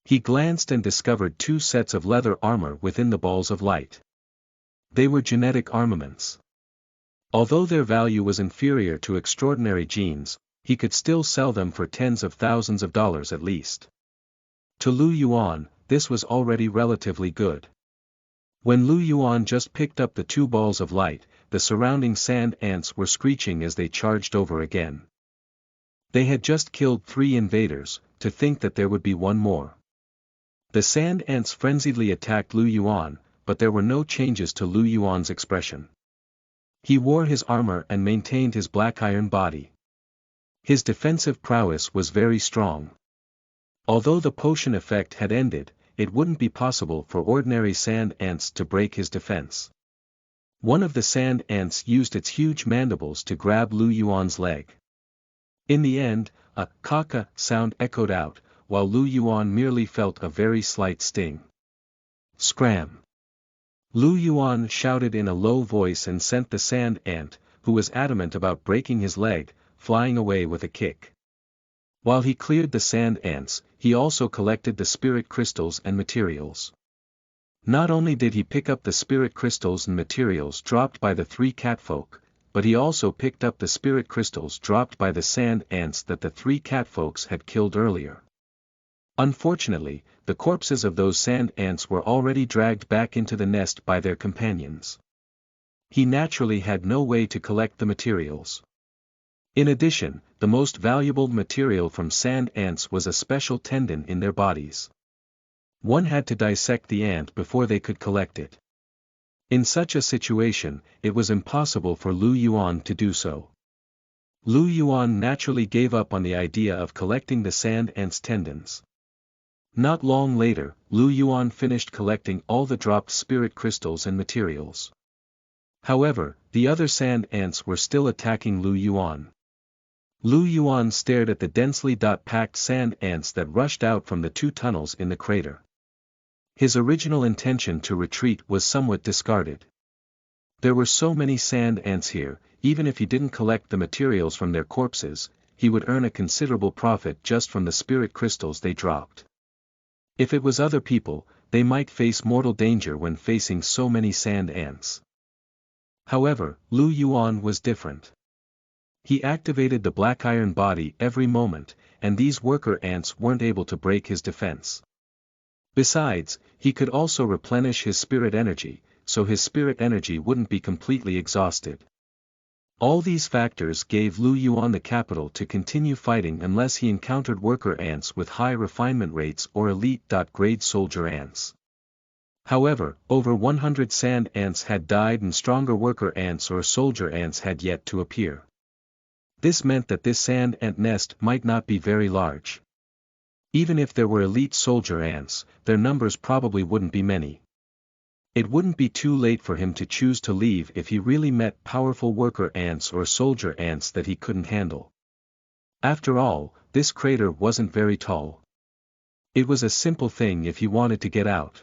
He glanced and discovered two sets of leather armor within the balls of light. They were genetic armaments. Although their value was inferior to extraordinary genes, he could still sell them for tens of thousands of dollars at least. To Lu Yuan, this was already relatively good. When Lu Yuan just picked up the two balls of light, the surrounding sand ants were screeching as they charged over again. They had just killed 3 invaders, to think that there would be one more. The sand ants frenziedly attacked Lu Yuan, but there were no changes to Lu Yuan's expression. He wore his armor and maintained his black iron body. His defensive prowess was very strong. Although the potion effect had ended, it wouldn't be possible for ordinary sand ants to break his defense. One of the sand ants used its huge mandibles to grab Lu Yuan's leg. In the end, a caca sound echoed out, while Lu Yuan merely felt a very slight sting. Scram! Lu Yuan shouted in a low voice and sent the sand ant, who was adamant about breaking his leg, flying away with a kick. While he cleared the sand ants, he also collected the spirit crystals and materials. Not only did he pick up the spirit crystals and materials dropped by the 3 catfolk, but he also picked up the spirit crystals dropped by the sand ants that the three catfolks had killed earlier. Unfortunately, the corpses of those sand ants were already dragged back into the nest by their companions. He naturally had no way to collect the materials. In addition, the most valuable material from sand ants was a special tendon in their bodies. One had to dissect the ant before they could collect it. In such a situation, it was impossible for Lu Yuan to do so. Lu Yuan naturally gave up on the idea of collecting the sand ant's tendons. Not long later, Lu Yuan finished collecting all the dropped spirit crystals and materials. However, the other sand ants were still attacking Lu Yuan. Lu Yuan stared at the densely packed sand ants that rushed out from the two tunnels in the crater. His original intention to retreat was somewhat discarded. There were so many sand ants here, even if he didn't collect the materials from their corpses, he would earn a considerable profit just from the spirit crystals they dropped. If it was other people, they might face mortal danger when facing so many sand ants. However, Lu Yuan was different. He activated the black iron body every moment, and these worker ants weren't able to break his defense. Besides, he could also replenish his spirit energy, so his spirit energy wouldn't be completely exhausted. All these factors gave Lu Yuan the capital to continue fighting unless he encountered worker ants with high refinement rates or elite-grade soldier ants. However, over 100 sand ants had died and stronger worker ants or soldier ants had yet to appear. This meant that this sand ant nest might not be very large. Even if there were elite soldier ants, their numbers probably wouldn't be many. It wouldn't be too late for him to choose to leave if he really met powerful worker ants or soldier ants that he couldn't handle. After all, this crater wasn't very tall. It was a simple thing if he wanted to get out.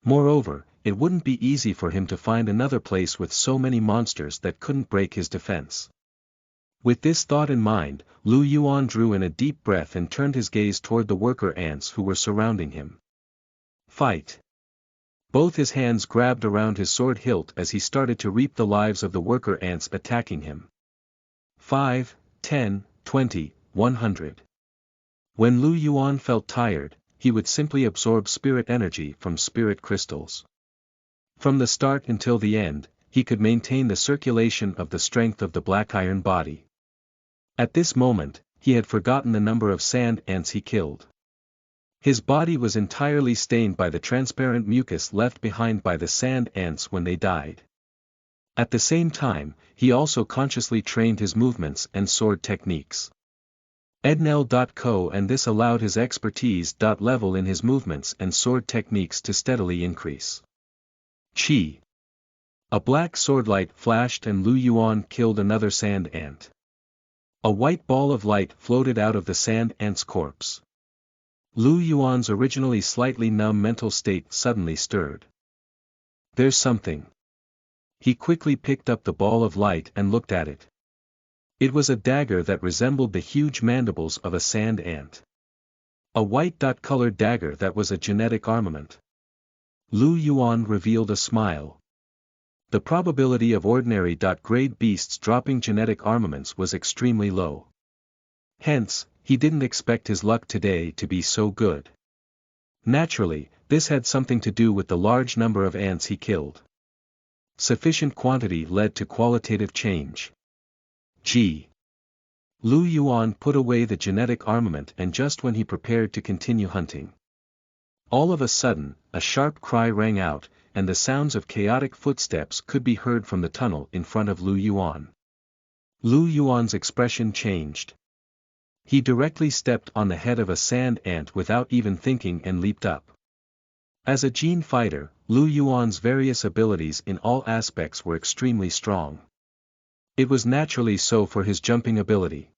Moreover, it wouldn't be easy for him to find another place with so many monsters that couldn't break his defense. With this thought in mind, Lu Yuan drew in a deep breath and turned his gaze toward the worker ants who were surrounding him. Fight! Both his hands grabbed around his sword hilt as he started to reap the lives of the worker ants attacking him. 5, 10, 20, 100. When Lu Yuan felt tired, he would simply absorb spirit energy from spirit crystals. From the start until the end, he could maintain the circulation of the strength of the black iron body. At this moment, he had forgotten the number of sand ants he killed. His body was entirely stained by the transparent mucus left behind by the sand ants when they died. At the same time, he also consciously trained his movements and sword techniques. Ednel.co and this allowed his expertise level in his movements and sword techniques to steadily increase. Chi! A black sword light flashed and Lu Yuan killed another sand ant. A white ball of light floated out of the sand ant's corpse. Lu Yuan's originally slightly numb mental state suddenly stirred. There's something. He quickly picked up the ball of light and looked at it. It was a dagger that resembled the huge mandibles of a sand ant. A white-colored dagger that was a genetic armament. Lu Yuan revealed a smile. The probability of ordinary-grade beasts dropping genetic armaments was extremely low. Hence, he didn't expect his luck today to be so good. Naturally, this had something to do with the large number of ants he killed. Sufficient quantity led to qualitative change. G. Lu Yuan put away the genetic armament and just when he prepared to continue hunting. All of a sudden, a sharp cry rang out, and the sounds of chaotic footsteps could be heard from the tunnel in front of Lu Yuan. Lu Yuan's expression changed. He directly stepped on the head of a sand ant without even thinking and leaped up. As a gene fighter, Lu Yuan's various abilities in all aspects were extremely strong. It was naturally so for his jumping ability.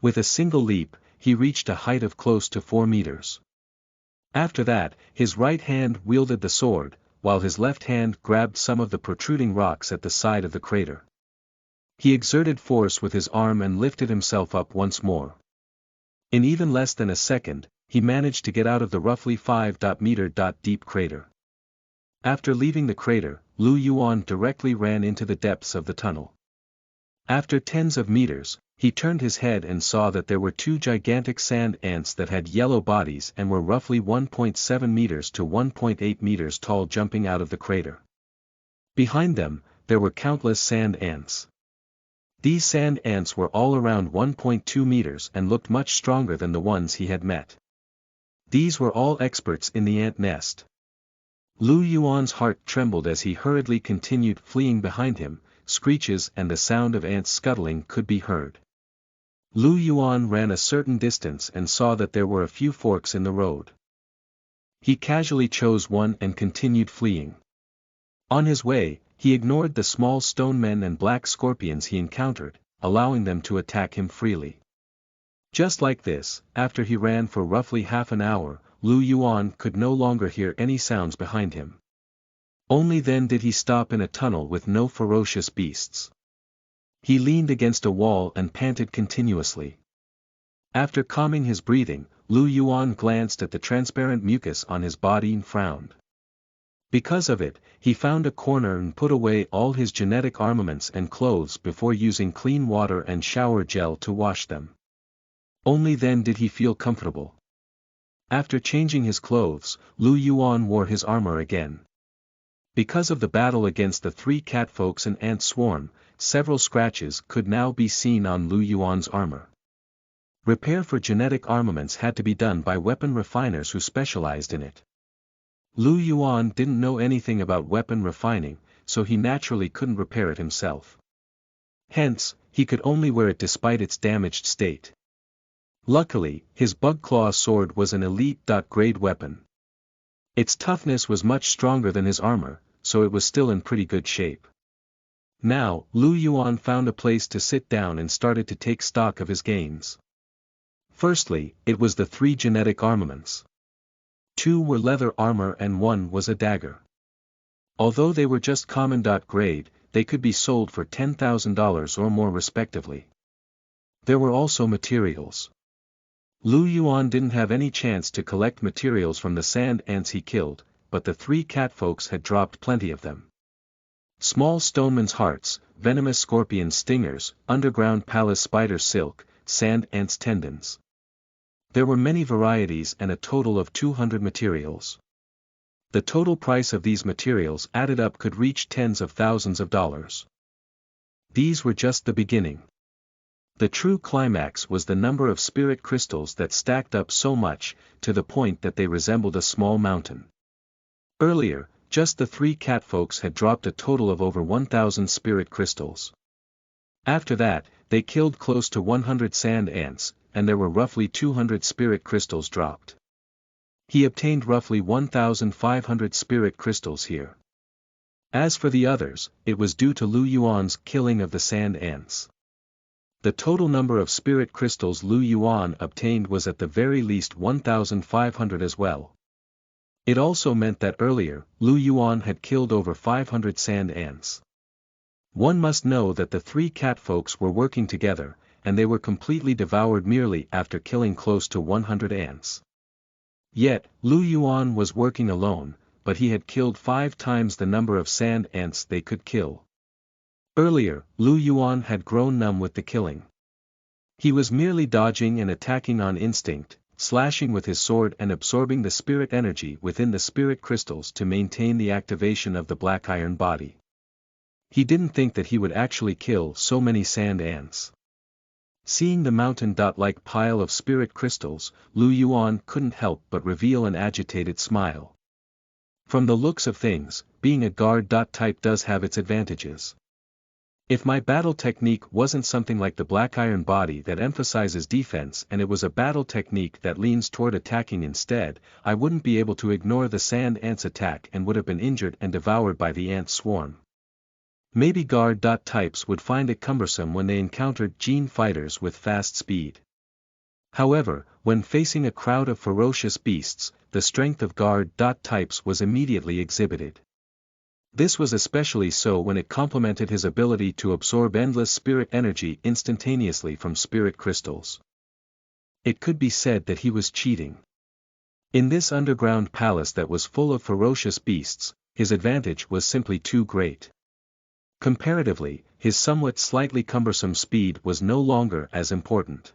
With a single leap, he reached a height of close to 4 meters. After that, his right hand wielded the sword, while his left hand grabbed some of the protruding rocks at the side of the crater. He exerted force with his arm and lifted himself up once more. In even less than a second, he managed to get out of the roughly 5-meter deep crater. After leaving the crater, Lu Yuan directly ran into the depths of the tunnel. After tens of meters, he turned his head and saw that there were two gigantic sand ants that had yellow bodies and were roughly 1.7 meters to 1.8 meters tall jumping out of the crater. Behind them, there were countless sand ants. These sand ants were all around 1.2 meters and looked much stronger than the ones he had met. These were all experts in the ant nest. Lu Yuan's heart trembled as he hurriedly continued fleeing behind him. Screeches and the sound of ants scuttling could be heard. Lu Yuan ran a certain distance and saw that there were a few forks in the road. He casually chose one and continued fleeing. On his way, he ignored the small stone men and black scorpions he encountered, allowing them to attack him freely. Just like this, after he ran for roughly half an hour, Lu Yuan could no longer hear any sounds behind him. Only then did he stop in a tunnel with no ferocious beasts. He leaned against a wall and panted continuously. After calming his breathing, Lu Yuan glanced at the transparent mucus on his body and frowned. Because of it, he found a corner and put away all his genetic armaments and clothes before using clean water and shower gel to wash them. Only then did he feel comfortable. After changing his clothes, Lu Yuan wore his armor again. Because of the battle against the three catfolks and ant swarm, several scratches could now be seen on Lu Yuan's armor. Repair for genetic armaments had to be done by weapon refiners who specialized in it. Lu Yuan didn't know anything about weapon refining, so he naturally couldn't repair it himself. Hence, he could only wear it despite its damaged state. Luckily, his bug claw sword was an elite-grade weapon. Its toughness was much stronger than his armor, so it was still in pretty good shape. Now, Lu Yuan found a place to sit down and started to take stock of his gains. Firstly, it was the three genetic armaments. 2 were leather armor and 1 was a dagger. Although they were just common grade, they could be sold for $10,000 or more respectively. There were also materials. Lu Yuan didn't have any chance to collect materials from the sand ants he killed, but the three catfolks had dropped plenty of them. Small stoneman's hearts, venomous scorpion stingers, underground palace spider silk, sand ants tendons. There were many varieties and a total of 200 materials. The total price of these materials added up could reach tens of thousands of dollars. These were just the beginning. The true climax was the number of spirit crystals that stacked up so much, to the point that they resembled a small mountain. Earlier, just the three catfolks had dropped a total of over 1,000 spirit crystals. After that, they killed close to 100 sand ants, and there were roughly 200 spirit crystals dropped. He obtained roughly 1,500 spirit crystals here. As for the others, it was due to Lu Yuan's killing of the sand ants. The total number of spirit crystals Lu Yuan obtained was at the very least 1,500 as well. It also meant that earlier, Lu Yuan had killed over 500 sand ants. One must know that the three catfolks were working together, and they were completely devoured merely after killing close to 100 ants. Yet, Lu Yuan was working alone, but he had killed 5 times the number of sand ants they could kill. Earlier, Lu Yuan had grown numb with the killing. He was merely dodging and attacking on instinct, slashing with his sword and absorbing the spirit energy within the spirit crystals to maintain the activation of the black iron body. He didn't think that he would actually kill so many sand ants. Seeing the mountain-like pile of spirit crystals, Lu Yuan couldn't help but reveal an agitated smile. From the looks of things, being a guard type does have its advantages. If my battle technique wasn't something like the black iron body that emphasizes defense and it was a battle technique that leans toward attacking instead, I wouldn't be able to ignore the sand ants' attack and would have been injured and devoured by the ant swarm. Maybe guard types would find it cumbersome when they encountered gene fighters with fast speed. However, when facing a crowd of ferocious beasts, the strength of guard types was immediately exhibited. This was especially so when it complemented his ability to absorb endless spirit energy instantaneously from spirit crystals. It could be said that he was cheating. In this underground palace that was full of ferocious beasts, his advantage was simply too great. Comparatively, his somewhat slightly cumbersome speed was no longer as important.